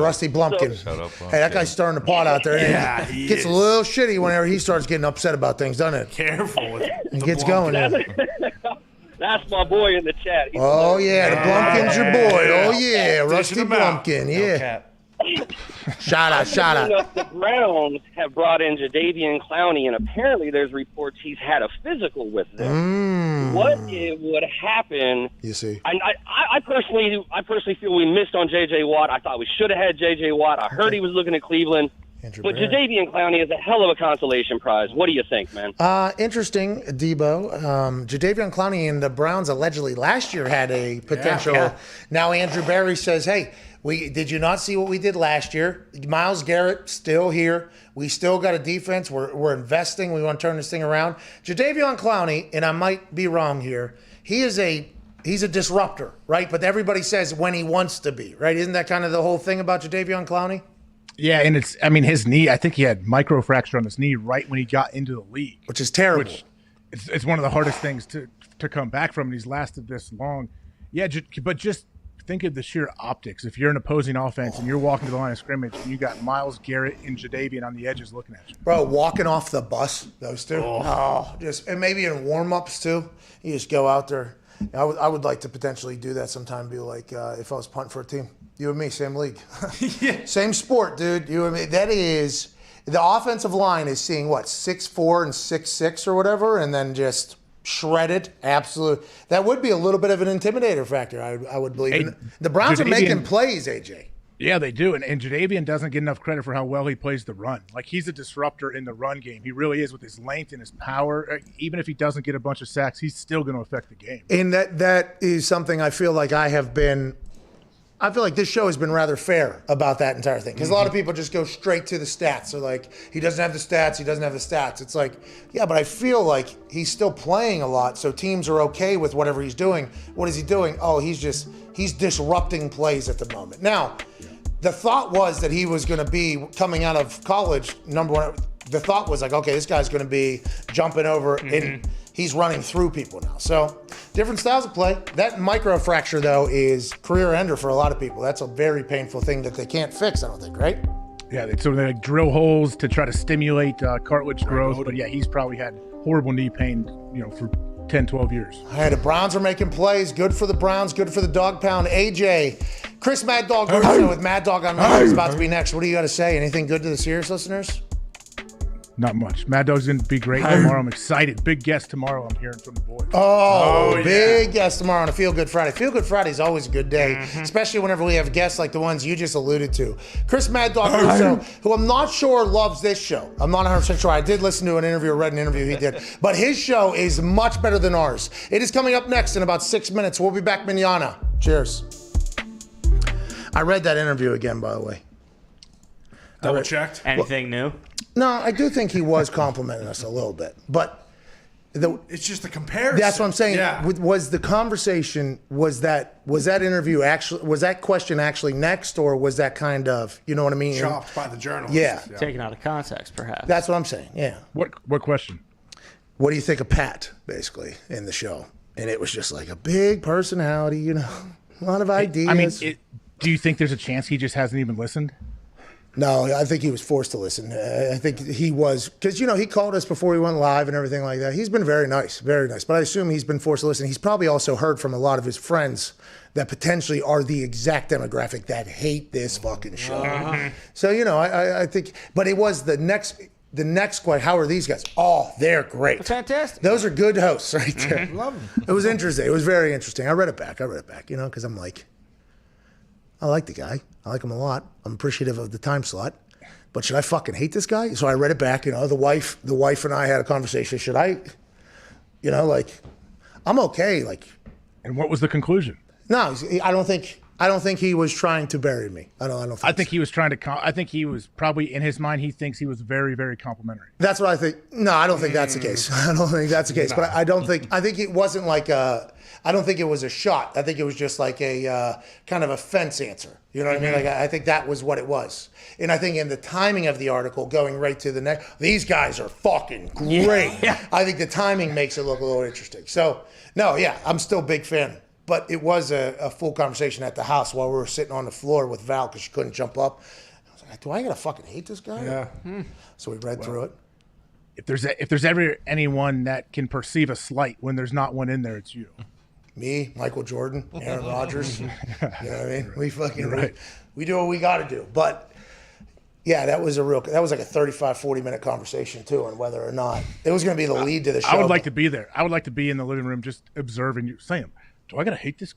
Rusty Blumpkin. Hey, that guy's stirring the pot out there. Yeah, he gets a little shitty whenever he starts getting upset about things, doesn't it? Careful with it. It gets going. That's my boy in the chat. The Blumpkin's your boy. Oh yeah, Rusty Blumpkin. Yeah. Shout out. The Browns have brought in Jadeveon Clowney, and apparently there's reports he's had a physical with them. What would happen? You see, I personally feel we missed on J.J. Watt. I thought we should have had J.J. Watt. I heard he was looking at Cleveland. But Jadeveon Clowney is a hell of a consolation prize. What do you think, man? Interesting, Debo. Jadeveon Clowney and the Browns allegedly last year had a potential. Yeah. Now Andrew Berry says, hey, did you not see what we did last year? Myles Garrett still here. We still got a defense. We're investing. We want to turn this thing around. Jadeveon Clowney, and I might be wrong here, he's a disruptor, right? But everybody says when he wants to be, right? Isn't that kind of the whole thing about Jadeveon Clowney? Yeah, and his knee, I think he had microfracture on his knee right when he got into the league. Which is terrible. It's one of the hardest things to come back from, and he's lasted this long. Yeah, but just think of the sheer optics. If you're an opposing offense and you're walking to the line of scrimmage and you got Myles Garrett and Jadeveon on the edges looking at you. Bro, walking off the bus, those two. And maybe in warm-ups too. You just go out there. I would like to potentially do that sometime. Be like, if I was punting for a team, you and me, same league, same sport, dude. You and me. That is the offensive line is seeing what 6'4" and 6'6" or whatever, and then just shredded. Absolute. That would be a little bit of an intimidator factor. I would believe. Hey, the Browns are making plays, AJ. Yeah, they do. And Jadeveon doesn't get enough credit for how well he plays the run. Like, he's a disruptor in the run game. He really is with his length and his power. Even if he doesn't get a bunch of sacks, he's still going to affect the game. And that is something I feel like I feel like this show has been rather fair about that entire thing. Because a lot of people just go straight to the stats. They're like, he doesn't have the stats, he doesn't have the stats. It's like, yeah, but I feel like he's still playing a lot, so teams are okay with whatever he's doing. What is he doing? Oh, he's disrupting plays at the moment. Now, the thought was that he was going to be coming out of college, number one. The thought was like, okay, this guy's going to be jumping over and he's running through people now. So different styles of play. That microfracture, though, is career ender for a lot of people. That's a very painful thing that they can't fix, I don't think, right? Yeah, so they like drill holes to try to stimulate cartilage growth. But yeah, he's probably had horrible knee pain, for 10, 12 years. All right, the Browns are making plays. Good for the Browns, good for the dog pound. AJ, Chris Mad Dog Russo with Mad Dog on Monday is about to be next. What do you got to say? Anything good to the Sirius listeners? Not much. Mad Dog's going to be great tomorrow. I'm excited. Big guest tomorrow I'm hearing from the boys. Big guest tomorrow on a Feel Good Friday. Feel Good Friday is always a good day, especially whenever we have guests like the ones you just alluded to. Chris Mad Dog Russo, who I'm not sure loves this show. I'm not 100% sure. I did listen to an interview or read an interview he did, but his show is much better than ours. It is coming up next in about 6 minutes. We'll be back manana. Cheers. I read that interview again, by the way. Double checked. Anything new? No, I do think he was complimenting us a little bit, but it's just a comparison. That's what I'm saying. Yeah. Was the conversation, was that interview actually, was that question actually next, or was that kind of, you know what I mean? Chopped by the journalist. Yeah. Taken out of context, perhaps. That's what I'm saying. Yeah. What question? What do you think of Pat, basically, in the show? And it was just like a big personality, a lot of ideas. I mean, do you think there's a chance he just hasn't even listened? No, I think he was forced to listen. I think he was, because, he called us before we went live and everything like that. He's been very nice, very nice. But I assume he's been forced to listen. He's probably also heard from a lot of his friends that potentially are the exact demographic that hate this fucking show. So, I think, but it was the next question, how are these guys? Oh, they're great. Fantastic. Those are good hosts right there. Love them. It was interesting. It was very interesting. I read it back, because I'm like, I like the guy. I like him a lot. I'm appreciative of the time slot. But should I fucking hate this guy? So I read it back. The wife and I had a conversation. Should I, I'm okay. And what was the conclusion? No, I don't think he was trying to bury me. I think he was trying to. I think he was probably in his mind. He thinks he was very, very complimentary. That's what I think. No, I don't think that's the case. I don't think that's the case. No. But I think it wasn't like I don't think it was a shot. I think it was just like a kind of a fence answer. You know what I mean? I think that was what it was. And I think in the timing of the article, going right to the next, these guys are fucking great. Yeah. I think the timing makes it look a little interesting. So, no, yeah, I'm still a big fan. But it was a full conversation at the house while we were sitting on the floor with Val because she couldn't jump up. I was like, do I gotta fucking hate this guy? Yeah. So we read through it. If there's ever anyone that can perceive a slight when there's not one in there, it's you. Me, Michael Jordan, Aaron Rodgers. You know what I mean? We do what we got to do. But yeah, that was like a 35, 40-minute conversation too, on whether or not it was going to be the lead to the show. I would like to be there. I would like to be in the living room just observing you. Sam, do I got to hate this?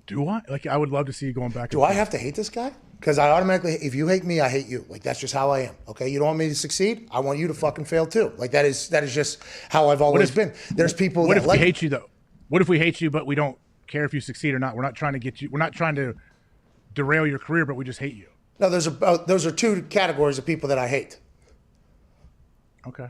Do I? I would love to see you going back. Do I have to hate this guy? Because I automatically, if you hate me, I hate you. That's just how I am. Okay, you don't want me to succeed. I want you to fucking fail too. That is just how I've always been. There's people. What if we hate you though? What if we hate you, but we don't care if you succeed or not? We're not trying to get you. We're not trying to derail your career, but we just hate you. No, those are two categories of people that I hate. Okay.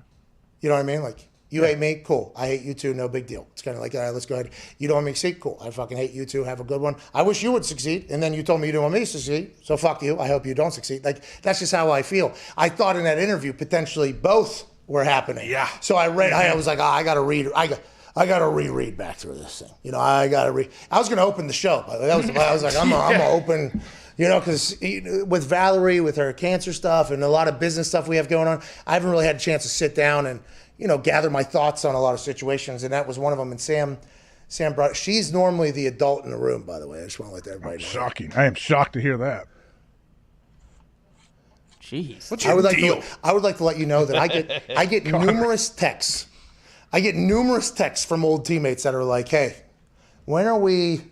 You know what I mean? You hate me, cool. I hate you too, no big deal. It's kind of like, all right, let's go ahead. You don't want me to succeed, cool. I fucking hate you too, have a good one. I wish you would succeed, and then you told me you don't want me to succeed, so fuck you. I hope you don't succeed. That's just how I feel. I thought in that interview potentially both were happening. Yeah. So I was like, I got to read. I got to reread back through this thing. You know, I got to I was going to open the show. By the way. I was like, I'm going to open, you know, because with Valerie, with her cancer stuff and a lot of business stuff we have going on, I haven't really had a chance to sit down and, you know, gather my thoughts on a lot of situations. And that was one of them. And Sam brought, she's normally the adult in the room, by the way. I just want to let everybody know. Shocking. I am shocked to hear that. Jeez. What's your deal? I would like to let you know that I get numerous texts. I get numerous texts from old teammates that are like, hey, when are we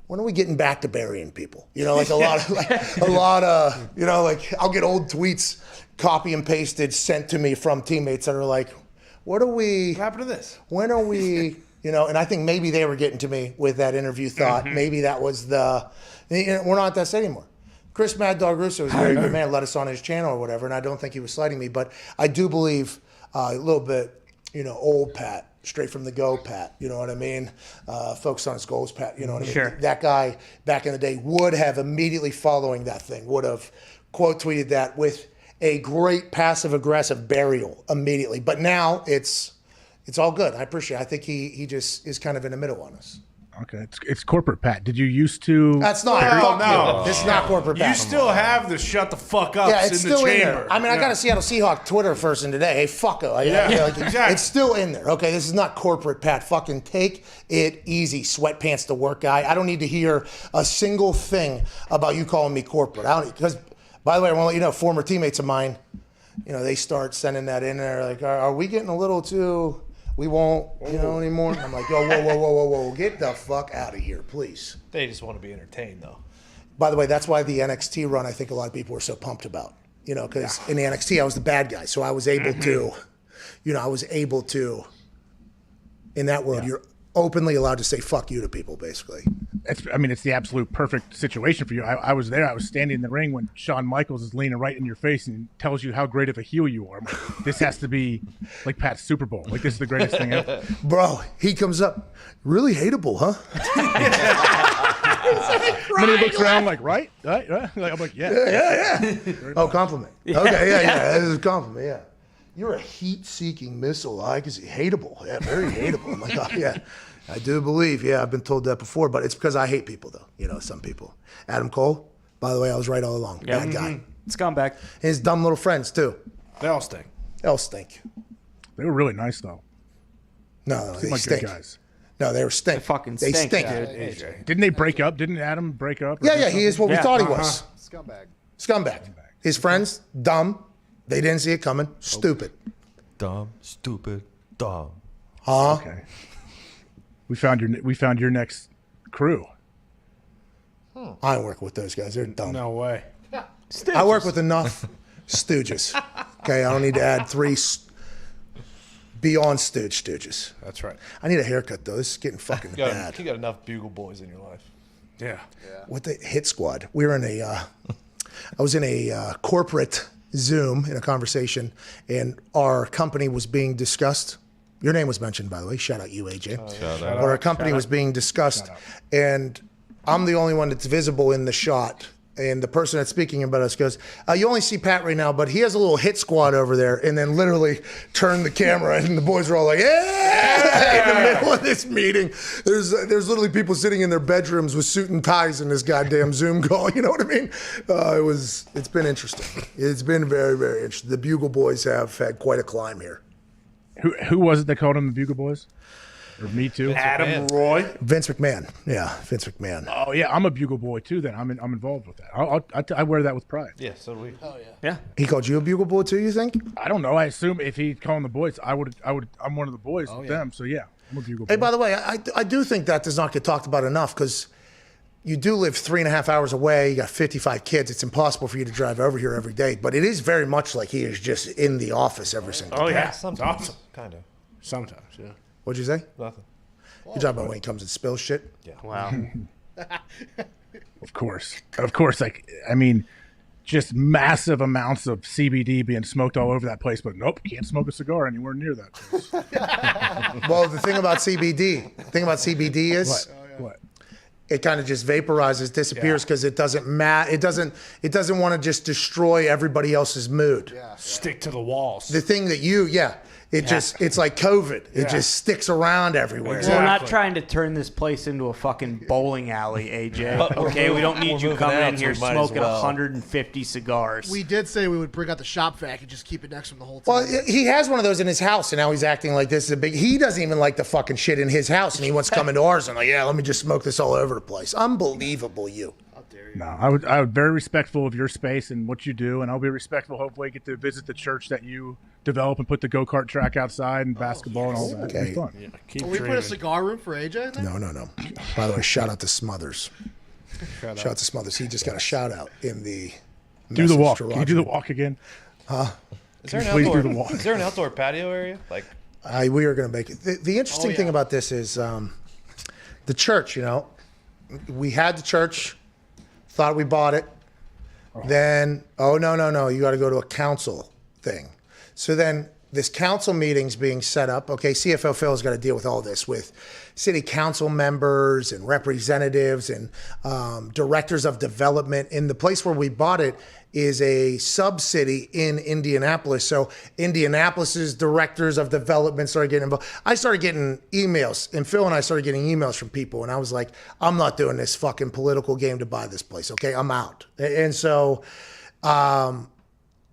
getting back to burying people? You know, like a lot of, you know, like I'll get old tweets copy and pasted sent to me from teammates that are like, what happened to this? When are we, you know, and I think maybe they were getting to me with that interview thought. Maybe that was we're not at that state anymore. Chris Mad Dog Russo is a very good man, let us on his channel or whatever, and I don't think he was slighting me, but I do believe a little bit, you know, old Pat, straight from the go Pat, you know what I mean? Focus on his goals Pat, you know what I mean? Sure. That guy back in the day would have immediately following that thing, would have quote tweeted that with a great passive aggressive burial immediately. But now it's all good. I appreciate it. I think he just is kind of in the middle on us. Okay, it's corporate Pat. Did you used to? That's not. No, this is not corporate Pat. You still have the shut the fuck up Yeah, it's in the still in chamber. there. I mean, I got a Seattle Seahawks Twitter person today. Hey, fucko. Exactly. It's still in there. Okay, this is not corporate Pat. Fucking take it easy, sweatpants to work guy. I don't need to hear a single thing about you calling me corporate. I don't, because, by the way, I want to let you know, former teammates of mine, you know, they start sending that in there. Like, are we getting a little too? We won't, you know, anymore. I'm like, yo, whoa, get the fuck out of here, please. They just want to be entertained, though. By the way, that's why the NXT run, I think a lot of people were so pumped about. You know, because in the NXT, I was the bad guy. So I was able to, you know, in that world, you're openly allowed to say fuck you to people, basically. It's the absolute perfect situation for you. I was there. I was standing in the ring when Shawn Michaels is leaning right in your face and tells you how great of a heel you are. I'm like, this has to be like Pat's Super Bowl. Like, this is the greatest thing ever. Bro, he comes up, really hateable, huh? And then he looks around like, right? Like, I'm like, yeah. Oh, compliment. Okay, yeah. That is a compliment, yeah. You're a heat-seeking missile. I can see hateable. Yeah, very hateable. I'm like, oh, yeah. I do believe, I've been told that before, but it's because I hate people, though. You know, some people. Adam Cole, by the way, I was right all along. Yep. Bad guy. It's gone back. His dumb little friends, too. They all stink. They were really nice, though. No, they like stink. Good guys. No, they were stink. They stink. Didn't they break up? Didn't Adam break up? Yeah, he is what we thought he was. Scumbag. His friends, dumb. They didn't see it coming. Stupid. Dumb, stupid, dumb. Huh? Okay. We found your next crew. I don't work with those guys. They're dumb. No way. I work with enough stooges. Okay, I don't need to add 3 beyond stooges. That's right. I need a haircut, though. This is getting fucking bad. You got enough bugle boys in your life. Yeah. What the hit squad? We were in I was in a corporate Zoom in a conversation, and our company was being discussed. Your name was mentioned, by the way. Shout out you, AJ. Shout But our company was being discussed, and I'm the only one that's visible in the shot. And the person that's speaking about us goes, you only see Pat right now, but he has a little hit squad over there. And then literally turned the camera, and the boys were all like, yeah! In the middle of this meeting. There's literally people sitting in their bedrooms with suit and ties in this goddamn Zoom call. You know what I mean? It's been interesting. It's been very, very interesting. The Bugle Boys have had quite a climb here. Who was it that called them the Bugle Boys? Or me too? Adam Roy. Vince McMahon. Yeah, Vince McMahon. Oh yeah, I'm a Bugle Boy too. Then I'm involved with that. I wear that with pride. Yeah, so do we. Oh yeah. Yeah. He called you a Bugle Boy too, you think? I don't know. I assume if he'd call them the boys, I'm one of the boys with them. So yeah, I'm a Bugle Boy. Hey, by the way, I do think that does not get talked about enough, because you do live 3.5 hours away. You got 55 kids. It's impossible for you to drive over here every day. But it is very much like he is just in the office every single day. Oh yeah, sometimes. Kind of. Sometimes, yeah. What'd you say? Nothing. You're talking about when he comes and spills shit? Yeah. Wow. Of course. Like, I mean, just massive amounts of CBD being smoked all over that place. But nope, can't smoke a cigar anywhere near that place. Well, the thing about CBD is what? it kind of just vaporizes, disappears because it doesn't it doesn't want to just destroy everybody else's mood. Stick to the walls. The thing that it's like COVID. It just sticks around everywhere. We're not trying to turn this place into a fucking bowling alley, AJ. Okay, we don't need you coming in here smoking 150 cigars. We did say we would bring out the shop vac and just keep it next to him the whole time. Well, he has one of those in his house, and now he's acting like this is a big. He doesn't even like the fucking shit in his house, and he wants to come into ours and like, let me just smoke this all over the place. Unbelievable, you. No, I would very respectful of your space and what you do, and I'll be respectful. Hopefully, get to visit the church that you develop and put the go-kart track outside and basketball and all that. Okay. It'll be fun. Will we put a cigar room for AJ in there? No. By the way, shout out to Smothers. Shout out to Smothers. He just got a shout out in the. Do the walk. Can you do the walk again? Is there an outdoor patio area? Like, we are going to make it. The interesting thing about this is the church. We had the church. Thought we bought it. Then, no. You got to go to a council thing. So then this council meeting's being set up. Okay, CFO Phil's got to deal with all this with city council members and representatives and directors of development. And the place where we bought it is a sub-city in Indianapolis. So Indianapolis's directors of development started getting involved. I started getting emails, and Phil and I started getting emails from people, and I was like, I'm not doing this fucking political game to buy this place, okay? I'm out. And so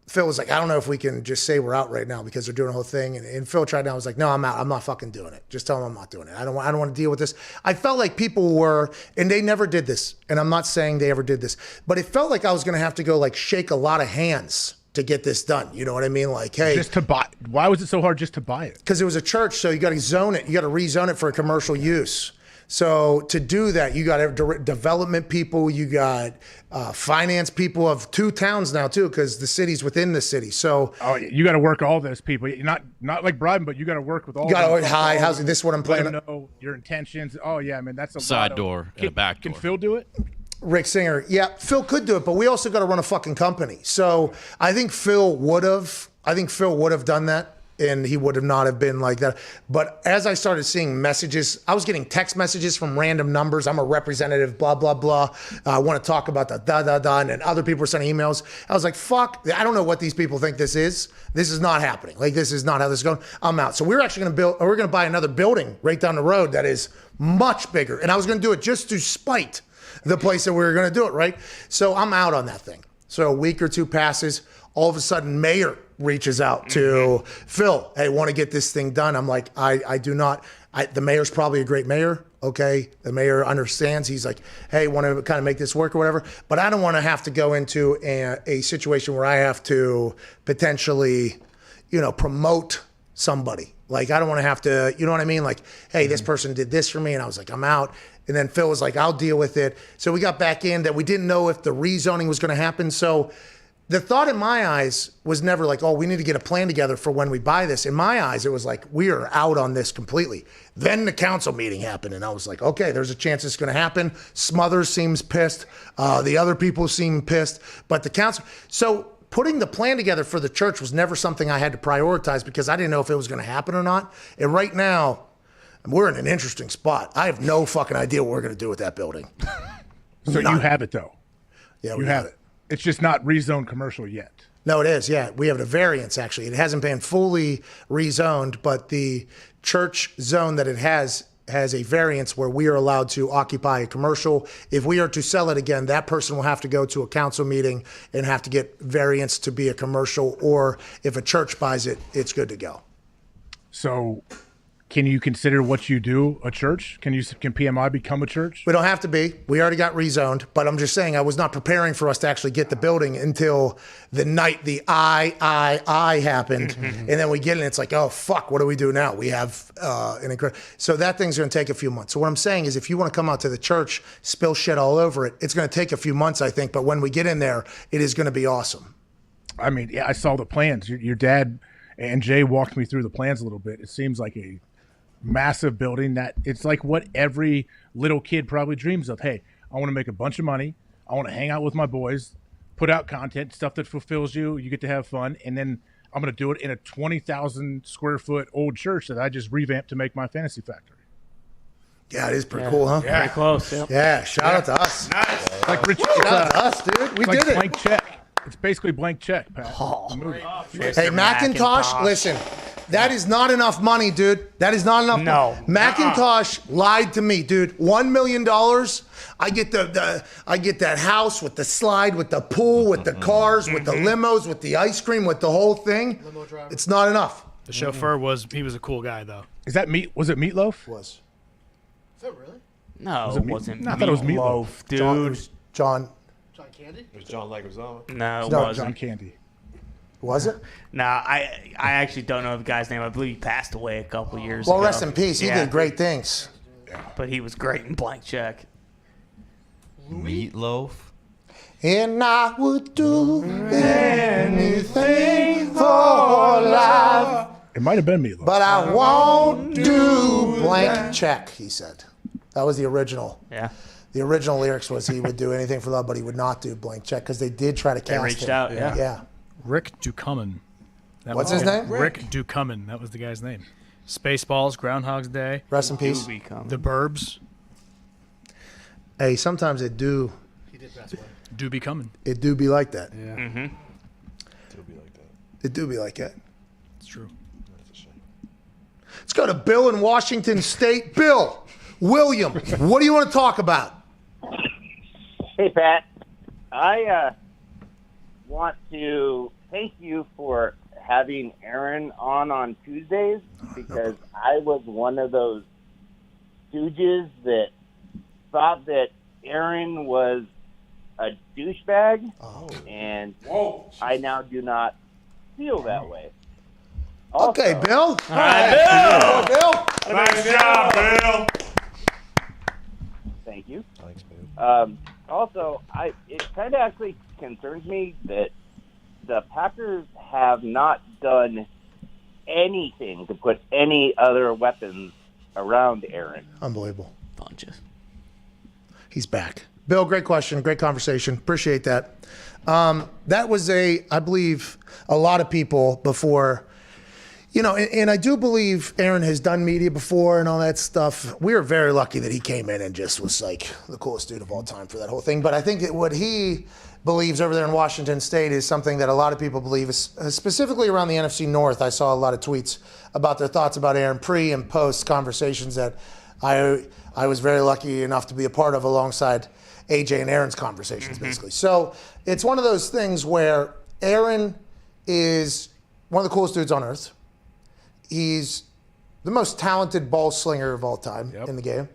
Phil was like, I don't know if we can just say we're out right now because they're doing a whole thing. And Phil tried now. I was like, no, I'm out. I'm not fucking doing it. Just tell them I'm not doing it. I don't want to deal with this. I felt like people were, and they never did this. And I'm not saying they ever did this, but it felt like I was going to have to go like shake a lot of hands to get this done. You know what I mean? Like, hey. Just to buy. Why was it so hard just to buy it? Because it was a church. So you got to zone it. You got to rezone it for a commercial use. So to do that, you got development people, you got finance people of two towns now too, because the city's within the city. So you got to work all those people, not like bribing, but you got to work with all. You got to hi, how's this? What I'm playing. playing. Know your intentions. Oh yeah, man, that's a side door and a back door. Can Phil do it? Rick Singer, yeah, Phil could do it, but we also got to run a fucking company. So I think Phil would have done that. And he would have not have been like that. But as I started seeing messages, I was getting text messages from random numbers. I'm a representative, blah, blah, blah. I want to talk about the da. And then other people were sending emails. I was like, fuck, I don't know what these people think this is. This is not happening. Like, this is not how this is going. I'm out. So we're actually going to buy another building right down the road that is much bigger. And I was going to do it just to spite the place that we were going to do it, right? So I'm out on that thing. So a week or two passes. All of a sudden, Mayor reaches out to Phil. Hey, want to get this thing done? I'm like, I do not. The mayor's probably a great mayor. Okay. The mayor understands. He's like, hey, want to kind of make this work or whatever. But I don't want to have to go into a situation where I have to potentially, promote somebody. Like, I don't want to have to, you know what I mean? Like, hey, this person did this for me. And I was like, I'm out. And then Phil was like, I'll deal with it. So we got back in that we didn't know if the rezoning was going to happen. So the thought in my eyes was never like, oh, we need to get a plan together for when we buy this. In my eyes, it was like, we are out on this completely. Then the council meeting happened, and I was like, okay, there's a chance it's going to happen. Smothers seems pissed. The other people seem pissed. But the council... So putting the plan together for the church was never something I had to prioritize because I didn't know if it was going to happen or not. And right now, we're in an interesting spot. I have no fucking idea what we're going to do with that building. So you have it, though. Yeah, we have it. It's just not rezoned commercial yet. No, it is. Yeah, we have a variance, actually. It hasn't been fully rezoned, but the church zone that it has a variance where we are allowed to occupy a commercial. If we are to sell it again, that person will have to go to a council meeting and have to get variance to be a commercial, or if a church buys it, it's good to go. So can you consider what you do a church? Can PMI become a church? We don't have to be. We already got rezoned, but I'm just saying I was not preparing for us to actually get the building until the night the I happened. And then we get it and it's like, oh, fuck, what do we do now? We have an incredible... So that thing's going to take a few months. So what I'm saying is if you want to come out to the church, spill shit all over it, it's going to take a few months, I think. But when we get in there, it is going to be awesome. I mean, yeah, I saw the plans. Your dad and Jay walked me through the plans a little bit. It seems like a massive building that it's like what every little kid probably dreams of. Hey, I want to make a bunch of money. I want to hang out with my boys, put out content, stuff that fulfills you. You get to have fun. And then I'm going to do it in a 20,000 square foot old church that I just revamped to make my fantasy factory. Yeah, it is pretty cool, huh? Very close. Yep. Yeah, shout out to us. Nice. Like Rich, Shout out to us, dude. We like did it. blank check. It's basically blank check, Pat. Hey, Macintosh, listen. That is not enough money, dude. That is not enough money. Macintosh lied to me, dude. $1 million. I get I get that house with the slide, with the pool, with the cars, with the limos, with the ice cream, with the whole thing. It's not enough. The chauffeur was a cool guy though. Is that meat? Was it Meatloaf? Was. Is that really? No, Was it it wasn't. No, I thought it was Meatloaf, dude. John. John Candy? It was John Leguizamo. No, it No, wasn't. John Candy. Was it? No, I actually don't know the guy's name. I believe he passed away a couple years Well, ago. rest in peace. He did great things. But he was great in blank check. Meatloaf. And I would do anything for life. It might have been Meatloaf. But I won't do blank check, he said. That was the original. Yeah. The original lyrics was he would do anything for love, but he would not do blank check because they did try to cast him. They reached out, yeah. Yeah. Rick Ducommun. What's his name? Rick Ducommun. That was the guy's name. Spaceballs, Groundhog's Day. Rest in peace. The Burbs. Hey, sometimes it do. He did pass away. Do be coming. It do be like that. Yeah. Mm-hmm. It do be like that. It's true. Let's go to Bill in Washington State. Bill, William, what do you want to talk about? Hey, Pat. I want to thank you for having Aaron on Tuesdays because I was one of those stooges that thought that Aaron was a douchebag, and I now do not feel that way. Also, Okay, Bill. All right, Bill. Nice job, Bill. Thank you. Thanks, Bill. Also, it kind of actually concerns me that the Packers have not done anything to put any other weapons around Aaron. Unbelievable. Bunches. He's back. Bill, great question. Great conversation. Appreciate that. That was I believe, a lot of people before, and I do believe Aaron has done media before and all that stuff. We are very lucky that he came in and just was like the coolest dude of all time for that whole thing. But I think what he believes over there in Washington State is something that a lot of people believe, specifically around the NFC North. I saw a lot of tweets about their thoughts about Aaron pre and post conversations that I was very lucky enough to be a part of alongside AJ and Aaron's conversations, basically. So it's one of those things where Aaron is one of the coolest dudes on earth. He's the most talented ball slinger of all time in the game.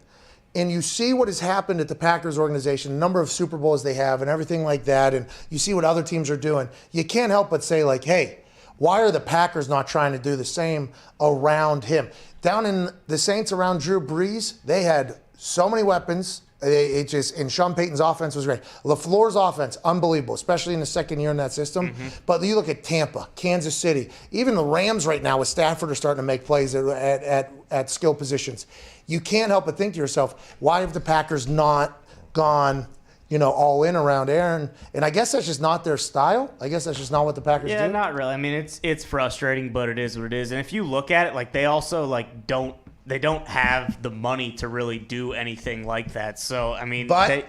And you see what has happened at the Packers organization, the number of Super Bowls they have and everything like that, and you see what other teams are doing. You can't help but say, like, hey, why are the Packers not trying to do the same around him? Down in the Saints around Drew Brees, they had so many weapons. And Sean Payton's offense was great. LaFleur's offense, unbelievable, especially in the second year in that system. But you look at Tampa, Kansas City, even the Rams right now with Stafford are starting to make plays at skill positions. You can't help but think to yourself, why have the Packers not gone, all in around Aaron? And I guess that's just not their style. I guess that's just not what the Packers do. Yeah, not really. I mean, it's frustrating, but it is what it is. And if you look at it, like, they also don't have the money to really do anything like that. So, I mean, but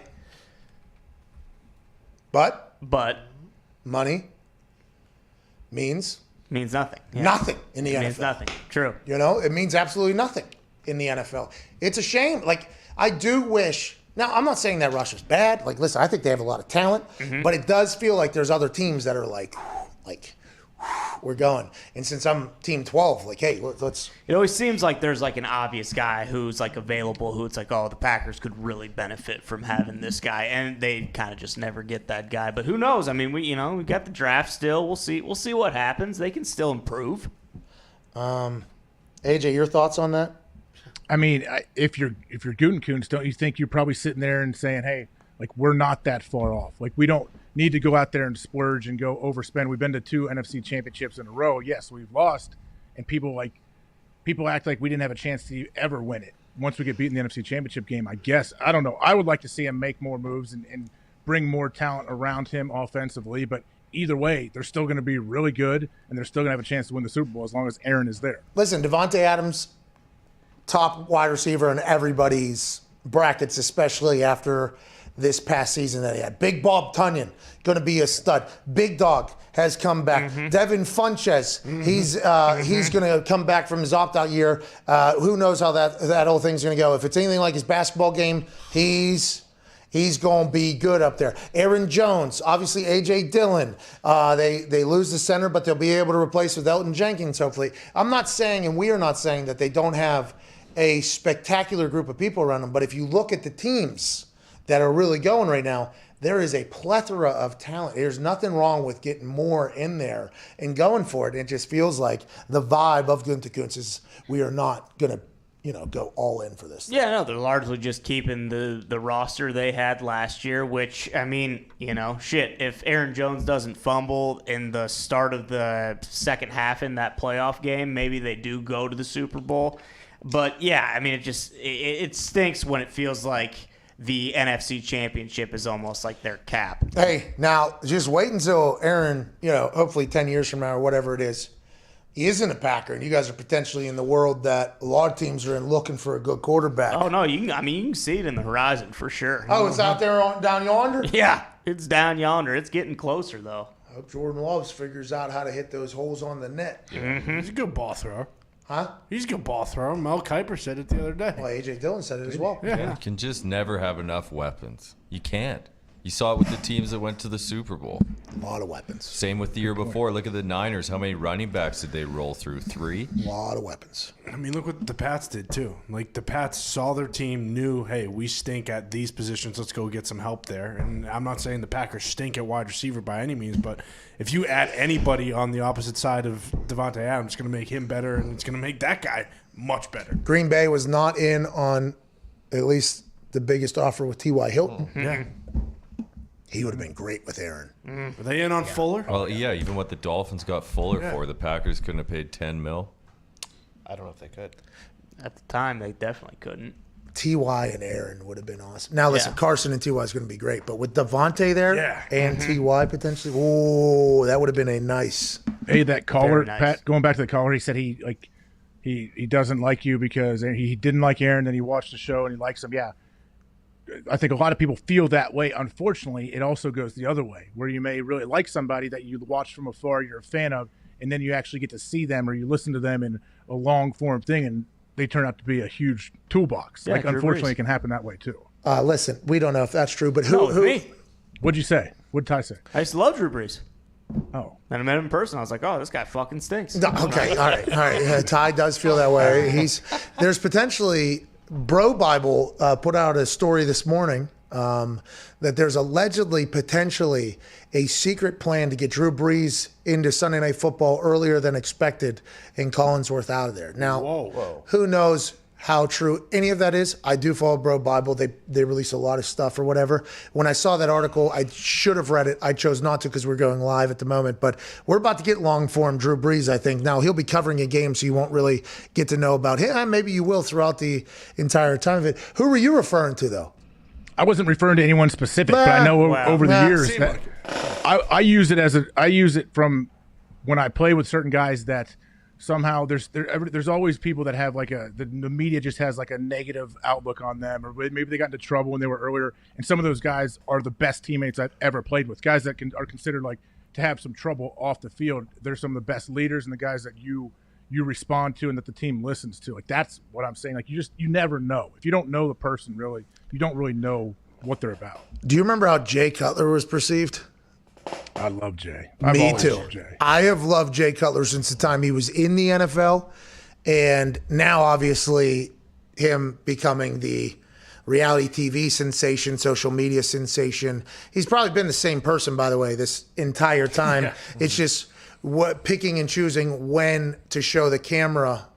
money means nothing. Yeah. Nothing in the NFL. It means nothing. True. It means absolutely nothing in the NFL. It's a shame. Like, I do wish. Now, I'm not saying that Russia's bad. Like, listen, I think they have a lot of talent, but it does feel like there's other teams that are like, we're going. And since I'm team 12, like, hey, let's. It always seems like there's like an obvious guy who's like available, who it's like, oh, the Packers could really benefit from having this guy, and they kind of just never get that guy. But who knows? I mean, we got the draft still. We'll see what happens. They can still improve. AJ, your thoughts on that? I mean, if you're Gutekunst, don't you think you're probably sitting there and saying, hey, like, we're not that far off. Like, we don't need to go out there and splurge and go overspend. We've been to 2 NFC championships in a row. Yes, we've lost, and people act like we didn't have a chance to ever win it. Once we get beat in the NFC championship game, I guess, I don't know. I would like to see him make more moves and bring more talent around him offensively, but either way, they're still going to be really good, and they're still going to have a chance to win the Super Bowl as long as Aaron is there. Listen, Devontae Adams top wide receiver in everybody's brackets, especially after this past season that he had. Big Bob Tunyon, going to be a stud. Big Dog has come back. Devin Funchess, he's going to come back from his opt-out year. Who knows how that whole thing's going to go. If it's anything like his basketball game, he's going to be good up there. Aaron Jones, obviously A.J. Dillon. They lose the center, but they'll be able to replace with Elton Jenkins, hopefully. I'm not saying, and we are not saying, that they don't have a spectacular group of people around them, but if you look at the teams that are really going right now, there is a plethora of talent. There's nothing wrong with getting more in there and going for it. It just feels like the vibe of Gunther Kuntz is we are not going to go all in for this. Yeah, no, they're largely just keeping the roster they had last year, which, I mean, if Aaron Jones doesn't fumble in the start of the second half in that playoff game, maybe they do go to the Super Bowl. But, yeah, I mean, it stinks when it feels like the NFC Championship is almost like their cap. Hey, now, just wait until Aaron, hopefully 10 years from now or whatever it is, he isn't a Packer, and you guys are potentially in the world that a lot of teams are in looking for a good quarterback. Oh, no, you can see it in the horizon for sure. Oh, it's out there down yonder? Yeah, it's down yonder. It's getting closer, though. I hope Jordan Love figures out how to hit those holes on the net. He's a good ball thrower. Huh? He's a good ball thrower. Mel Kiper said it the other day. Well, A.J. Dillon said it as well. Yeah. You can just never have enough weapons. You can't. You saw it with the teams that went to the Super Bowl. A lot of weapons. Same with the year before. Look at the Niners. How many running backs did they roll through? 3? A lot of weapons. I mean, look what the Pats did, too. Like, the Pats saw their team, knew, hey, we stink at these positions. Let's go get some help there. And I'm not saying the Packers stink at wide receiver by any means, but if you add anybody on the opposite side of Devontae Adams, it's going to make him better, and it's going to make that guy much better. Green Bay was not in on at least the biggest offer with T.Y. Hilton. Yeah. He would have been great with Aaron. Are they in on Fuller? Well, yeah, even what the Dolphins got Fuller for, the Packers couldn't have paid $10 million. I don't know if they could. At the time, they definitely couldn't. T.Y. and Aaron would have been awesome. Now, listen, Carson and T.Y. is going to be great, but with Devontae there and T.Y. potentially, that would have been a nice. Hey, that caller, nice. Pat, going back to the caller, he said he doesn't like you because he didn't like Aaron, then he watched the show and he likes him. Yeah. I think a lot of people feel that way. Unfortunately, it also goes the other way, where you may really like somebody that you watch from afar, you're a fan of, and then you actually get to see them or you listen to them in a long-form thing, and they turn out to be a huge toolbox. Yeah, unfortunately, it can happen that way, too. Listen, we don't know if that's true, but who? What'd you say? What'd Ty say? I used to love Drew Brees. Oh. Then I met him in person. I was like, oh, this guy fucking stinks. No, okay, all right. Yeah, Ty does feel that way. There's potentially... Bro Bible put out a story this morning that there's allegedly, potentially, a secret plan to get Drew Brees into Sunday Night Football earlier than expected and Collinsworth out of there. Now, who knows how true any of that is? I do follow Bro Bible. They release a lot of stuff or whatever. When I saw that article, I should have read it. I chose not to because we're going live at the moment. But we're about to get long-form Drew Brees, I think. Now, he'll be covering a game, so you won't really get to know about him. Maybe you will throughout the entire time of it. Who were you referring to, though? I wasn't referring to anyone specific, but I know over the years that I use it from when I play with certain guys that somehow there's always people that have like the media just has like a negative outlook on them, or maybe they got into trouble when they were earlier. And some of those guys are the best teammates I've ever played with. Guys that are considered like to have some trouble off the field. They're some of the best leaders and the guys that you respond to and that the team listens to. Like that's what I'm saying. Like you never know. If you don't know the person really, you don't really know what they're about. Do you remember how Jay Cutler was perceived? I love Jay. Me too. I have loved Jay Cutler since the time he was in the NFL, and now obviously him becoming the reality TV sensation, social media sensation. He's probably been the same person, by the way, this entire time. Yeah. It's just picking and choosing when to show the camera,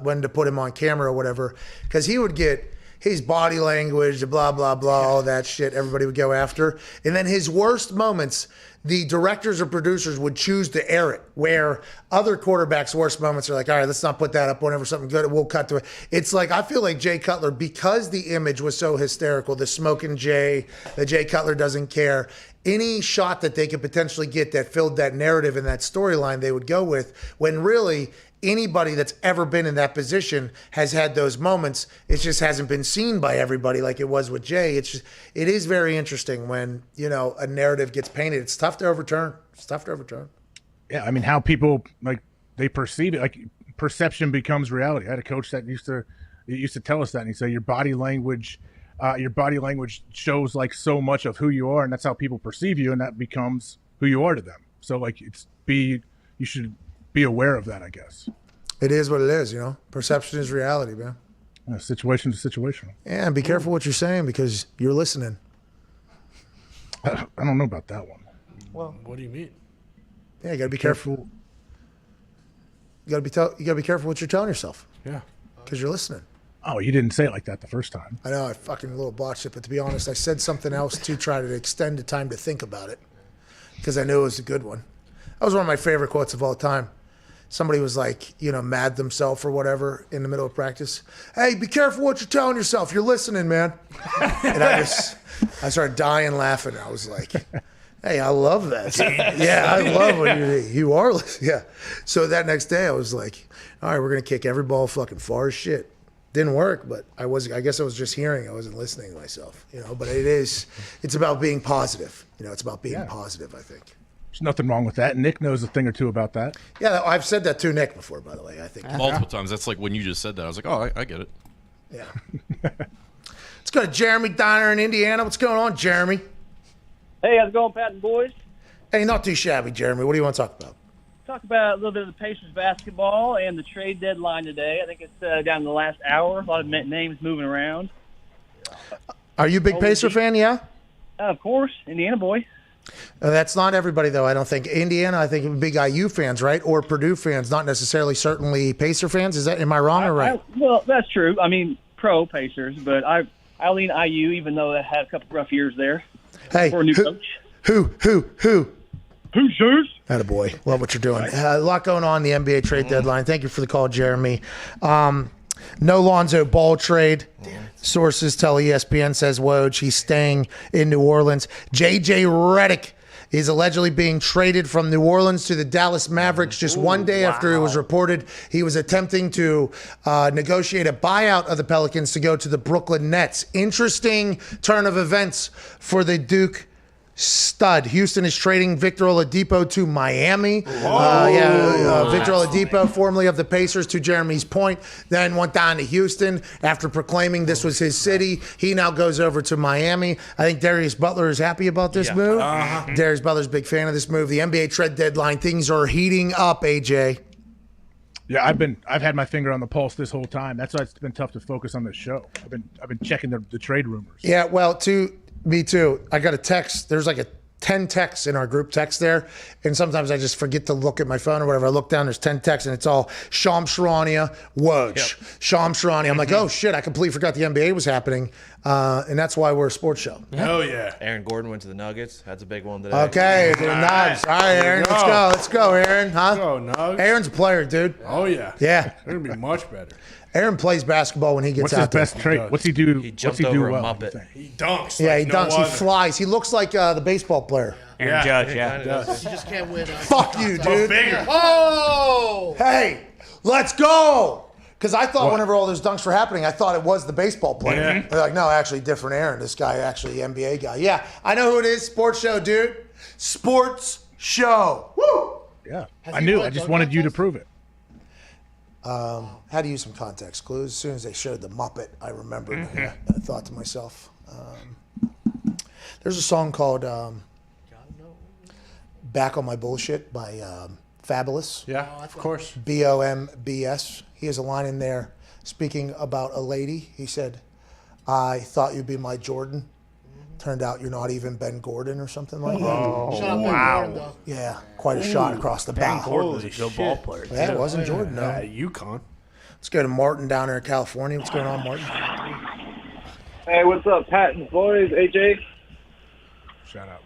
when to put him on camera or whatever, because he would get his body language, blah, blah, blah, all that shit everybody would go after. And then his worst moments, the directors or producers would choose to air it, where other quarterbacks' worst moments are like, all right, let's not put that up whenever something good, we'll cut to it. It's like, I feel like Jay Cutler, because the image was so hysterical, the smoking Jay, the Jay Cutler doesn't care, any shot that they could potentially get that filled that narrative and that storyline they would go with, when really anybody that's ever been in that position has had those moments. It just hasn't been seen by everybody like it was with Jay. It is very interesting when, a narrative gets painted. It's tough to overturn. Yeah, I mean, how people, like, they perceive it. Like, perception becomes reality. I had a coach that used to tell us that, and he'd say your body language shows like so much of who you are, and that's how people perceive you, and that becomes who you are to them. So like, you should be aware of that, I guess. It is what it is, Perception is reality, man. Situation to situation. Yeah, and be careful what you're saying because you're listening. I don't know about that one. Well, what do you mean? Yeah, you got to be careful. You got to be careful what you're telling yourself. Yeah, because you're listening. Oh, you didn't say it like that the first time. I know, I fucking a little botched it, but to be honest, I said something else to try to extend the time to think about it because I knew it was a good one. That was one of my favorite quotes of all time. Somebody was like, mad themselves or whatever in the middle of practice. Hey, be careful what you're telling yourself. You're listening, man. And I started dying laughing. I was like, hey, I love that. Yeah, I love what you are listening. Yeah. So that next day I was like, all right, we're going to kick every ball fucking far as shit. Didn't work, but I guess I was just hearing. I wasn't listening to myself, but it's about being positive. It's about being positive, I think. There's nothing wrong with that. Nick knows a thing or two about that. Yeah, I've said that to Nick before, by the way, I think. Multiple times. That's like when you just said that. I was like, oh, I get it. Yeah. Let's go to Jeremy Donner in Indiana. What's going on, Jeremy? Hey, how's it going, Pat and boys? Hey, not too shabby, Jeremy. What do you want to talk about? Talk about a little bit of the Pacers basketball and the trade deadline today. I think it's down to the last hour. A lot of names moving around. Are you a big Pacer fan, yeah? Of course, Indiana boy. That's not everybody, though, I don't think. Indiana, I think, big IU fans, right? Or Purdue fans, not necessarily certainly Pacer fans. Am I wrong or right? Well, that's true. I mean, pro Pacers, but I lean IU, even though that had a couple rough years there. Hey, for a new coach. Who? Pacers. Attaboy. Love what you're doing. A lot going on in the NBA trade deadline. Thank you for the call, Jeremy. No Lonzo Ball trade. Sources tell ESPN, says Woj, he's staying in New Orleans. J.J. Redick is allegedly being traded from New Orleans to the Dallas Mavericks just one day after it was reported he was attempting to negotiate a buyout of the Pelicans to go to the Brooklyn Nets. Interesting turn of events for the Duke stud. Houston is trading Victor Oladipo to Miami. Victor Oladipo, formerly of the Pacers, to Jeremy's point, then went down to Houston after proclaiming this was his city. He now goes over to Miami. I think Darius Butler is happy about this move. Darius Butler's a big fan of this move. The NBA trade deadline, things are heating up, AJ. Yeah, I've had my finger on the pulse this whole time. That's why it's been tough to focus on this show. I've been checking the trade rumors. Yeah, well, me too. I got a text. There's like 10 texts in our group text there. And sometimes I just forget to look at my phone or whatever. I look down, there's 10 texts, and it's all Shams Charania, Woj. Shams Charania. I'm like, oh, shit, I completely forgot the NBA was happening. And that's why we're a sports show. Hell yeah. Aaron Gordon went to the Nuggets. That's a big one today. Okay, the Nuggets. All right, Aaron, let's go. Let's go, Aaron. Huh? Let's go, Nuggets. Aaron's a player, dude. Oh, yeah. Yeah. They're going to be much better. Aaron plays basketball when he gets out there. What's his best trait? What's he do? He jumped over a Muppet. He dunks. Yeah, like he dunks. No He other. flies. He looks like the baseball player. Aaron Judge, yeah. You just can't win. Fuck you, dude. Bigger. Oh! Hey, let's go. Because I thought whenever all those dunks were happening, I thought it was the baseball player. Yeah. They're like, no, actually, different Aaron. This guy, actually, NBA guy. Yeah, I know who it is. Sports show, dude. Sports show. Woo! Yeah, I knew. I just wanted you to prove it. Had to use some context clues. As soon as they showed the Muppet, I remembered. I thought to myself, there's a song called Back on My Bullshit by Fabulous. Yeah, of course. BOMBS. He has a line in there speaking about a lady. He said, I thought you'd be my Jordan. Turned out you're not even Ben Gordon or something like that. Shut up, Ben Gordon, though. Yeah, quite a shot across the bow. Ben Gordon was a good ball player. Yeah, it wasn't Jordan, no. UConn. Let's go to Martin down there in California. What's going on, Martin? Hey, what's up, Pat and boys? AJ? Shout out.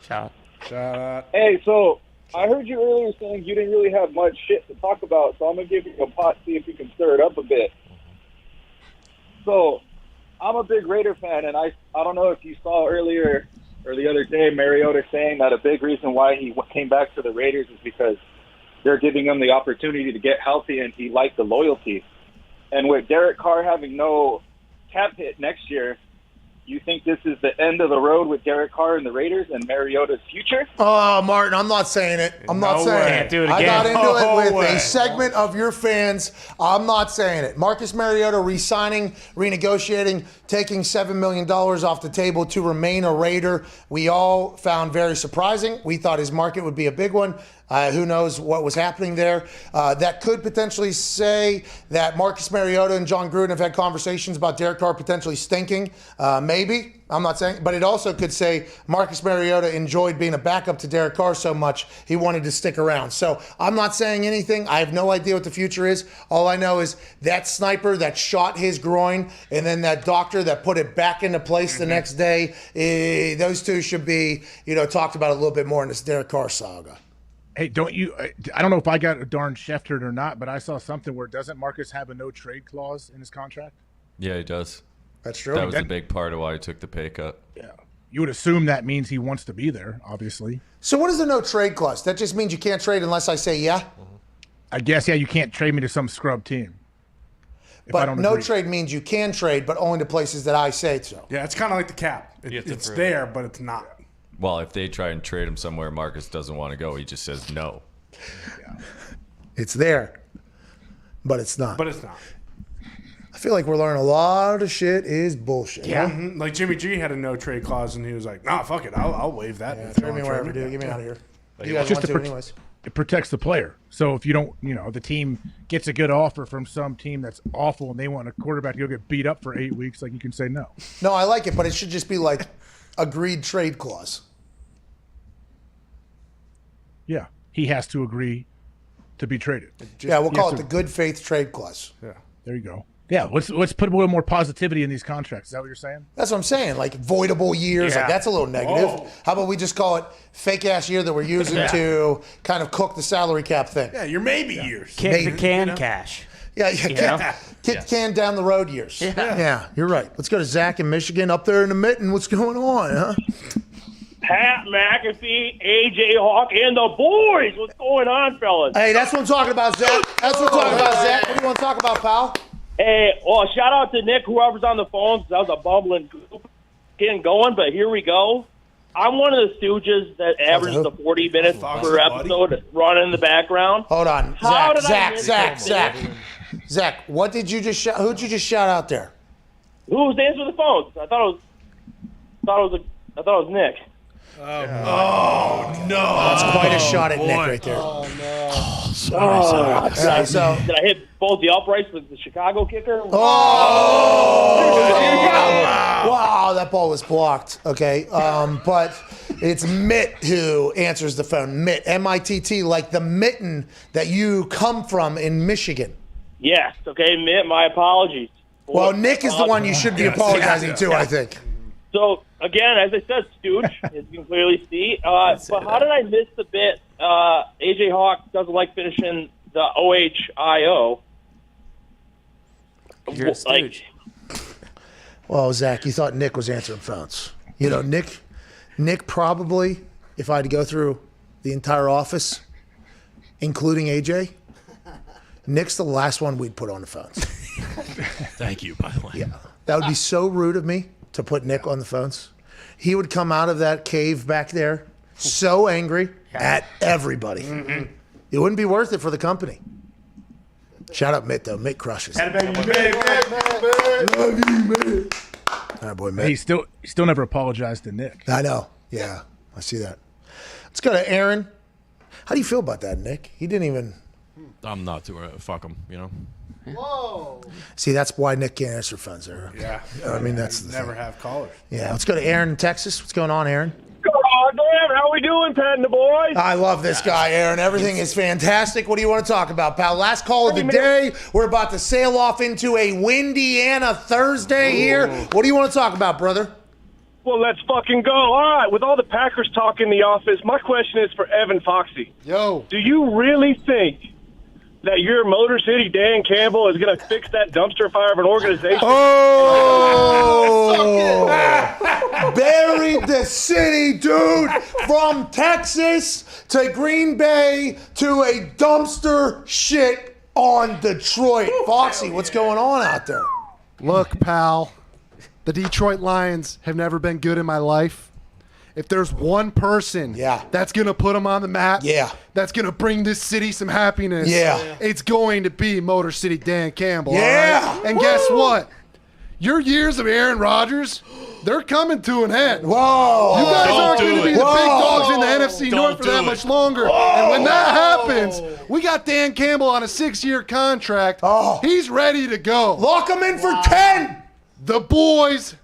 Shout Shout out. Hey, so I heard you earlier saying you didn't really have much shit to talk about, so I'm going to give you a pot, see if you can stir it up a bit. So, I'm a big Raider fan, and I don't know if you saw earlier or the other day Mariota saying that a big reason why he came back to the Raiders is because they're giving him the opportunity to get healthy, and he liked the loyalty. And with Derek Carr having no cap hit next year, you think this is the end of the road with Derek Carr and the Raiders and Mariota's future? Oh, Martin, I'm not saying it. I'm not saying it. Can't do it I again. got into it with a segment of your fans. I'm not saying it. Marcus Mariota re-signing, renegotiating, taking $7 million off the table to remain a Raider. We all found very surprising. We thought his market would be a big one. Who knows what was happening there? That could potentially say that Marcus Mariota and John Gruden have had conversations about Derek Carr potentially stinking. Maybe. I'm not saying. But it also could say Marcus Mariota enjoyed being a backup to Derek Carr so much he wanted to stick around. So I'm not saying anything. I have no idea what the future is. All I know is that sniper that shot his groin and then that doctor that put it back into place the next day, those two should be, talked about a little bit more in this Derek Carr saga. Hey, I don't know if I got a darn Schefter or not, but I saw something where doesn't Marcus have a no trade clause in his contract? Yeah, he does. That's true. That was a big part of why he took the pay cut. Yeah. You would assume that means he wants to be there, obviously. So what is the no trade clause? That just means you can't trade unless I say yeah? I guess, yeah, you can't trade me to some scrub team. But no trade means you can trade, but only to places that I say so. Yeah, it's kind of like the cap. It's there, but it's not. Well, if they try and trade him somewhere Marcus doesn't want to go, he just says no. Yeah. It's there, but it's not. But it's not. I feel like we're learning a lot of shit is bullshit. Yeah. Mm-hmm. Like Jimmy G had a no trade clause, and he was like, "Nah, fuck it, I'll waive that." Yeah, trade me wherever, dude. Get me out of here. You guys want to anyways. It protects the player. So if you don't, the team gets a good offer from some team that's awful and they want a quarterback to go get beat up for 8 weeks, like you can say no. No, I like it, but it should just be like agreed trade clause. Yeah, he has to agree to be traded. Yeah, we'll call it the good faith trade clause. Yeah, there you go. Yeah, let's put a little more positivity in these contracts. Is that what you're saying? That's what I'm saying. Like voidable years, like that's a little negative. Whoa. How about we just call it fake ass year that we're using to kind of cook the salary cap thing? Yeah, your maybe years. Kick the can cash. Yeah, kick the can down the road years. Yeah, you're right. Let's go to Zach in Michigan up there in the mitten. What's going on, huh? Pat McAfee, AJ Hawk, and the boys. What's going on, fellas? Hey, that's what I'm talking about, Zach. That's what I'm talking about, Zach. What do you want to talk about, pal? Hey, well, shout out to Nick, whoever's on the phone, because that was a bubbling group getting going, but here we go. I'm one of the stooges that averages the 40 minutes per episode running in the background. Hold on. Zach, what did you just shout? Who'd you just shout out there? Who was answering the phone? I thought it was Nick. Oh, no. That's quite a shot at Nick right there. Oh, no. Sorry. Did I hit both the uprights with the Chicago kicker? Wow, that ball was blocked. Okay. But it's Mitt who answers the phone. Mitt, M-I-T-T, like the mitten that you come from in Michigan. Yes. Okay, Mitt, my apologies. Well, Nick is the one you should be apologizing to, I think. So, again, as I said, stooge, as you can clearly see. But how did I miss the bit? AJ Hawk doesn't like finishing the OHIO. You're a stooge. Well, Zach, you thought Nick was answering phones. Nick probably, if I had to go through the entire office, including AJ, Nick's the last one we'd put on the phones. Thank you, by the way. Yeah, that would be so rude of me to put Nick on the phones. He would come out of that cave back there so angry at everybody. Mm-hmm. It wouldn't be worth it for the company. Shout out Mitt, though. Mitt crushes. Love you, Mitt. All right, boy, Mitt. He still never apologized to Nick. I know. Yeah, I see that. Let's go to Aaron. How do you feel about that, Nick? He didn't even... I'm not too fuck him, Whoa. See, that's why Nick can't answer phones there. Yeah. I mean, that's the never thing. have callers. Yeah, let's go to Aaron in Texas. What's going on, Aaron? How we doing, Pat and the boys? I love this guy, Aaron. Everything is fantastic. What do you want to talk about, pal? Last call of the day. We're about to sail off into a Windiana Thursday here. What do you want to talk about, brother? Well, let's fucking go. All right, with all the Packers talk in the office, my question is for Evan Foxy. Yo. Do you really think that your Motor City Dan Campbell is going to fix that dumpster fire of an organization? Oh! Buried the city, dude! From Texas to Green Bay to a dumpster shit on Detroit. Foxy, what's going on out there? Look, pal, the Detroit Lions have never been good in my life. If there's one person that's going to put them on the map, that's going to bring this city some happiness, it's going to be Motor City Dan Campbell. Yeah. All right? And guess what? Your years of Aaron Rodgers, they're coming to an end. Whoa. You guys aren't going to be the big dogs in the NFC North for that much longer. And when that happens, we got Dan Campbell on a 6-year contract. He's ready to go. Lock him in for 10. The boys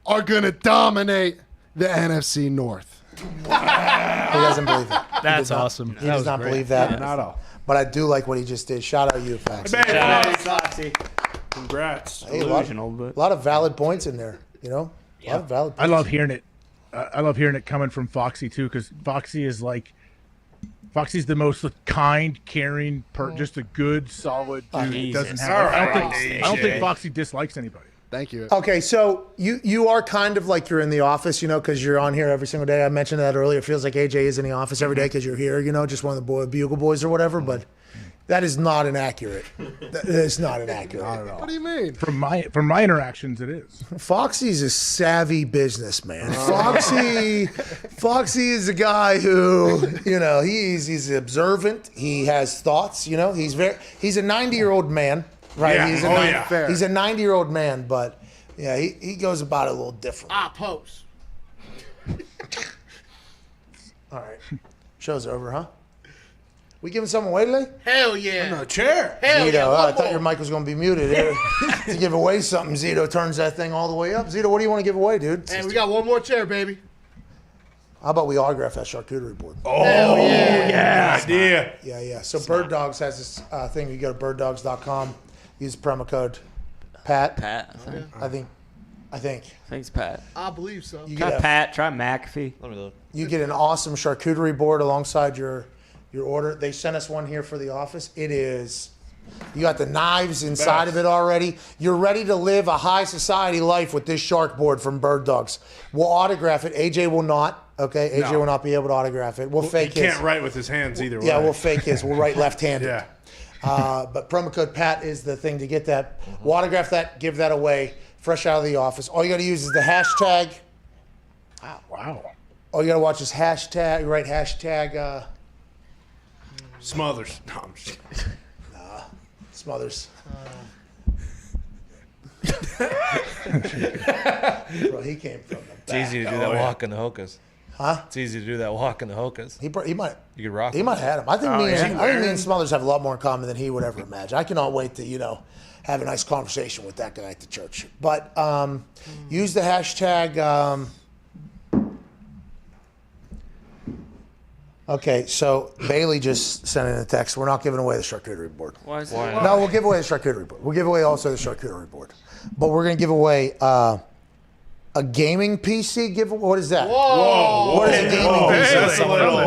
are going to dominate the NFC North. He doesn't believe it. That's awesome. He does not believe that. Not at all. But I do like what he just did. Shout out you, Foxy. Foxy. Congrats. Hey, a lot of valid points in there. You know, a lot of valid points. I love hearing it. I love hearing it coming from Foxy too, because Foxy's the most kind, caring, just a good, solid dude. I don't think Foxy dislikes anybody. Thank you. Okay, so you are kind of like you're in the office, you know, because you're on here every single day. I mentioned that earlier. It feels like AJ is in the office every day because you're here, you know, just one of the Bugle Boys or whatever. But that is not inaccurate. That is not inaccurate. Not at all. What do you mean? From my interactions, it is. Foxy's a savvy businessman. Foxy is a guy who, you know, he's observant. He has thoughts. You know, he's a 90-year-old man. Right, Yeah. He's a 90-year-old man, but yeah, he goes about it a little different. Pose. All right, show's over, huh? We giving something away today? Hell yeah. On a chair. Hell Zito, yeah. I thought your mic was going to be muted. To give away something, Zito turns that thing all the way up. Zito, what do you want to give away, dude? Hey, we got one more chair, baby. How about we autograph that charcuterie board? Oh, Hell yeah. yeah. Idea. Yeah. So Bird Dogs has this thing. You go to birddogs.com. Use promo code Pat. I think Thanks, Pat. I believe so. Try Pat. Try McAfee. Let me look. You get an awesome charcuterie board alongside your order. They sent us one here for the office. It is. You got the knives inside of it already. You're ready to live a high society life with this shark board from Bird Dogs. We'll autograph it. AJ will not. Okay, AJ will not be able to autograph it. We'll fake his. He can't write with his hands either way. Yeah, we'll fake his. We'll write left-handed. Yeah. But promo code Pat is the thing to get that. We'll autograph that, give that away, fresh out of the office. All you got to use is the hashtag. Wow. All you got to watch is hashtag. Right, hashtag. Smothers. No, I'm just kidding. Smothers. Bro, he came from the back. It's easy to do that walk in the Hokas. Huh? It's easy to do that walk in the Hokas. He might. You could rock. He might have had him. I think me and Smothers have a lot more in common than he would ever imagine. I cannot wait to have a nice conversation with that guy at the church. But use the hashtag. Okay, so Bailey just sent in a text. We're not giving away the charcuterie board. Why is Why? that? No, we'll give away the charcuterie board. We'll give away also the charcuterie board. But we're going to give away a gaming PC giveaway. What is that? Whoa. What is a gaming PC? That's a little.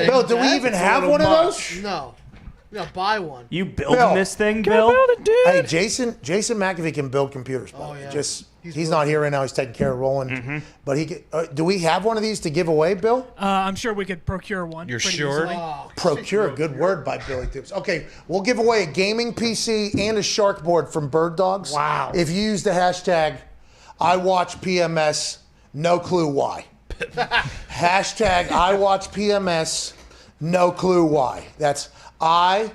Bill, do we even have one of those? No. We gotta buy one. You building this thing, Bill? Hey, Jason McAfee can build computers. By the way. Yeah. He's not here right now. He's taking care of Roland. But he can, do we have one of these to give away, Bill? I'm sure we could procure one. You're pretty sure? easily. Procure, good word by Billy Tips. Okay, we'll give away a gaming PC and a shark board from Bird Dogs. Wow. If you use the hashtag I watch PMS, no clue why. Hashtag I watch PMS, no clue why. That's IWATCHPMSNOCLUEWHY.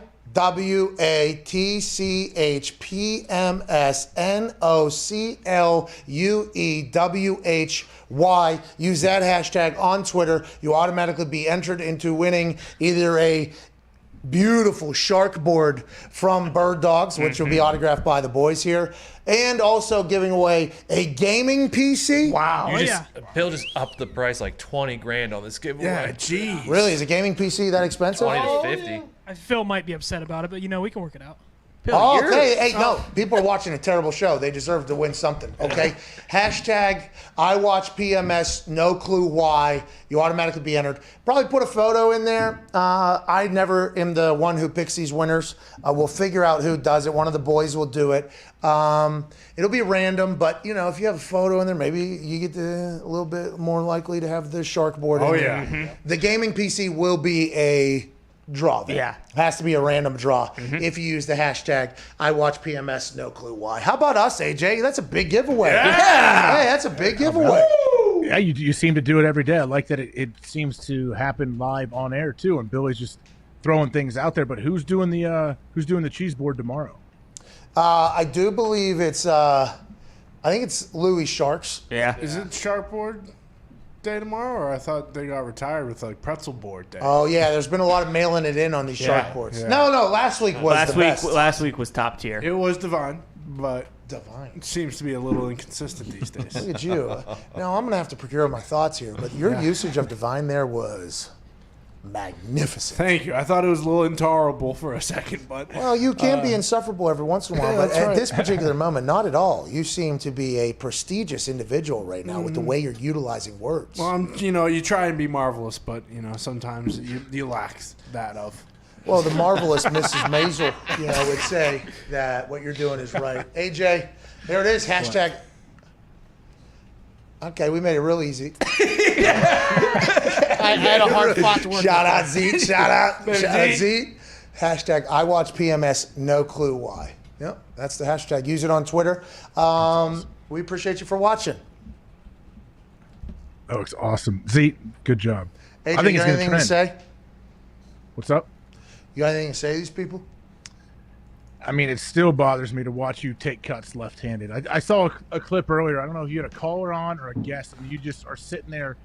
Use that hashtag on Twitter. You automatically be entered into winning either a beautiful shark board from Bird Dogs, which will be autographed by the boys here, and also giving away a gaming PC. Wow. Bill just upped the price like 20 grand on this giveaway. Yeah, geez. Really? Is a gaming PC that expensive? 20 to 50. Phil might be upset about it, but we can work it out. Oh, okay. Hey, no. People are watching a terrible show. They deserve to win something, okay? Hashtag I watch PMS, no clue why. You automatically be entered. Probably put a photo in there. I never am the one who picks these winners. We'll figure out who does it. One of the boys will do it. It'll be random, but, you know, if you have a photo in there, maybe you get a little bit more likely to have the shark board in there. Mm-hmm. The gaming PC will be a draw there. Yeah. Has to be a random draw if you use the hashtag I watch PMS, no clue why. How about us, AJ? That's a big giveaway. Yeah. Hey, that's a big giveaway. Yeah, you seem to do it every day. I like that it seems to happen live on air too, and Billy's just throwing things out there. But who's doing the cheese board tomorrow? I do believe it's I think it's Louis Sharks. Yeah. Is it Shark Board Day tomorrow, or I thought they got retired with like Pretzel Board Day? Oh yeah, there's been a lot of mailing it in on these shark boards. Yeah. No, last week was the best. Last week was top tier. It was divine, but divine it seems to be a little inconsistent these days. Look at you. Now I'm gonna have to procure my thoughts here, but your usage of divine there was magnificent. Thank you. I thought it was a little intolerable for a second, but Well, you can be insufferable every once in a while, Yeah, but that's at right. this particular moment, not at all. You seem to be a prestigious individual right now with the way you're utilizing words. well, you try and be marvelous, but sometimes you lack that of. Well, the marvelous Mrs. Maisel, would say that what you're doing is right. AJ, there it is. Hashtag. Okay, we made it real easy. I had a hard spot to work. Shout out Zeke. Shout out Zeke. Zeke. Hashtag I watch PMS. No clue why. Yep, that's the hashtag. Use it on Twitter. We appreciate you for watching. That looks awesome, Zeke. Good job. AJ, I think you it's got gonna anything to trend. say? What's up? You got anything to say to these people? I mean, it still bothers me to watch you take cuts left-handed. I saw a clip earlier. I don't know if you had a caller on or a guest, and you just are sitting there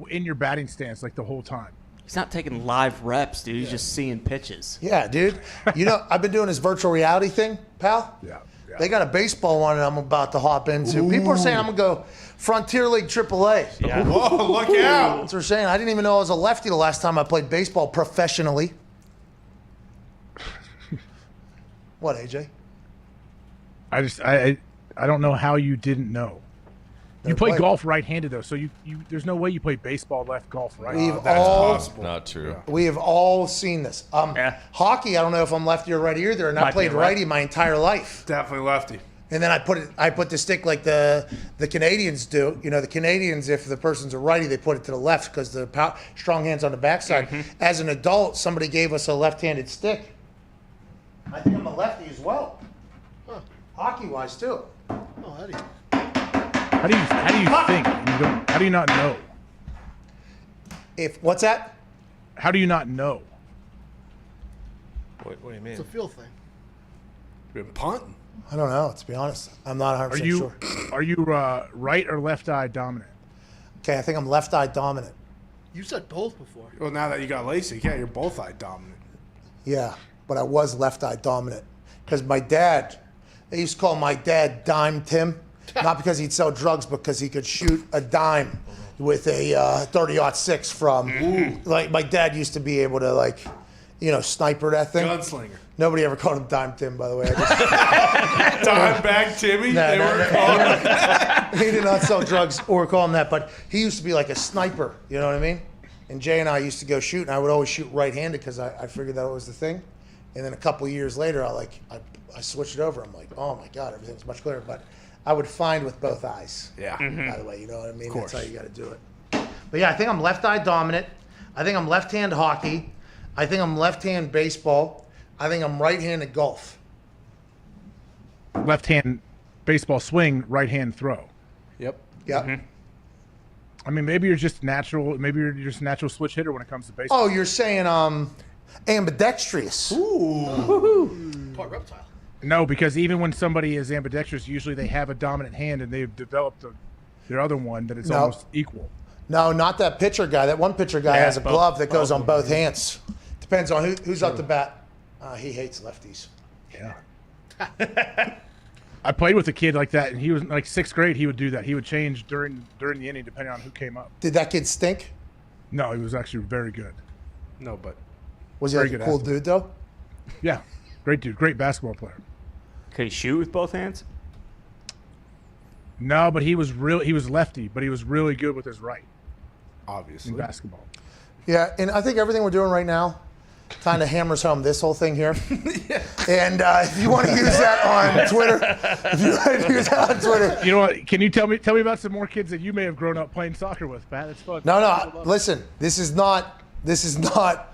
in your batting stance like the whole time. He's not taking live reps, dude. He's just seeing pitches. Yeah, dude. I've been doing this virtual reality thing, pal. Yeah. They got a baseball one that I'm about to hop into. People are saying I'm going to go Frontier League AAA. Yeah. Whoa, look out! That's what they're saying. I didn't even know I was a lefty the last time I played baseball professionally. What, AJ? I don't know how you didn't know. You play golf right-handed though, so you there's no way you play baseball left, golf right. Not true. We have all seen this. Hockey, I don't know if I'm lefty or righty either, and I played righty my entire life. Definitely lefty. And then I put the stick like the Canadians do. The Canadians, if the person's a righty, they put it to the left because the strong hand's on the backside. As an adult, somebody gave us a left-handed stick. I think I'm a lefty as well. Hockey-wise too. Oh, Eddie. How do you think? How do you not know? What's that? How do you not know? What do you mean? It's a feel thing. Been punting. I don't know. To be honest, I'm not 100% sure. Are you right or left eye dominant? Okay, I think I'm left eye dominant. You said both before. Well, now that you got LASIK, yeah, you're both eye dominant. Yeah, but I was left eye dominant because my dad. They used to call my dad Dime Tim, not because he'd sell drugs, but because he could shoot a dime with a 30-06 from. Like my dad used to be able to sniper that thing. Gunslinger. Nobody ever called him Dime Tim, by the way. Dime Bag Timmy. They were called. He did not sell drugs or call him that, but he used to be like a sniper. You know what I mean? And Jay and I used to go shoot, and I would always shoot right-handed because I figured that was the thing. And then a couple years later, I switched it over. I'm like, oh my God, everything's much clearer. But I would find with both eyes. Yeah. By the way, you know what I mean? Of course. That's how you got to do it. But yeah, I think I'm left eye dominant. I think I'm left-hand hockey. I think I'm left-hand baseball. I think I'm right-handed golf. Left-hand baseball swing, right-hand throw. Yep. Yep. I mean, maybe you're just natural. Maybe you're just a natural switch hitter when it comes to baseball. Oh, you're saying ambidextrous. Part reptile. No, because even when somebody is ambidextrous, usually they have a dominant hand and they've developed their other one that is almost equal. No, not that pitcher guy. That one pitcher guy has a glove that goes on both hands. Depends on who's up to bat. He hates lefties. Yeah. I played with a kid like that, and he was like 6th grade. He would do that. He would change during the inning depending on who came up. Did that kid stink? No, he was actually very good. No, but was he like a cool dude though? Yeah. Great dude. Great basketball player. Could he shoot with both hands? No, but he was lefty, but he was really good with his right. Obviously. In basketball. Yeah, and I think everything we're doing right now kind of hammers home this whole thing here. And if you want to use that on Twitter, You know what? Can you tell me about some more kids that you may have grown up playing soccer with, Pat? It's fun. No. Listen, this is not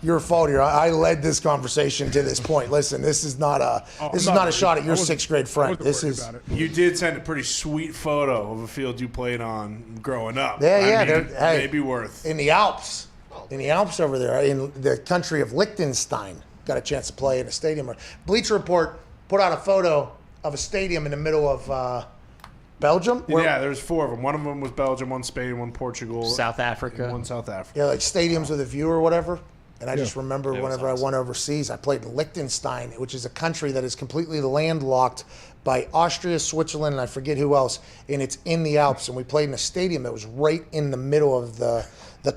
your fault here. I led this conversation to this point. Listen, this is not a shot at your sixth grade friend. This is. You did send a pretty sweet photo of a field you played on growing up. Yeah. Maybe worth in the Alps. In the Alps over there, in the country of Liechtenstein, got a chance to play in a stadium. Bleacher Report put out a photo of a stadium in the middle of Belgium. Yeah, there's 4 of them. One of them was Belgium, one Spain, one Portugal, South Africa, and one South Africa. Yeah, like stadiums with a view or whatever. And I just remember whenever I went overseas, I played in Liechtenstein, which is a country that is completely landlocked by Austria, Switzerland, and I forget who else. And it's in the Alps. And we played in a stadium that was right in the middle of the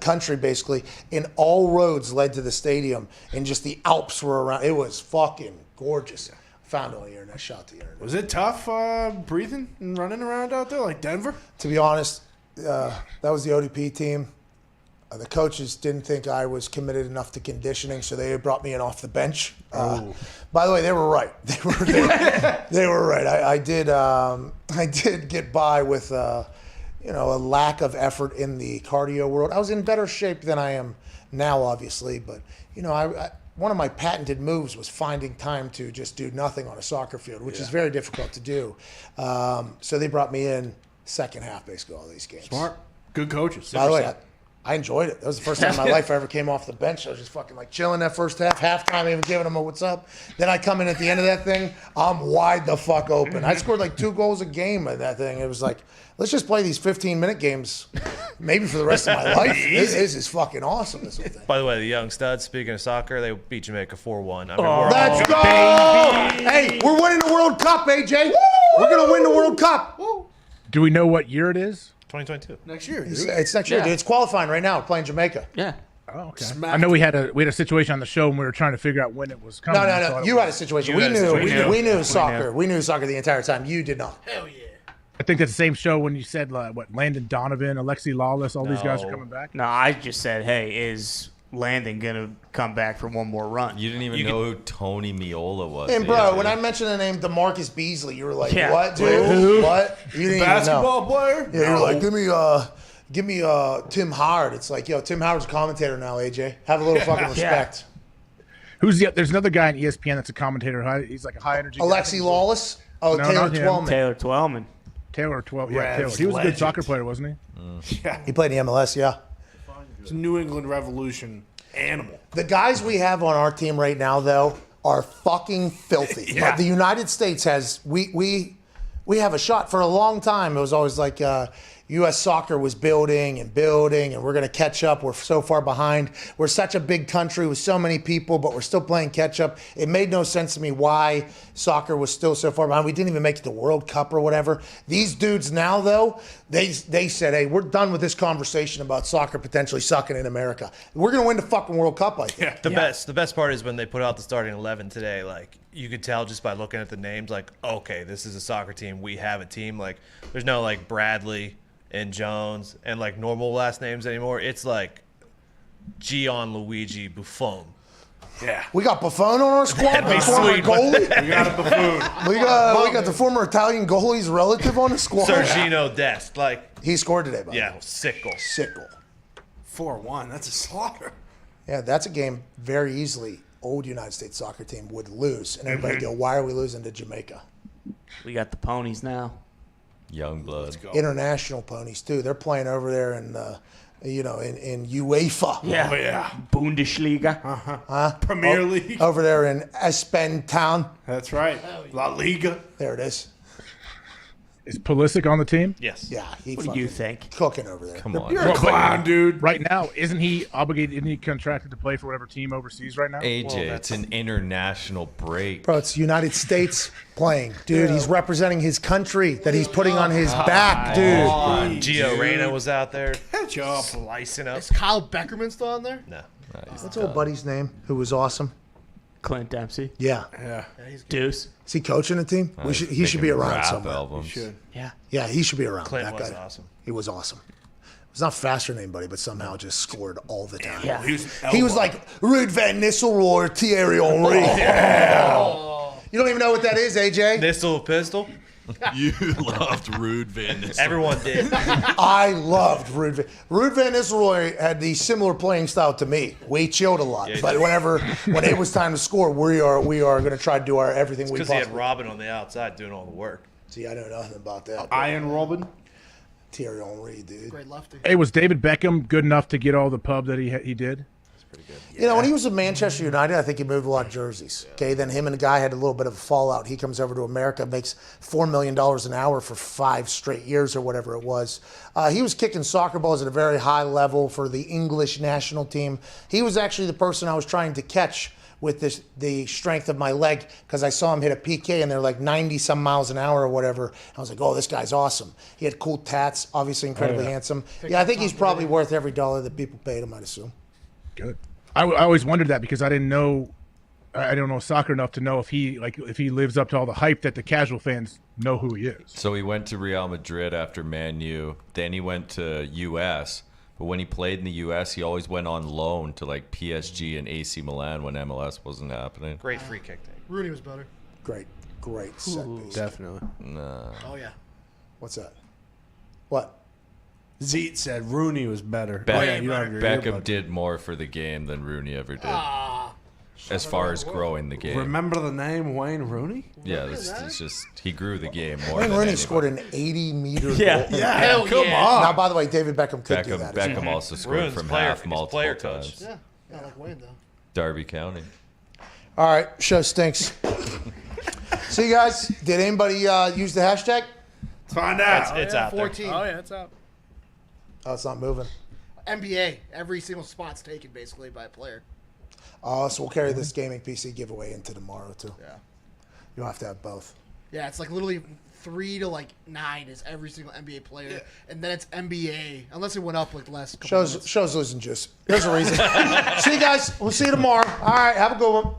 country, basically. And all roads led to the stadium. And just the Alps were around. It was fucking gorgeous. Found it on the internet. Shot the internet. Was it tough breathing and running around out there like Denver? To be honest, that was the ODP team. The coaches didn't think I was committed enough to conditioning, so they brought me in off the bench. By the way, they were right. They were right. I did get by with a lack of effort in the cardio world. I was in better shape than I am now, obviously, but one of my patented moves was finding time to just do nothing on a soccer field, which is very difficult to do. So they brought me in second half, basically, all these games. Smart. Good coaches. By the way, I enjoyed it. That was the first time in my life I ever came off the bench. I was just fucking like chilling that first half. Halftime, even giving them a what's up. Then I come in at the end of that thing, I'm wide the fuck open. I scored like 2 goals a game in that thing. It was like, let's just play these 15-minute games maybe for the rest of my life. This is fucking awesome, this whole thing. By the way, the young studs, speaking of soccer, they beat Jamaica 4-1. Let's go! Hey, we're winning the World Cup, AJ. We're going to win the World Cup. Do we know what year it is? 2022. Next year. It's next year, dude. It's qualifying right now. We're playing Jamaica. Yeah. Oh, okay. I know we had a situation on the show and we were trying to figure out when it was coming. No. You had a situation. We knew soccer. We knew soccer the entire time. You did not. Hell yeah. I think that's the same show when you said Landon Donovan, Alexi Lawless, all these guys are coming back. No, I just said, hey, is Landon gonna come back for one more run? You didn't even know who Tony Miola was. And bro, when I mentioned the name DeMarcus Beasley, you were like, "What, dude? Who? What? You didn't basketball even know. player? Yeah, you were like, give me Tim Howard." It's like, yo, Tim Howard's a commentator now. AJ, have a little fucking respect. There's another guy on ESPN that's a commentator. He's like a high energy. Alexi Lawless. Oh, no, Taylor Twellman. Taylor Twellman. Yeah, Taylor. He was a good soccer player, wasn't he? Yeah. He played in the MLS. Yeah. It's a New England Revolution animal. The guys we have on our team right now, though, are fucking filthy. Yeah. The United States has we have a shot for a long time. It was always like U.S. soccer was building, and we're going to catch up. We're so far behind. We're such a big country with so many people, but we're still playing catch up. It made no sense to me why soccer was still so far behind. We didn't even make it to World Cup or whatever. These dudes now, though, they said, hey, we're done with this conversation about soccer potentially sucking in America. We're going to win the fucking World Cup, I think. The best part is when they put out the starting 11 today, like, you could tell just by looking at the names, like, okay, this is a soccer team. We have a team. Like, there's no, like, Bradley and Jones and like normal last names anymore. It's like Gianluigi Buffon. Yeah, we got Buffon on our squad. The former goalie. We got a Buffon. We got the former Italian goalie's relative on the squad. Sergino Dest. Like, he scored today. Sick goal. 4-1. That's a slaughter. Yeah, that's a game very easily old United States soccer team would lose, and everybody go, why are we losing to Jamaica? We got the ponies now. Young blood. International ponies too. They're playing over there in in UEFA. Yeah. Oh yeah. Bundesliga. Premier League. Over there in Espen Town. That's right. La Liga. There it is. Is Pulisic on the team? Yes. Yeah. What do you think? Cooking over there. Come on. You're a clown, dude. Right now, isn't he obligated? Isn't he contracted to play for whatever team overseas right now? AJ, it's an international break. Bro, it's United States playing. Dude, he's representing his country that he's putting on his back, dude. Gio Reyna was out there. Catch up. Slicing up. Is Kyle Beckerman still on there? No. What's old buddy's name who was awesome? Clint Dempsey. Yeah. Yeah. Deuce. Is he coaching the team? He should be around somewhere. Albums. He should. Yeah. Yeah, he should be around. Clint that was guy. awesome. He was awesome. He's not faster than anybody, but somehow just scored all the time. Yeah. He was like Ruud Van Nistelrooy or Thierry Henry. You don't even know what that is, AJ? Nistel pistol. You loved Ruud Van Nistelrooy. Everyone did. I loved Ruud Van Nistelrooy had the similar playing style to me. We chilled a lot, but when it was time to score, we are going to try to do everything we Because possibly. he had Robin on the outside doing all the work. See, I know nothing about that. Iron Robin. Thierry Henry, dude. Great lefty. Hey, was David Beckham good enough to get all the pub that he did? You know, when he was in Manchester United, I think he moved a lot of jerseys. Okay, then him and the guy had a little bit of a fallout. He comes over to America, makes $4 million an hour for 5 straight years or whatever it was. He was kicking soccer balls at a very high level for the English national team. He was actually the person I was trying to catch with the strength of my leg because I saw him hit a PK and they're like 90-some miles an hour or whatever. I was like, oh, this guy's awesome. He had cool tats, obviously incredibly handsome. Yeah, I think he's probably worth every dollar that people paid him, I'd assume. Good. I always wondered that because I don't know soccer enough to know if he lives up to all the hype that the casual fans know who he is. So he went to Real Madrid after Man U. Then he went to U.S. But when he played in the U.S., he always went on loan to like PSG and AC Milan when MLS wasn't happening. Great free kick take. Rooney was better. Great set piece. Definitely. Nah. Oh yeah. What's that? What? Zeet said Rooney was better. Beckham did more for the game than Rooney ever did. As far as growing the game. Remember the name Wayne Rooney? Yeah, it's just he grew the game more. Wayne than Rooney anybody. scored an 80-meter goal. Yeah, come on. Now, by the way, David Beckham could do that. Beckham also scored Ruins from player- half he's multiple player times. coach. Yeah, like Wayne though. Derby County. All right, show stinks. See, you guys, did anybody use the hashtag? Let's find out. It's out there. 14. Oh, yeah, it's out. Oh, it's not moving. NBA. Every single spot's taken basically by a player. So we'll carry this gaming PC giveaway into tomorrow, too. Yeah. You'll have to have both. Yeah, it's like literally 3 to 9 is every single NBA player, and then it's NBA unless it went up like the last couple Shows losing juice. Here's the reason. See you guys. We'll see you tomorrow. All right, have a good one.